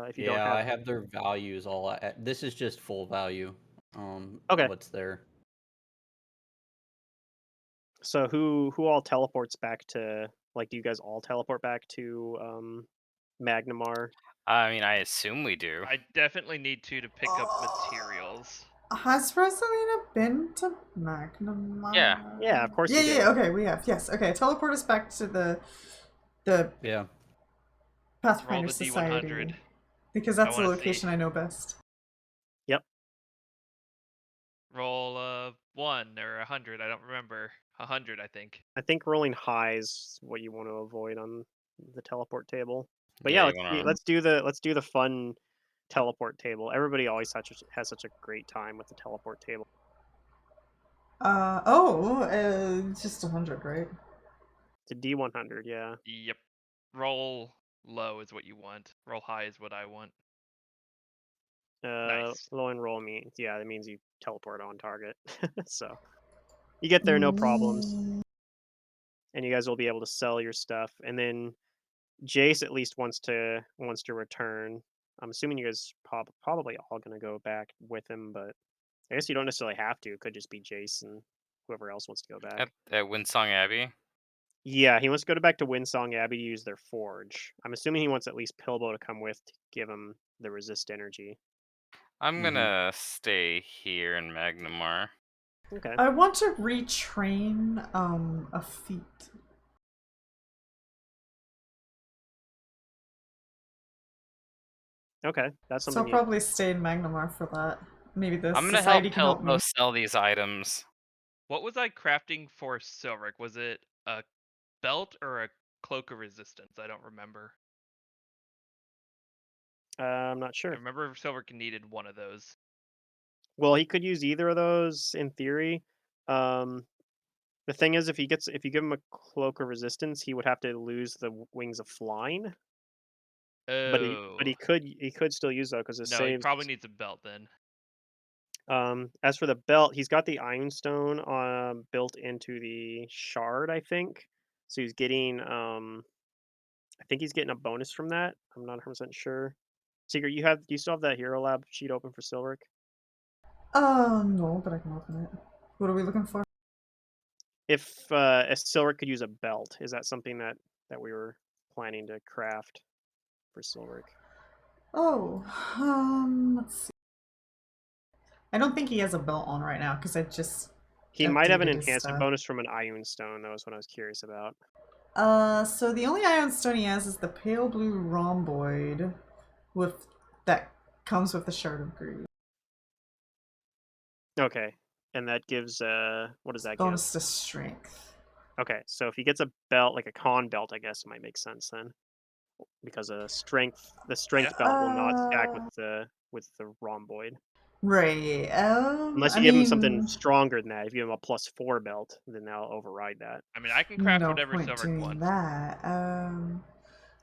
if you don't Yeah, have I have their values all this is just full value. okay. What's there? So who all teleports back to like do you guys all teleport back to Magnamar? I mean, I assume we do. I definitely need to pick up materials. has Rosalina been to Magnum? Yeah, of course Yeah, you yeah, did. okay, we have. Yes, okay. Teleport us back to the Yeah. Roll Pathfinder the D100. Society because I that's the want to see. location I know best. Yep. Roll a 1 or 100. I don't remember. 100, I think. I think rolling high is what you want to avoid on the teleport table. But Yeah, yeah, you wanna. let's do the fun teleport table. Everybody always has such a great time with the teleport table. Just 100, right? It's a D100, yeah. Yep. Roll low is what you want. Roll high is what I want. Nice. Low and roll means yeah, that means you teleport on target. So you get there no problems, and you guys will be able to sell your stuff. And then Jace at least wants to return. I'm assuming you guys probably all gonna go back with him, but I guess you don't necessarily have to. It could just be Jace and whoever else wants to go back. At Windsong Abbey. Yeah, he wants to go back to Windsong Abbey to use their forge. I'm assuming he wants at least Pilbow to come with to give him the resist energy. I'm Mhm. gonna stay here in Magnamar. Okay. I want to retrain a feat. Okay, that's So I'll something you. probably stay in Magnamar for that. Maybe the I'm gonna help society can help Pilbo me. sell these items. What was I crafting for Silric? Was it a belt or a cloak of resistance? I don't remember. I'm not I sure. remember Silric needed one of those. Well, he could use either of those in theory. Um, the thing is, if you give him a cloak of resistance, he would have to lose the wings of flying. But Oh. he could still use that because it No, he saves. probably needs a belt then. As for the belt, he's got the Ironstone built into the shard, I think. So he's getting I think he's getting a bonus from that. I'm not 100% sure. Secret, do you still have that Hero Lab sheet open for Silric? No, but I can open it. What are we looking for? If Silric could use a belt, is that something that we were planning to craft for Silric? Oh, let's see. I don't think he has a belt on right now because I just He might have an updated his enhancement stuff. bonus from an Ion Stone. That was what I was curious about. So the only ion stone he has is the pale blue rhomboid with that comes with the shard of greed. Okay, and that gives what does that give? Bonus to strength. Okay, so if he gets a belt like a con belt, I guess it might make sense then, because the strength belt will not stack with the rhomboid. Right. Unless I you give him something mean, stronger than that. If you give him a +4 belt, then that'll override that. I mean, I can craft no whatever point Silric doing wants. that.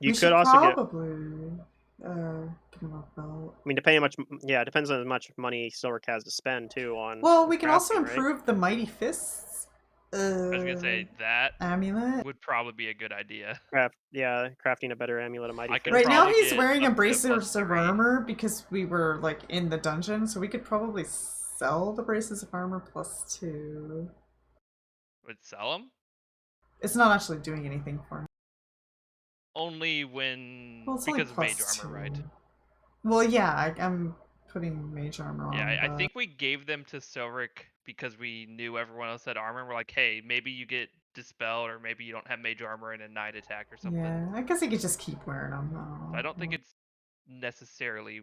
You We could should also get. probably give him a belt. I mean, depending on it depends on how much money Silric has to spend too on. Well, on we can also crafting, right? improve the mighty fists. I was gonna say that Amulet. would probably be a good idea. Crafting a better amulet of mighty I could fist. Right now probably he's get wearing a up to braces of +3. armor because we were like in the dungeon, so we could probably sell the braces of armor +2. Would sell them It's not actually doing anything for him. only when Well, it's because only of mage armor, right? +2. Well, yeah, I'm putting mage armor on. Yeah, I but... think we gave them to Silric because we knew everyone else had armor. And we're like, hey, maybe you get dispelled, or maybe you don't have mage armor and a night attack or something. Yeah, I guess he could just keep wearing them. So I don't think it's necessarily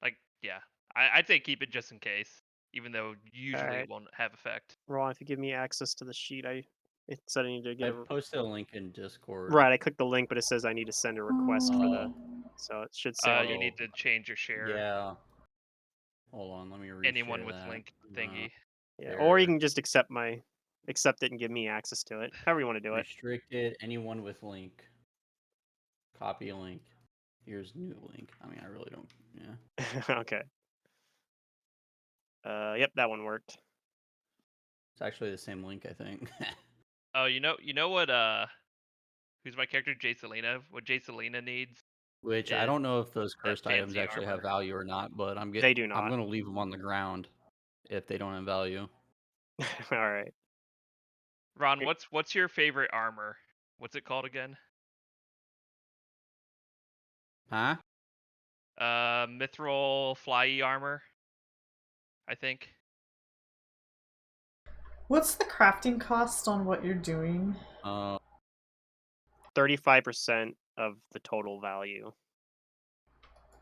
like, yeah. I'd say keep it just in case, even though usually Alright. it won't have effect. Ron, if you give me access to the sheet, it said I need to get I a. posted a link in Discord. Right, I clicked the link, but it says I need to send a request for the. Oh. So it should say. You need to change your share. Yeah. Hold on, let me reshare Anyone with that. link thingy. Yeah, or you There. can just accept it and give me access to it. However you want to do it. Restricted anyone with link. Copy link. Here's new link. I mean, I really don't. Yeah. Okay. Yep, that one worked. It's actually the same link, I think. Oh, you know what? Who's my character? Jacelina. What Jacelina needs? Which I don't know if those that cursed items fancy actually have armor. value or not, but I'm They do not. I'm gonna leave them on the ground if they don't have value. All right. Ron, what's your favorite armor? What's it called again? Huh? Mithril flyy armor. I think. What's the crafting cost on what you're doing? 35% of the total value.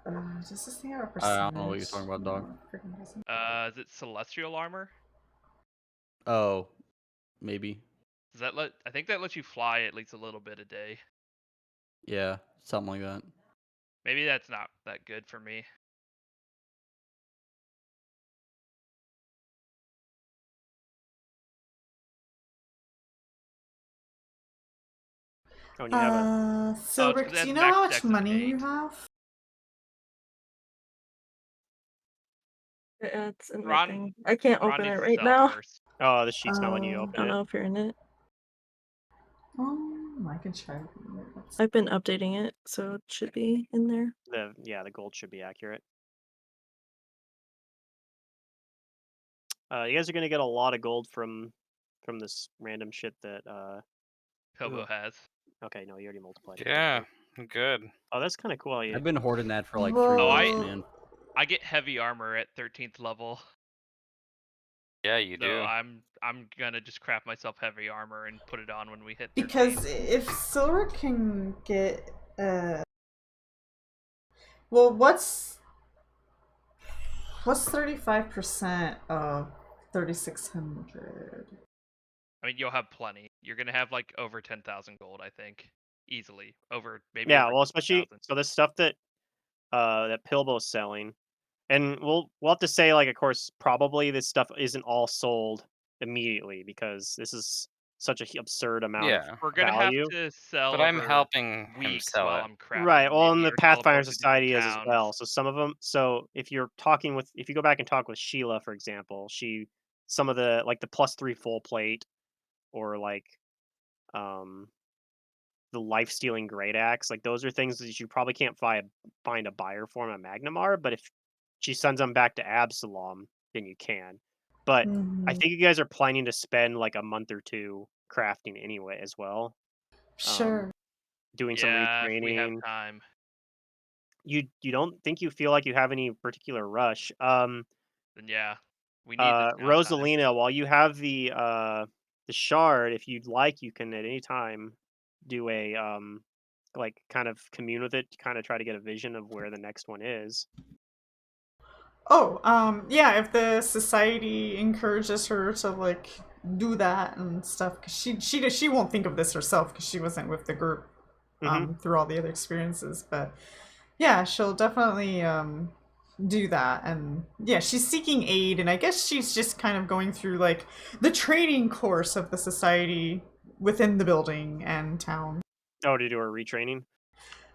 Does this thing have a I percentage? don't know what you're talking about, dog. No, it freaking doesn't. Is it celestial armor? Oh, maybe. Does that I think that lets you fly at least a little bit a day. Yeah, something like that. Maybe that's not that good for me. Oh, and you have Silric, 'cause it do you has know max how much dex of money you 8. have? It's in my Ron- thing. I can't Ron open needs it to right sell now. first. Oh, the sheet's not letting you I open don't it. know if you're in it. I can try. I've been updating it, so it should be in there. The gold should be accurate. You guys are gonna get a lot of gold from this random shit that Hobo has. Okay, no, you already multiplied it. Yeah, good. Oh, that's kind of cool. I've been hoarding that for like Whoa. 3 I- months, man. I get heavy armor at 13th level. Yeah, you So do. I'm gonna just craft myself heavy armor and put it on when we hit 13. Because if Silric can get well, what's 35% of 3,600? I mean, you'll have plenty. You're gonna have like over 10,000 gold, I think, easily. Over maybe. Yeah, over well, especially 10,000. so the stuff that Pilbo's selling, and we'll have to say, like, of course, probably this stuff isn't all sold immediately because this is such a absurd amount Yeah. of We're gonna value. have to sell. But I'm over helping him weeks sell while it. I'm crafting. Right. Well, and maybe, the or teleport Pathfinder to different Society is as towns. well. So some of them. So if you go back and talk with Sheila, for example, some of the like the +3 full plate, or like, the life-stealing great axe. Like those are things that you probably can't find a buyer for on a Magnamar, but if she sends them back to Absalom, then you can. But I Mhm. think you guys are planning to spend like a month or two crafting anyway as well. Sure. Doing some Yeah, if we have retraining. time. You don't think you feel like you have any particular rush. Then yeah, we need this downtime. Rosalina, while you have the shard, if you'd like, you can at any time do a like kind of commune with it, to kind of try to get a vision of where the next one is. Oh, yeah, if the society encourages her to like do that and stuff, because she won't think of this herself because she wasn't with the group Hmm. through all the other experiences. But yeah, she'll definitely do that. And yeah, she's seeking aid, and I guess she's just kind of going through like the training course of the society within the building and town. Oh, to do a retraining.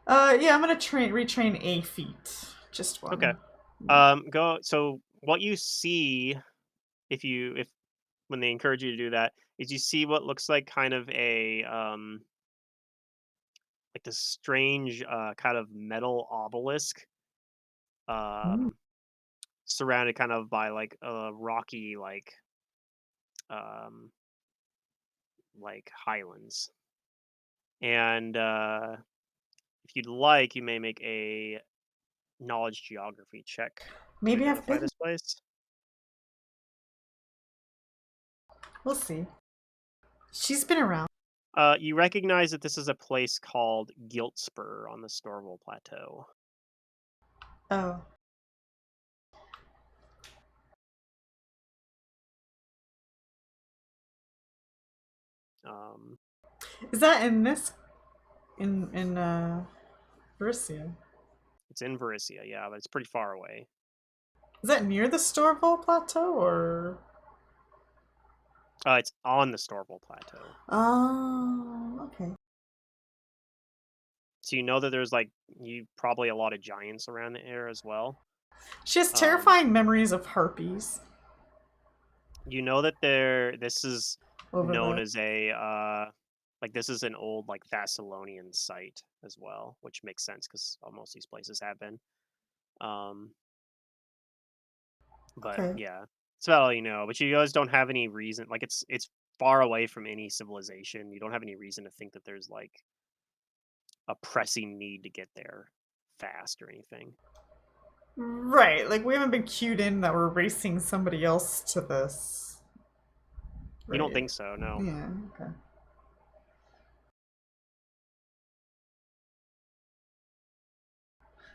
Yeah, I'm gonna retrain a feat, just Okay. one. Go. So what you see if when they encourage you to do that is you see what looks like kind of a like this strange kind of metal obelisk Mm. um surrounded kind of by like a rocky um like highlands. And if you'd like, you may make a knowledge geography check to Maybe I've identify been. this place. We'll see. She's been around. You recognize that this is a place called Giltspur on the Storval Plateau. Oh. Um, Is that in this in Russia? it's in Varissia, yeah, but it's pretty far away. Is that near the Storval Plateau or? It's on the Storval Plateau. Oh, okay. So you know that there's like you probably a lot of giants around the area as well. She has Um, terrifying memories of harpies you know that this is over known the. as a like this is an old like Thessalonian site as well, which makes sense because most these places have been. Um, but Okay. yeah, it's about all you know. But you guys don't have any reason like it's far away from any civilization. You don't have any reason to think that there's like a pressing need to get there fast or anything. Right, like we haven't been cued in that we're racing somebody else to this. You don't Right. think so? No. Yeah. Okay.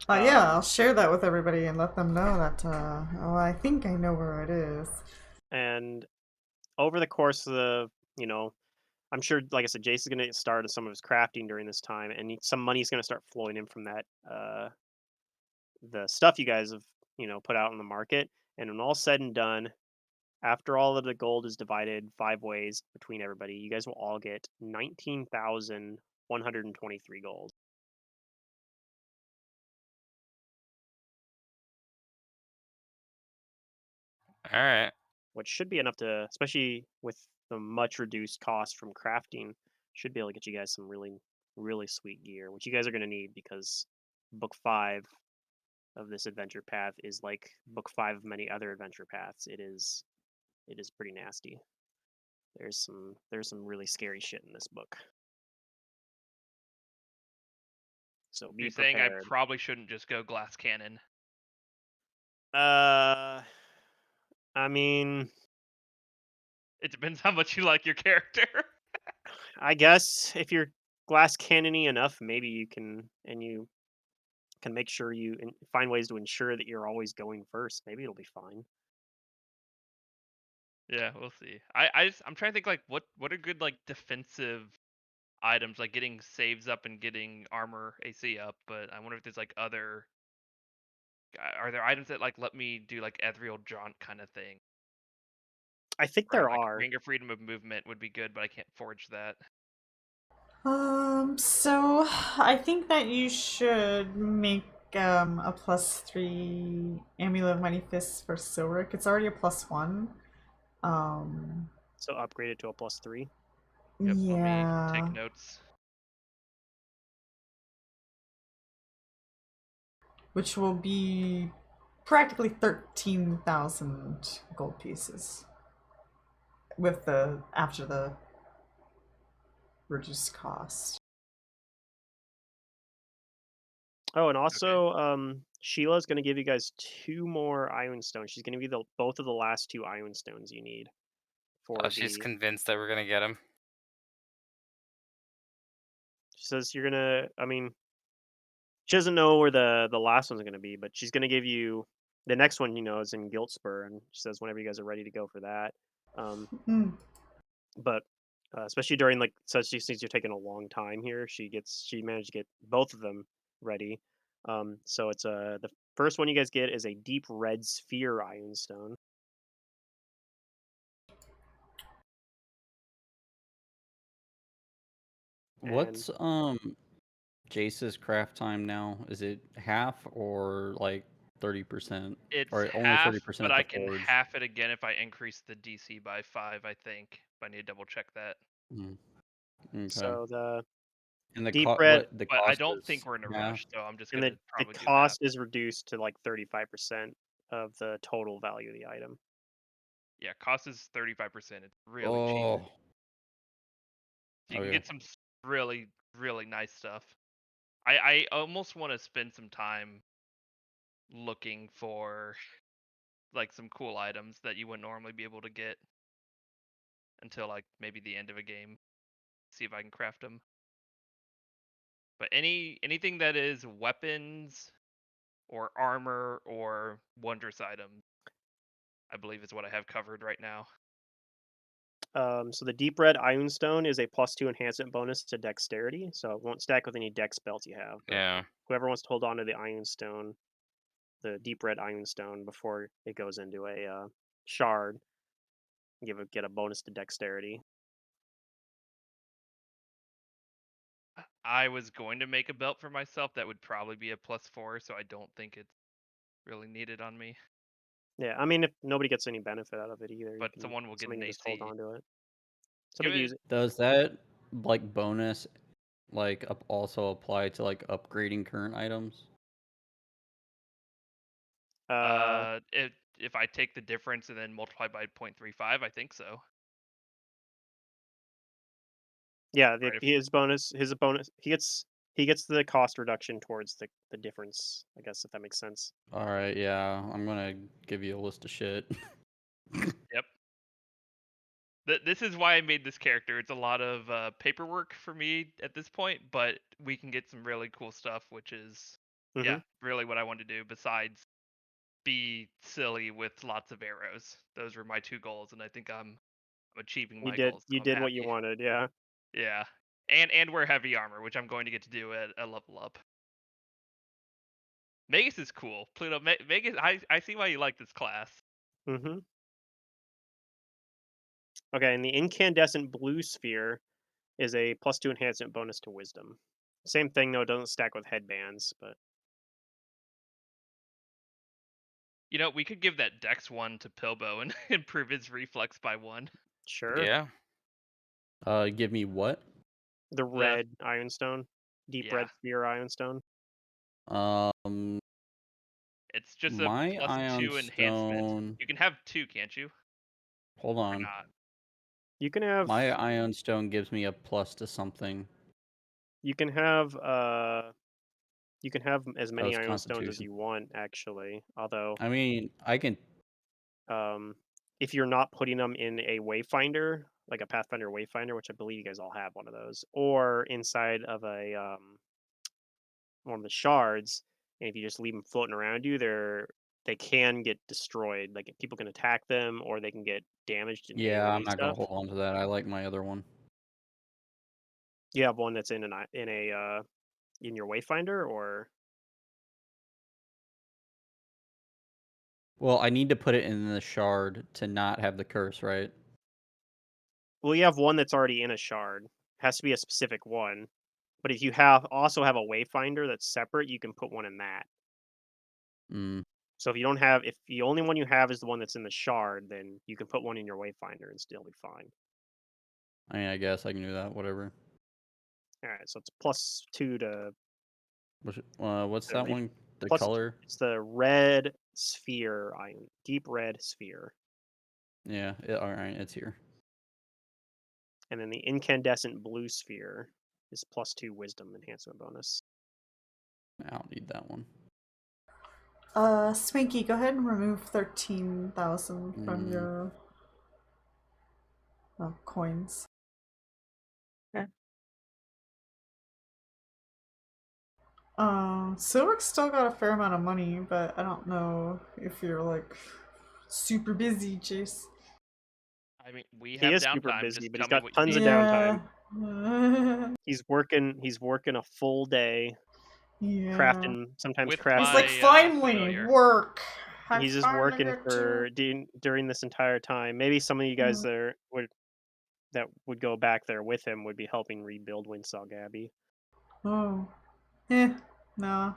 Yeah, I'll share that with everybody and let them know that. Oh, I think I know where it is. And over the course of I'm sure, like I said, Jason's going to get started some of his crafting during this time, and some money's going to start flowing in from that, the stuff you guys have, put out in the market. And when all said and done, after all of the gold is divided 5 ways between everybody, you guys will all get 19,123 gold. All right. Which should be enough to, especially with the much reduced cost from crafting, should be able to get you guys some really, really sweet gear, which you guys are going to need because book 5 of this adventure path is like book 5 of many other adventure paths. It is pretty nasty. There's some really scary shit in this book. So be You're saying I prepared. probably shouldn't just go glass cannon. I mean, It depends how much you like your character. I guess if you're glass cannony enough, maybe you can make sure you find ways to ensure that you're always going first. Maybe it'll be fine. Yeah, we'll see. I'm trying to think like what are good like defensive items, like getting saves up and getting armor AC up, but I wonder if there's like other are there items that like let me do like ethereal jaunt kind of thing? I think Or there like are. greater freedom of movement would be good, but I can't forge that. So I think that you should make a +3 Amulet of Mighty Fists for Silric. It's already a +1. Um, So upgrade it to a +3. Yep, let me take yeah. notes. which will be practically 13,000 gold pieces with the after the reduced cost. Oh, and also, Sheila's going to give you guys 2 more Iron Stones. She's going to give you both of the last 2 Iron Stones you need for Oh, she's the. convinced that we're gonna get him. She says you're gonna. I mean, she doesn't know where the last one's going to be, but she's going to give you the next one. You know, is in Giltspur, and she says whenever you guys are ready to go for that. Mm. But especially during like such since you're taking a long time here, she managed to get both of them ready. So it's the first one you guys get is a deep red sphere Ironstone. What's Jace's craft time now? Is it half or like 30%? It's Or only half, 30% but at I the can forge? half it again if I increase the DC by 5, I think. But I need to double check that. Mm. Okay. So the And the deep red, the But I cost don't is think we're in a half? rush, so I'm just and gonna the probably do half. cost is reduced to like 35% of the total value of the item. Yeah, cost is 35%. It's really cheap. Oh. You can Okay. get some really, really nice stuff. I almost want to spend some time looking for like some cool items that you wouldn't normally be able to get until like maybe the end of a game. See if I can craft them. But anything that is weapons or armor or wondrous items, I believe is what I have covered right now. So the deep red Ironstone is a +2 enhancement bonus to dexterity, so it won't stack with any dex spells you have. But Yeah. whoever wants to hold on to the Ironstone, the deep red Ironstone, before it goes into a shard, get a bonus to dexterity. I was going to make a belt for myself that would probably be a +4, so I don't think it's really needed on me. Yeah, I mean, if nobody gets any benefit out of it either, But someone will get somebody an can just hold AC. on to it. Give Somebody can use it. Does that like bonus like also apply to like upgrading current items? If I take the difference and then multiply by 0.35, I think so. Yeah, Right, his bonus, he gets the cost reduction towards the difference. I guess if that makes sense. All right, yeah, I'm gonna give you a list of shit. Yep. This is why I made this character. It's a lot of paperwork for me at this point, but we can get some really cool stuff, which is Mm-hmm. really what I want to do. Besides be silly with lots of arrows. Those were my 2 goals, and I think I'm achieving my goals. So You I'm did what you happy. wanted. Yeah. Yeah, and wear heavy armor, which I'm going to get to do at a level up. Magus is cool. Pluto, Magus. I see why you like this class. Mm-hmm. Okay, and the incandescent blue sphere is a +2 enhancement bonus to wisdom. Same thing though, it doesn't stack with headbands, but You know, we could give that Dex one to Pilbo and improve his reflex by 1. sure. Yeah. Give me what? The red Ironstone, deep Yeah, red sphere Ironstone. Um, it's just a my ion +2 enhancement. stone. You can have 2, can't you? Hold Or on. not? You can have My ion stone gives me a plus to something. you can have you can have as Oh, many it's Iron Stones as Constitution. you want, actually. Although, I mean, I can. um, if you're not putting them in a Wayfinder, like a Pathfinder Wayfinder, which I believe you guys all have one of those, or inside of a one of the shards, and if you just leave them floating around you, they can get destroyed. Like people can attack them, or they can get damaged in Yeah, I'm AOE not gonna stuff. hold on to that. I like my other one. You have one that's in your Wayfinder, or Well, I need to put it in the shard to not have the curse, right? well, you have one that's already in a shard. Has to be a specific one. But if you have a Wayfinder that's separate, you can put one in that. Mm. So if the only one you have is the one that's in the shard, then you can put one in your Wayfinder and still be fine. I mean, I guess I can do that. Whatever. All right, so it's +2 to What's that ref- one? The Plus, color. it's the red sphere, deep red sphere. Yeah. All right. It's here. And then the incandescent blue sphere is +2 wisdom enhancement bonus. I don't need that one. Swinky, go ahead and remove 13,000 from your coins. Okay. Silver's still got a fair amount of money, but I don't know if you're like super busy, Chase. I mean, we He have is super downtime. busy, Just but tell he's me got what you tons of need. downtime. He's working a full day, Yeah. crafting, sometimes With crafting. He's like, my, finally, familiar. work. He's just working for during this entire time. Maybe some of you guys that would go back there with him would be helping rebuild Windsog Abbey. Oh. No.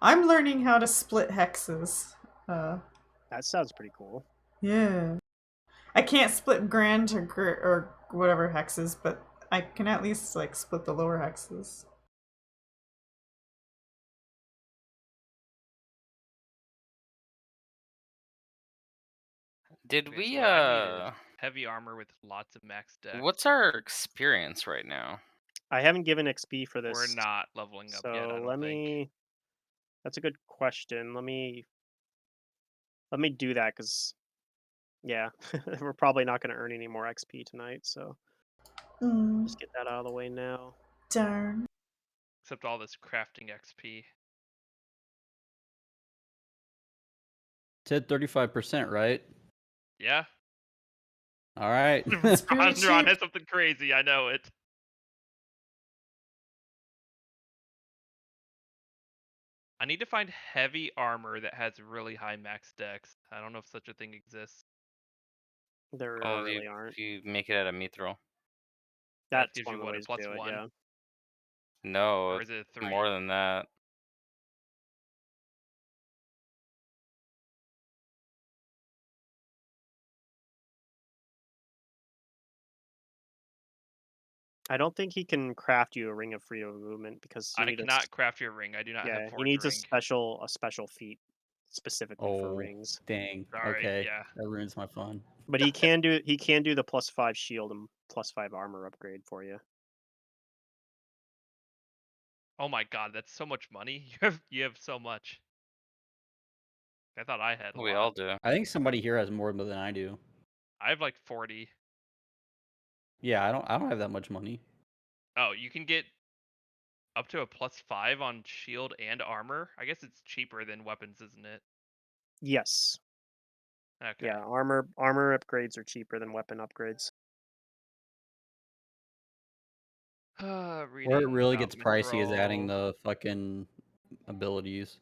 I'm learning how to split hexes. That sounds pretty cool. Yeah. I can't split grand or whatever hexes, but I can at least like split the lower hexes. Did Okay, we so what I need is heavy armor with lots of max dex. what's our experience right now? I haven't given XP for this. We're not leveling up yet, I So don't let think. me. That's a good question. Let me do that because, yeah, we're probably not going to earn any more XP tonight. So just get that out of the way now. Darn. Except all this crafting XP. Said 35%, right? Yeah. All right. Ron has something crazy. I know it. I need to find heavy armor that has really high max dex. I don't know if such a thing exists. There really aren't. If you make it out of mithril. That That's gives one you of the what, a ways to do it. +1? Yeah. No, Or is it a 3? more than that. I don't think he can craft you a ring of freedom of movement because you I need cannot craft your ring. I do not have he forge needs ring. a special feat specifically for Oh, rings. dang. Sorry, Okay. yeah. That ruins my fun. But he can do the +5 shield and +5 armor upgrade for you. Oh my god, that's so much money. You have so much. I thought I had a We lot. all do. I think somebody here has more than I do. I have like 40. Yeah, I don't have that much money. Oh, you can get up to a +5 on shield and armor. I guess it's cheaper than weapons, isn't it? Yes. Okay. Yeah, armor upgrades are cheaper than weapon upgrades. Where it really gets pricey is adding the fucking abilities.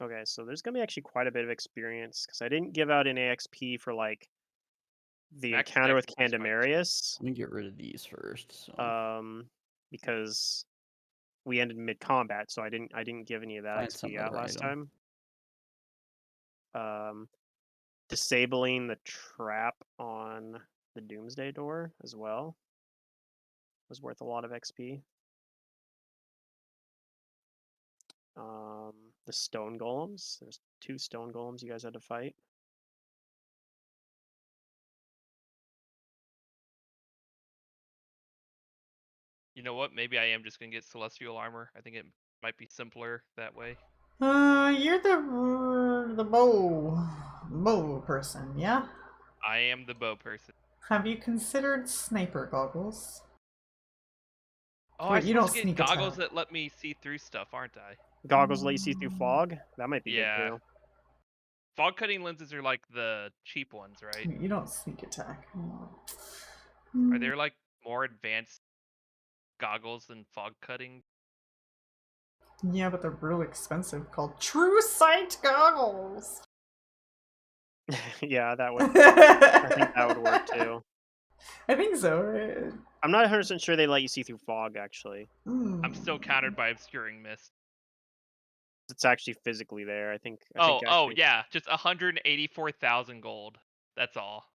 Okay, so there's gonna be actually quite a bit of experience because I didn't give out an AXP for like the Max encounter with dex will be spiked. Candemarius. Let me get rid of these first. So. Because we ended mid combat, so I didn't give any of that Find some XP out other last item. time. Disabling the trap on the Doomsday Door as well was worth a lot of XP. The stone golems. There's 2 stone golems you guys had to fight. You know what? Maybe I am just gonna get celestial armor. I think it might be simpler that way. You're the bow person, yeah? I am the bow person. Have you considered sniper goggles? Oh, Wait, I'm you supposed don't to get sneak goggles attack. that let me see through stuff, aren't I? Goggles let you see through fog. That might be good Yeah. too. Fog cutting lenses are like the cheap ones, right? You don't sneak attack. Are there like more advanced goggles than fog cutting? Yeah, but they're really expensive, called True Sight goggles. Yeah, that would. I think that would work too. I think so, right? I'm not 100% sure they let you see through fog. Actually, I'm still countered by obscuring mist. it's actually physically there. I think. Oh yeah, just 184,000 gold. That's all.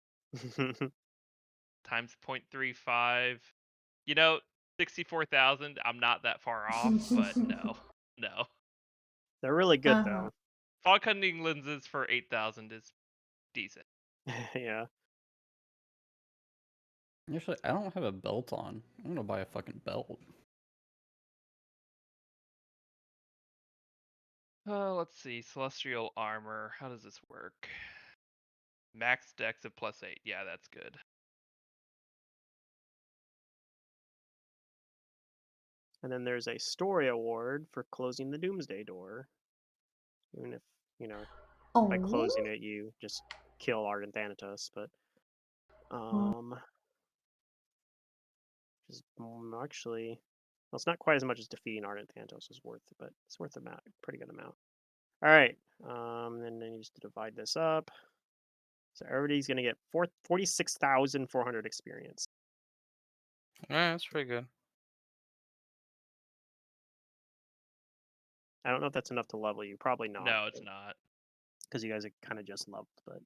Times 0.35. You know, 64,000. I'm not that far off, but no. They're really good Uh-huh. Fog hunting lenses for 8,000 is decent. though. Yeah. Actually, I don't have a belt on. I'm gonna buy a fucking belt. Let's see. Celestial armor. How does this work? Max dex of +8. Yeah, that's good. And then there's a story award for closing the Doomsday Door. Even if, by closing Oh. it, you just kill Ardent Thanatos, but just actually, well, it's not quite as much as defeating Ardent Thanatos is worth, but it's worth a pretty good amount. All right, and then you just divide this up. So everybody's gonna get 46,400 experience. Yeah, that's pretty good. I don't know if that's enough to level you. Probably not. No, it's not. Because you guys are kind of just leveled, but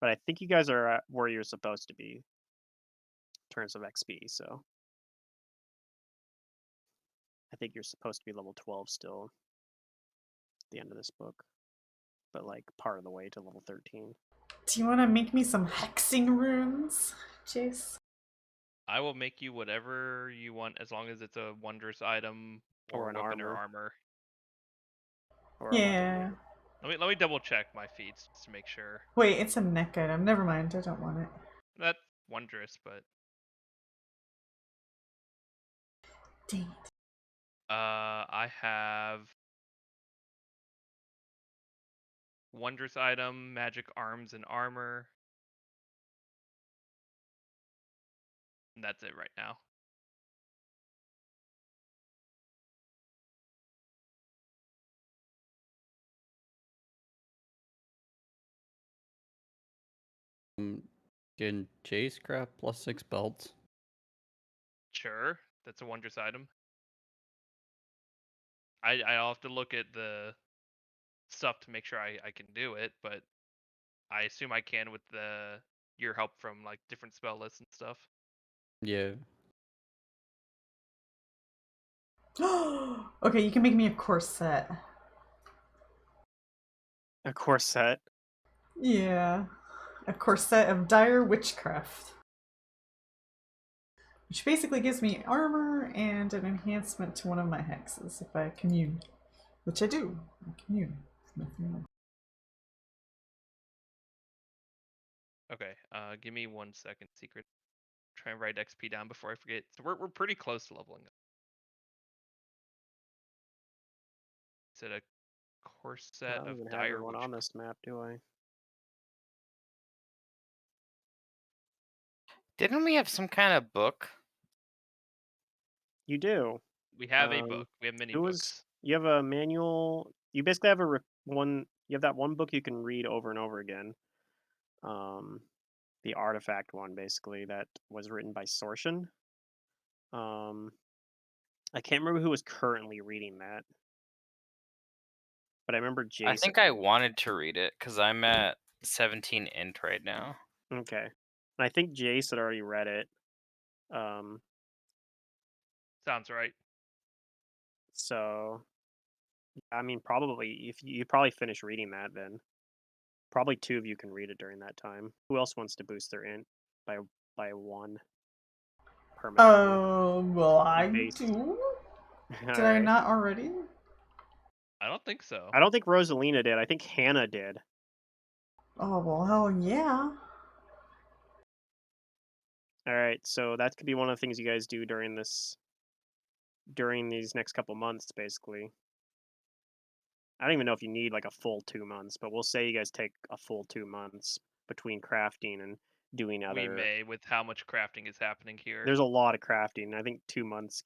I think you guys are at where you're supposed to be in terms of XP. So I think you're supposed to be level 12 still at the end of this book, but like part of the way to level 13. Do you want to make me some hexing runes, Jace? I will make you whatever you want as long as it's a wondrous item Or or an weapon or armor. armor. Or a weapon. Yeah. Let me double check my feats just to make sure. Wait, it's a neck item. Never mind. I don't want it. That's wondrous, but Dang it. I have wondrous item, magic arms and armor. And that's it right now. Can Chase craft +6 belts? Sure, that's a wondrous item. I'll have to look at the stuff to make sure I can do it, but I assume I can with your help from like different spell lists and stuff. Yeah. Okay, you can make me a corset. A corset. Yeah. A corset of dire witchcraft. Which basically gives me armor and an enhancement to one of my hexes if I commune. Which I do. I commune. Okay, give me 1 second, secret. Try and write XP down before I forget. So we're pretty close to leveling up. Is it a corset I don't of even have dire everyone on witchcraft? this map, do I? Didn't we have some kind of book? You do. We have a book. We have many books. You have a manual. You basically have one. You have that one book you can read over and over again. The artifact one, basically, that was written by Sortion. I can't remember who was currently reading that, but I remember Jason. I think I wanted to read it because I'm at 17 int right now. Okay, and I think Jace had already read it. Sounds right. So, I mean, probably if you probably finish reading that, then probably two of you can read it during that time. Who else wants to boost their int by one permanently? Oh, well, I Base. do. Did I Alright. not already? I don't think so. I don't think Rosalina did. I think Hannah did. Oh, well, hell yeah. All right, so that could be one of the things you guys do during these next couple months, basically. I don't even know if you need like a full 2 months, but we'll say you guys take a full 2 months between crafting and doing other. We may, with how much crafting is happening here. There's a lot of crafting. I think 2 months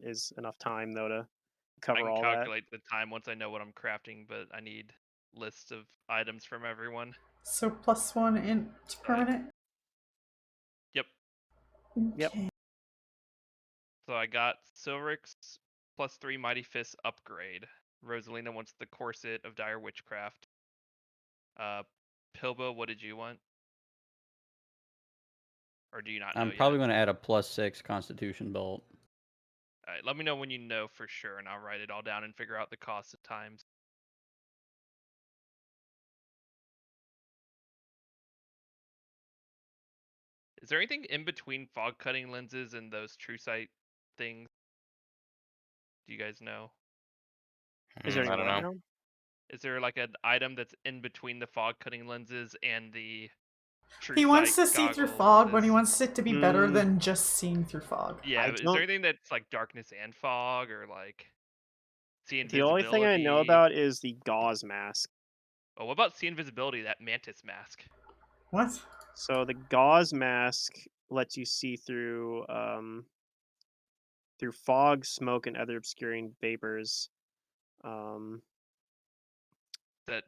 is enough time though to I cover can all calculate the time once I know what I'm crafting, but I need lists of items from everyone. So +1 int permanent? Yep. Yep. Okay. So I got Silric's +3 Mighty Fist upgrade. Rosalina wants the corset of dire witchcraft. Pilba, what did you want? Or do you not know I'm yet? probably going to add a +6 Constitution belt. All right, let me know when you know for sure, and I'll write it all down and figure out the cost of times. Is there anything in between fog cutting lenses and those true sight things? Do you guys know? Is there any I don't what know. now? Is there like an item that's in between the fog cutting lenses and the true He wants sight to see through goggle fog, but he lenses? wants it to be better Mm, than just seeing through fog. Yeah, I is there don't. anything that's like darkness and fog, or like see The only thing I know invisibility? about is the gauze mask. Oh, what about see invisibility? That mantis mask. What? So the gauze mask lets you see through through fog, smoke, and other obscuring vapors. Um, That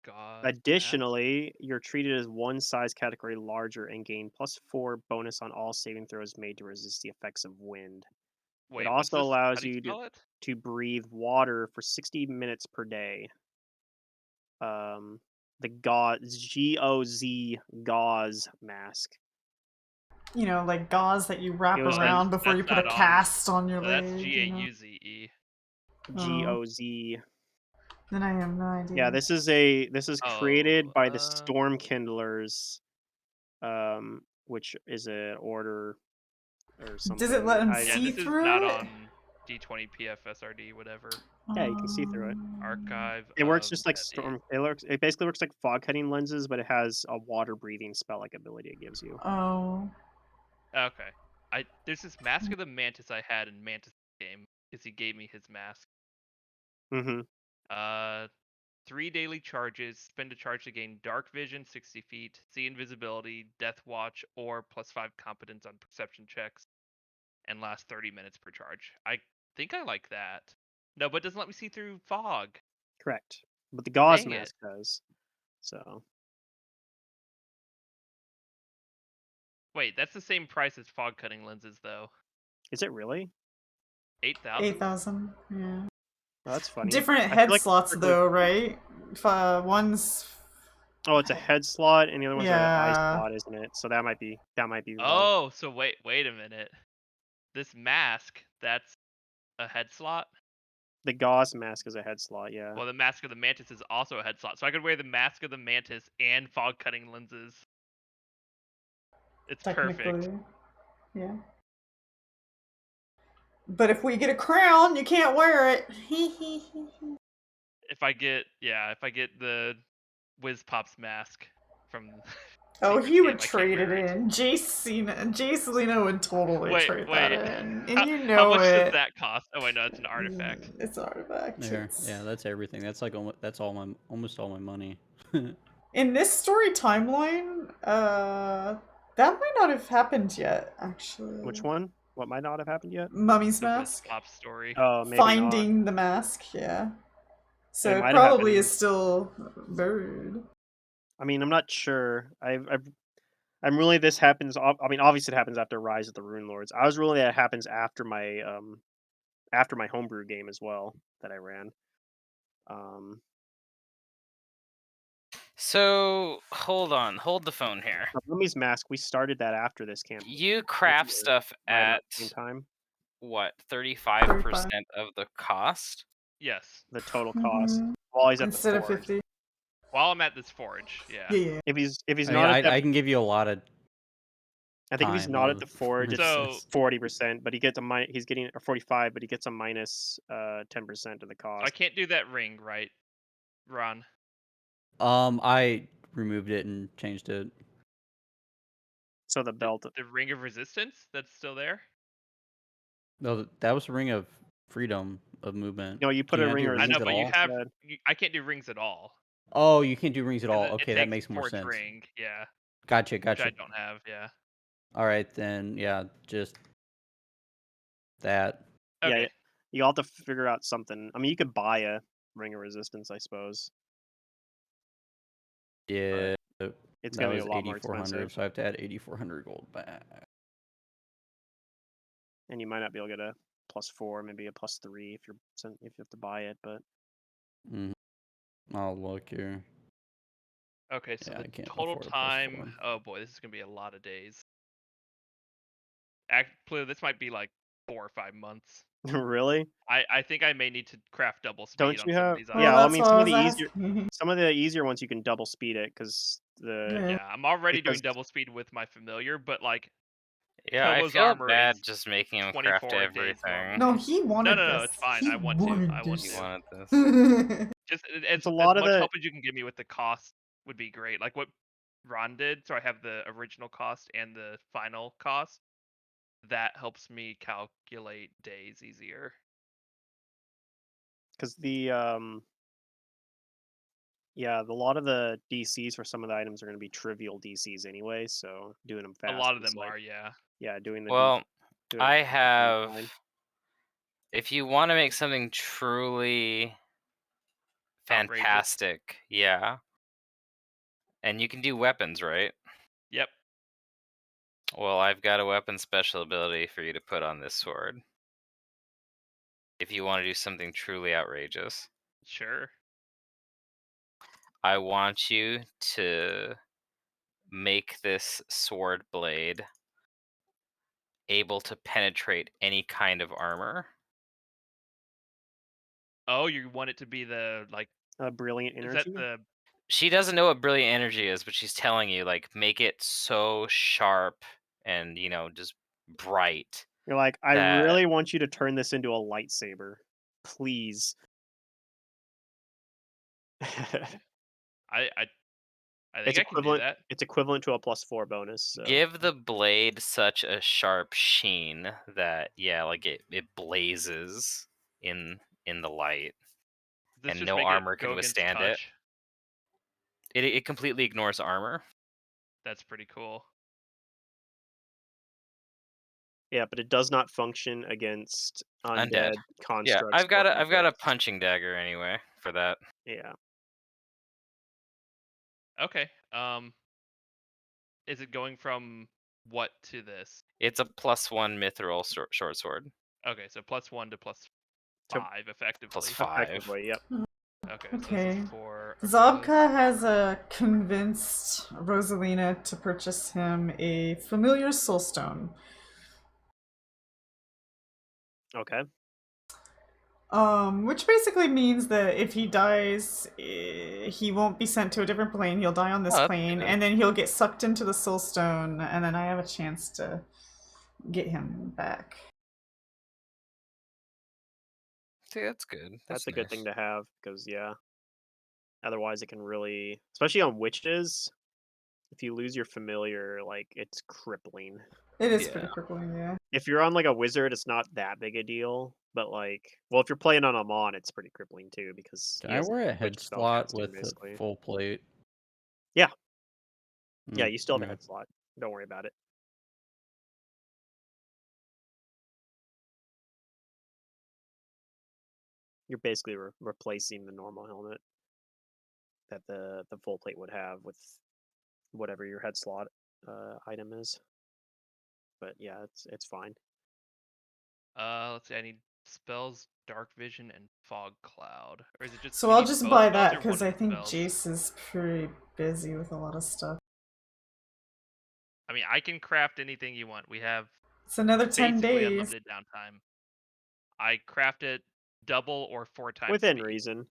gauze mask. Additionally, you're treated as one size category larger and gain +4 bonus on all saving throws made to resist the effects of wind. It Wait, what's also this? How allows do you you spell it? to breathe water for 60 minutes per day. The gauze, G-O-Z, gauze mask. You know, like gauze that you wrap It was Oh, like around before you that's put a not on. cast on your Oh, that's leg. You know? G-A-U-Z-E. G-O-Z. Then I have no idea. Yeah, this is created by the Storm Kindlers, which is an order or something. Does it let him I Yeah, see this is through not it? on D20 PFSRD, whatever. Yeah, you can see through it. Archive. It works of just like Deadly. Storm. It basically works like fog cutting lenses, but it has a water breathing spell like ability it gives you. Oh. Okay. There's this Mask of the Mantis I had in Mantis game because he gave me his mask. Mm-hmm. 3 daily charges. Spend a charge to gain dark vision 60 feet, see invisibility, death watch, or +5 competence on perception checks, and last 30 minutes per charge. I think I like that. No, but it doesn't let me see through fog. Correct. But the gauze Dang it. mask does. So Wait, that's the same price as fog cutting lenses, though. is it really? 8,000? 8,000. Yeah. Oh, that's funny. Different I feel head like slots typically- though, right? One's Oh, it's a head slot, and the other one's an eye Yeah. slot, isn't it? So that might be low. Oh, so wait a minute. This mask, that's a head slot? The gauze mask is a head slot, yeah. Well, the Mask of the Mantis is also a head slot. So I could wear the Mask of the Mantis and fog cutting lenses. It's perfect. technically. Yeah. But if we get a crown, you can't wear it. If I get the Wiz Pops mask from Oh, Secret he Game, would I can't trade it wear it. in. Jacelina would totally Wait, trade wait. that in. And How, you how know much it. does that cost? Oh wait, no, it's an artifact. It's an artifact. There. It's- Yeah, that's everything. That's like almost all my money. In this story timeline, that might not have happened yet, actually. Which one? What might not have happened yet? Mummy's The Wiz mask. Pop story. Oh, maybe Finding the mask, yeah. So It it might have probably happened. is still buried. I mean, I'm not sure. I'm really this happens. I mean, obviously it happens after Rise of the Rune Lords. I was really that it happens after my homebrew game as well that I ran. So hold the phone here. Mummy's Mask. We started that after this campaign. You craft stuff Right about at the same time. what, 35% of the cost? Yes. The total cost. While he's at Instead the of forge. 50. While I'm at this forge, yeah. Yeah. If he's I mean, not at that, I can give you a lot of. I think if he's time not at of- the forge, it's So- 40%, but he gets he's getting a 45, but he gets a minus 10% of the cost. I can't do that ring, right, Ron? I removed it and changed it. So the belt. The ring of resistance that's still there. No, that was a ring of freedom of movement. No, you put Can a not ring do of I know, rings at but you all? have. instead. I can't do rings at all. Oh, you can't do rings at 'Cause all. it Okay, that takes makes more forge sense. ring, yeah, Gotcha. which I don't have. Yeah. All right, then, yeah, just that. Okay. Yeah, you have to figure out something. I mean, you could buy a ring of resistance, I suppose. Yeah, It's that gonna be was a lot more 8,400, expensive, so I have to add 8,400 gold back. and you might not be able to get a +4, maybe a +3 if you have to buy it. But I'll look here. Okay, so Yeah, I the can't total afford a time. +4. Oh boy, this is gonna be a lot of days. Actually, this might be like 4 or 5 months. Really? I think I may need to craft double speed Don't on you some of have? these Well, Yeah, well, I items. that's mean, what I was asking. some of the easier ones you can double speed it because Yeah. Yeah, I'm already doing because double speed with my familiar, but like Yeah, I Pilbow's feel armor bad is just making him craft 24 days everything. No, normally. he No, wanted no, no, it's this. fine. He I want to. wanted I want You this. to. wanted this. Just it's a as lot of much the help as you can give me with the cost would be great. Like what Ron did, so I have the original cost and the final cost. That helps me calculate days easier. because yeah, a lot of the DCs for some of the items are going to be trivial DCs anyway, so doing them A fast lot of is them like are, yeah. yeah, Well, doing it I fast is gonna be have. fine. If you want to make something truly Outrageous. fantastic, yeah. And you can do weapons, right? Yep. Well, I've got a weapon special ability for you to put on this sword. If you want to do something truly outrageous, Sure. I want you to make this sword blade able to penetrate any kind of armor. Oh, you want it to be the like? Brilliant Is that energy. the? She doesn't know what brilliant energy is, but she's telling you, like, make it so sharp and, just bright You're like, I that really want you to turn this into a lightsaber, please. I think It's I can do equivalent. that. It's equivalent to a +4 bonus. So give the blade such a sharp sheen that, yeah, like it blazes in the light, Does this and just no make it armor go can against withstand it. touch? It completely ignores armor. That's pretty cool. yeah, but it does not function against Undead. undead Yeah, constructs I've got or I've got a undeads. punching dagger anyway for that. Yeah, Okay. Is it going from what to this? It's a +1 mithril short sword. Okay, so +1 to to +5 effectively. +5. effectively, yep. Okay, so this Okay. is for Zabka has convinced Rosalina to purchase him a familiar soulstone. Okay. Which basically means that if he dies, he won't be sent to a different plane. He'll die on this Oh, that's plane, good. and then he'll get sucked into the soulstone, and then I have a chance to get him back. See, that's good. That's a nice. good thing to have because yeah, otherwise it can really, especially on witches, if you lose your familiar, like it's crippling. It is Yeah. pretty crippling, yeah. If you're on like a wizard, it's not that big a deal, but like, well, if you're playing on a mon, it's pretty crippling too because Can he I has wear a head witch slot spellcasting with a basically. full plate? Yeah. Yeah, Mm, you still have a okay. head slot. Don't worry about it. You're basically replacing the normal helmet that the full plate would have with whatever your head slot item is. But yeah, it's fine. let's see, I need spells, dark vision, and fog cloud. Or is it just So you I'll need just both buy spells that or because one I of the think spells? Jace is pretty busy with a lot of stuff. I mean, I can craft anything you want. We have It's another 10 basically days. unlimited downtime. I craft it double or 4 times Within speed. reason.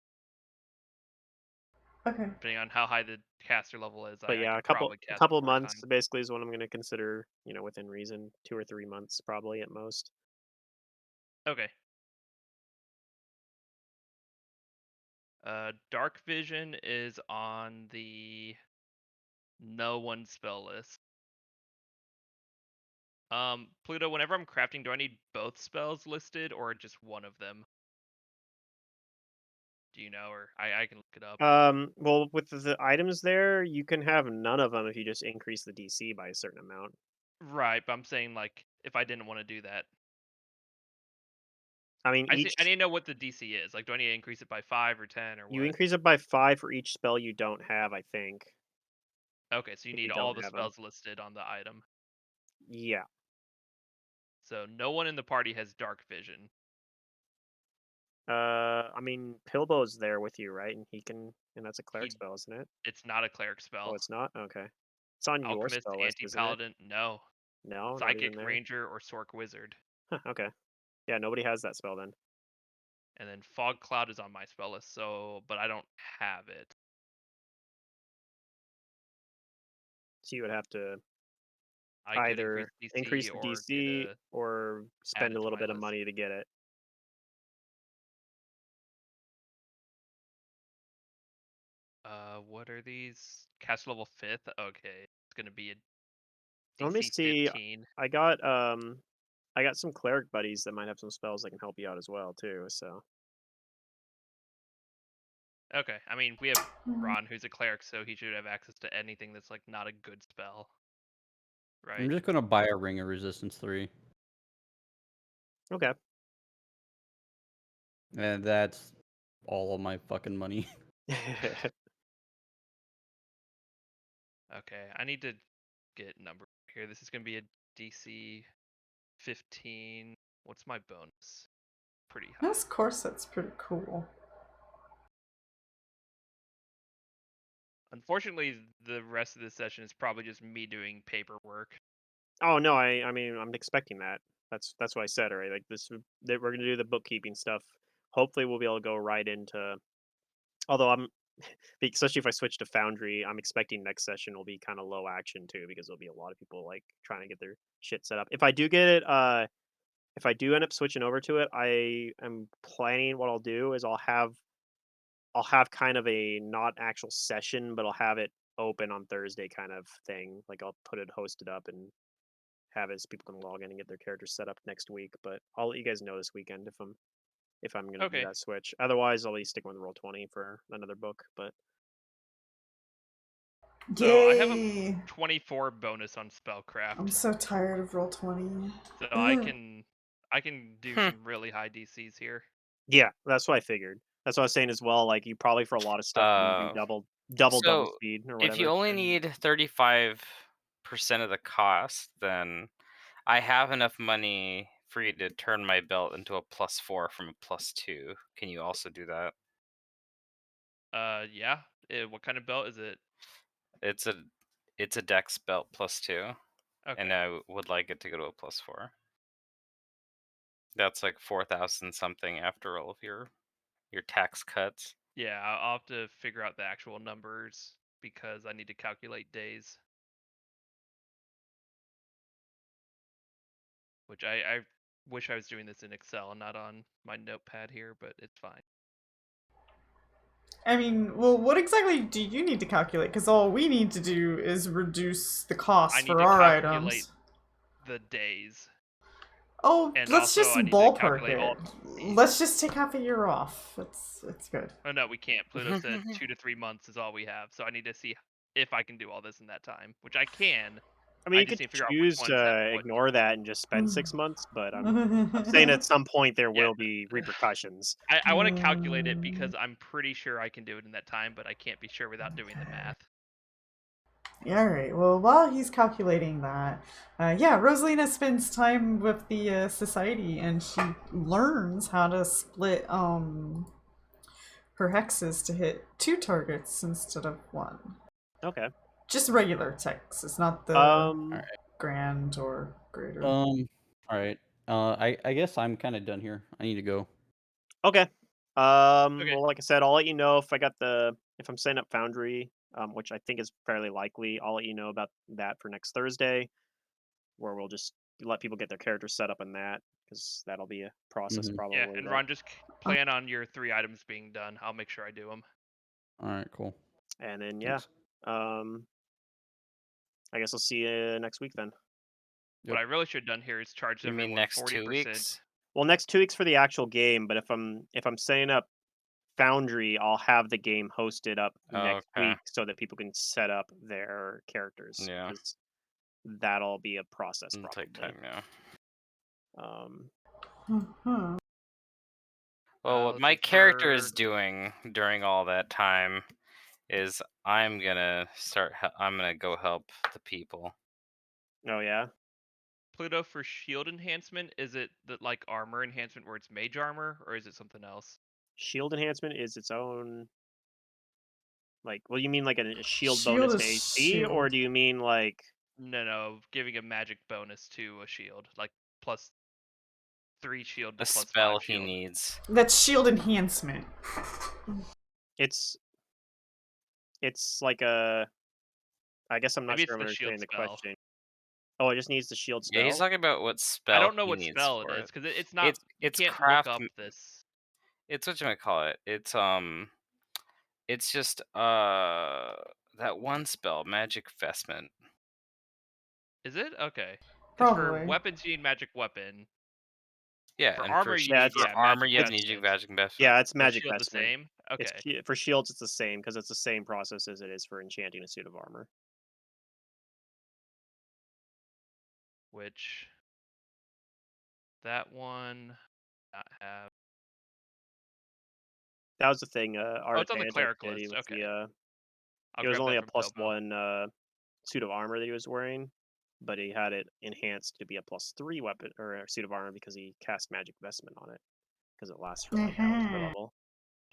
Okay. Depending on how high the caster level is, But I yeah, could probably a cast couple it of 4 months times. basically is what I'm gonna consider, within reason. 2 or 3 months probably at most. Okay. Dark vision is on the no one spell list. Pluto, whenever I'm crafting, do I need both spells listed or just one of them? Do you know, or I can look it up. Well, with the items there, you can have none of them if you just increase the DC by a certain amount. Right, but I'm saying like if I didn't want to do that, I mean, I need to know what the DC is. Like, do I need to increase it by 5 or 10 or you what? increase it by 5 for each spell you don't have, I think. Okay, so you If you need all don't the have them. spells listed on the item. Yeah. So no one in the party has dark vision. I mean, Pilbo's there with you, right? And that's a cleric spell, isn't it? It's not a cleric Oh, spell. it's not? Okay. It's on your Alchemist, spell list, isn't it? anti-paladin, no. No, not even Psychic, there. ranger, or sorc wizard. Huh, okay. Yeah, nobody has that spell then. And then Fog Cloud is on my spell list, but I don't have it. So you would have to I could increase either increase DC the or get DC or add spend it a to little my bit of list. money to get it. What are these? Cast level 5th? Okay. It's gonna be a Let me DC see. 15. I got some cleric buddies that might have some spells that can help you out as well too. So Okay. I mean, we have Ron, who's a cleric, so he should have access to anything that's like not a good spell. Right? I'm just gonna buy a Ring of Resistance 3. okay. And that's all of my fucking money. Okay. I need to get number here. This is gonna be a DC 15. What's my bonus? Pretty high. This corset's pretty cool. Unfortunately, the rest of this session is probably just me doing paperwork. Oh no, I mean I'm expecting that. That's what I said, right? Like that we're gonna do the bookkeeping stuff. Hopefully we'll be able to go right into. Although especially if I switch to Foundry, I'm expecting next session will be kind of low action too because there'll be a lot of people like trying to get their shit set up. If I do get it, if I do end up switching over to it, I am planning what I'll do is I'll have kind of a not actual session, but I'll have it open on Thursday kind of thing. Like I'll put it hosted up and have it so people can log in and get their characters set up next week. But I'll let you guys know this weekend if I'm gonna do Okay. that switch. Otherwise, I'll be sticking with Roll20 for another book. But So I have a Yay! 24 bonus on spellcraft, I'm so tired of Roll20. so I can do Hmm. some really high DCs here. yeah, that's what I figured. That's what I was saying as well. Like you probably for a lot of stuff you can do double So speed or if you whatever. only and- need 35% of the cost, then I have enough money for you to turn my belt into a +4 from a +2. Can you also do that? Yeah. What kind of belt is it? It's a dex belt +2, Okay. and I would like it to go to a +4. That's like 4,000 something after all of your tax cuts. Yeah, I'll have to figure out the actual numbers because I need to calculate days. Which I wish I was doing this in Excel and not on my notepad here, but it's fine. I mean, well, what exactly do you need to calculate? Because all we need to do is reduce the I cost need for to our calculate items. the days. Oh, And let's also just I need to ballpark calculate it. all the Let's just take half a year off. It's good. Oh no, we can't. Pluto said 2 to 3 months is all we have, so I need to see if I can do all this in that time, which I can. I mean, I you just could need to figure out which choose ones have to what. ignore that and just spend 6 months, but I'm saying at some point there Yeah, will be repercussions. I want to calculate it because I'm pretty sure I can do it in that time, but I can't be sure without doing the math. Yeah, all right. Well, while he's calculating that, yeah, Rosalina spends time with the society, and she learns how to split her hexes to hit 2 targets instead of 1. Okay. Just regular hexes, not the Um. grand or greater. All right. I guess I'm kind of done here. I need to go. Okay. Okay. Well, like I said, I'll let you know if I'm setting up Foundry, which I think is fairly likely. I'll let you know about that for next Thursday, where we'll just let people get their characters set up in that because that'll be a process Mhm. probably. Yeah, and that- Ron, just plan on your 3 items being done. I'll make sure I do them. All right, cool. And then yeah, Thanks. I guess I'll see you next week then. What Yep. I really should have done here is charge You mean everyone next 40%. 2 weeks? Well, next 2 weeks for the actual game, but if I'm setting up Foundry, I'll have the game hosted up next Okay. week so that people can set up their characters. Yeah. Because that'll be a process It'll probably. take time, yeah. Mhm. Well, what let's my see, character is for- doing during all that time is I'm gonna go help the people. Oh yeah. Pluto, for shield enhancement, is it the like armor enhancement where it's mage armor, or is it something else? Shield enhancement is its own. Like, well, you mean like a shield Shield bonus is to AC, or shield. do you mean like? No, giving a magic bonus to a shield, like plus 3 shield The to plus spell 5 he shield. needs. That's shield enhancement. It's like a. I guess I'm not Maybe sure it's I'm the shield understanding the spell. question. Oh, it just needs the shield Yeah, he's spell. talking about what spell I don't know he what needs spell it for is because it's not. You It's can't look craft. up this. It's whatchamacallit. It's just that one spell, magic vestment. Is it okay? Because for Probably. weapons you need magic weapon. Yeah, For and armor you need for armor magic you have vestment. magic vestment. Yeah, it's For magic shield the vestment. same. Okay. For shields, it's the same because it's the same process as it is for enchanting a suit of armor. Which that one not have. That was the thing. Our Oh, it's on the Vandal cleric did. He list. was Okay. it was only a from Topo. +1 suit of armor that he was wearing, but he had it enhanced to be a +3 weapon or a suit of armor because he cast magic vestment on it because it lasts for like hours per level.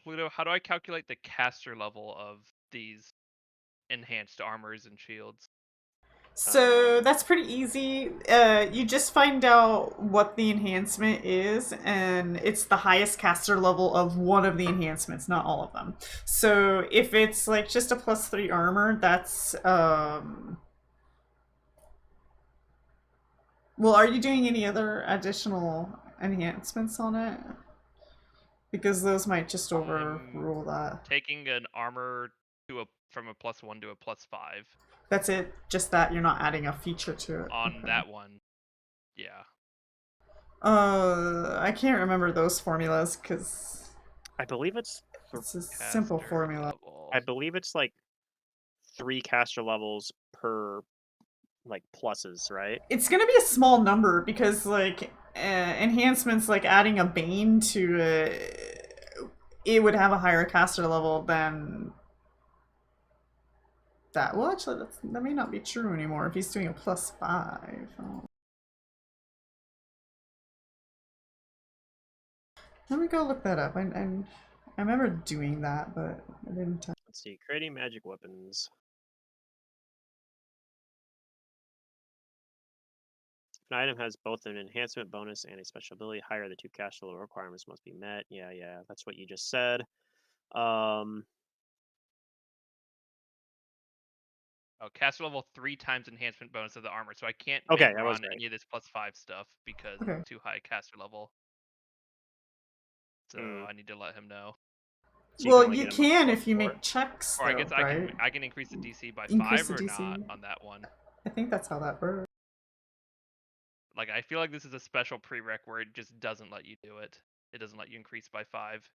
Pluto, how do I calculate the caster level of these enhanced armors and shields? So that's pretty easy. You just find out what the enhancement is, and it's the highest caster level of one of the enhancements, not all of them. So if it's like just a +3 armor, that's well, are you doing any other additional enhancements on it? Because those might just overrule that. Taking an armor from a +1 to a +5. That's it. Just that you're not adding a feature to it. On Okay. that one, yeah. I can't remember those formulas because I believe it's it's a simple Caster formula. level. I believe it's like 3 caster levels per like pluses, right? It's gonna be a small number because like enhancements like adding a bane to it would have a higher caster level than that. Well, actually, that may not be true anymore if he's doing a +5. Oh. Let me go look that up. I remember doing that, but I didn't. Let's see, creating magic weapons. If an item has both an enhancement bonus and a special ability, higher the 2 caster level requirements must be met. Yeah, that's what you just said. Oh, caster level 3 times enhancement bonus of the armor, so I can't Okay, make I was run right. any of this +5 stuff because Okay. it's too high caster level. So I need to let him know. So Well, you can if you +4. make checks, Or I though, guess right? I can increase the DC by Increase 5 the or DC. not on that one. I think that's how that works. Like, I feel like this is a special prereq where it just doesn't let you do it. It doesn't let you increase by 5.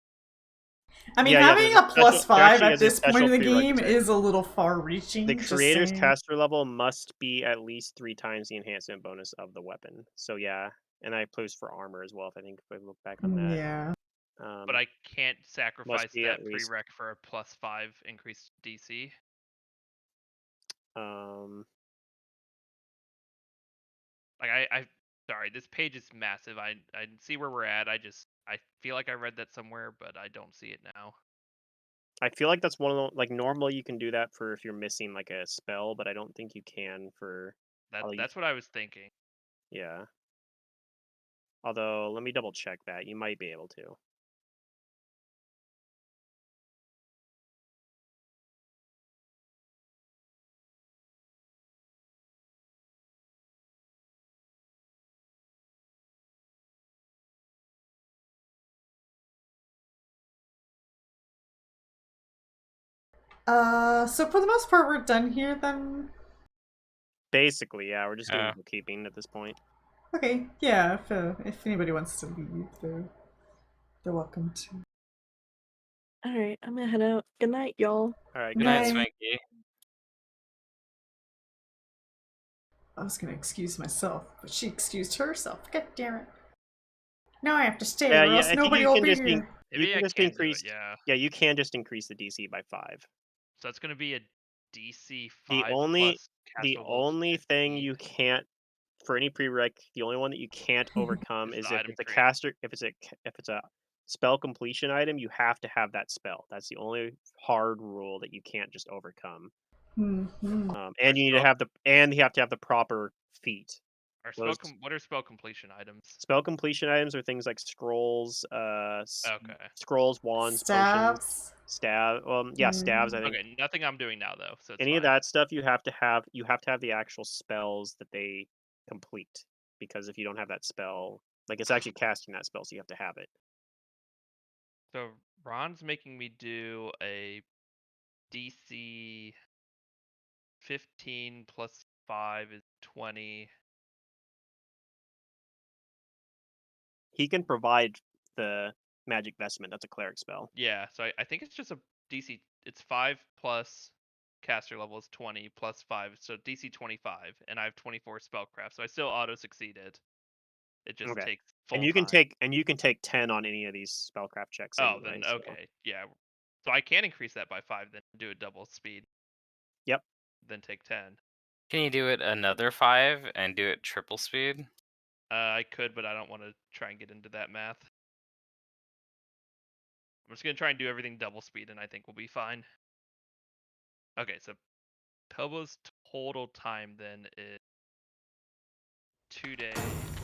I mean, Yeah, having there's a +5 actually at is a this point special in the game prerequisite. is a little far-reaching. The just creator's saying. caster level must be at least 3 times the enhancement bonus of the weapon. So yeah, and I post for armor as well. If I look back on that. Yeah. But I can't sacrifice be that at least- prereq for a +5 increased DC. Like I sorry, this page is massive. I see where we're at. I feel like I read that somewhere, but I don't see it now. I feel like that's one of the, like, normally you can do that for if you're missing like a spell, but I don't think you can for That's what I was thinking. Yeah. Although let me double check that. You might be able to. So for the most part, we're done here then. Basically, yeah, we're just doing bookkeeping at this point. Okay, yeah. If anybody wants to leave, they're welcome to. All right, I'm gonna head out. Good night, y'all. All right, Good night, Swanky. I was gonna excuse myself, but she excused herself. God damn it! Now I have to stay, or else I think nobody you will can be just here. you can just increase. Yeah, you can just increase the DC by 5. So it's gonna be a DC 5 The only plus thing 15. you can't for any prereq, the only one that you can't overcome Is is the if item it's a create. caster, if it's a spell completion item, you have to have that spell. That's the only hard rule that you can't just overcome. Mm-hmm. And you need to have you have to have the proper feat. What are spell completion items? Spell completion items are things like scrolls, Okay. scrolls, wands, potions, Stabs. stabs. Stabs. I think Okay, nothing I'm doing now though, so it's any of fine. that stuff you have to have. You have to have the actual spells that they complete, because if you don't have that spell, like it's actually casting that spell, so you have to have it. So Ron's making me do a DC 15 plus 5 is 20. He can provide the magic vestment. That's a cleric spell. Yeah, so I think it's just a DC. It's 5 plus caster level is 20 plus 5, so DC 25, and I have 24 spellcraft, so I still auto succeeded. It just Okay. takes And full you can time. take 10 on any of these spellcraft checks Oh, anyway. then So. okay, yeah. So I can increase that by 5, then do a double speed. Yep. Then take 10. Can you do it another 5 and do it triple speed? I could, but I don't want to try and get into that math. I'm just gonna try and do everything double speed, and I think we'll be fine. Okay, so Pelbo's total time then is 2 days.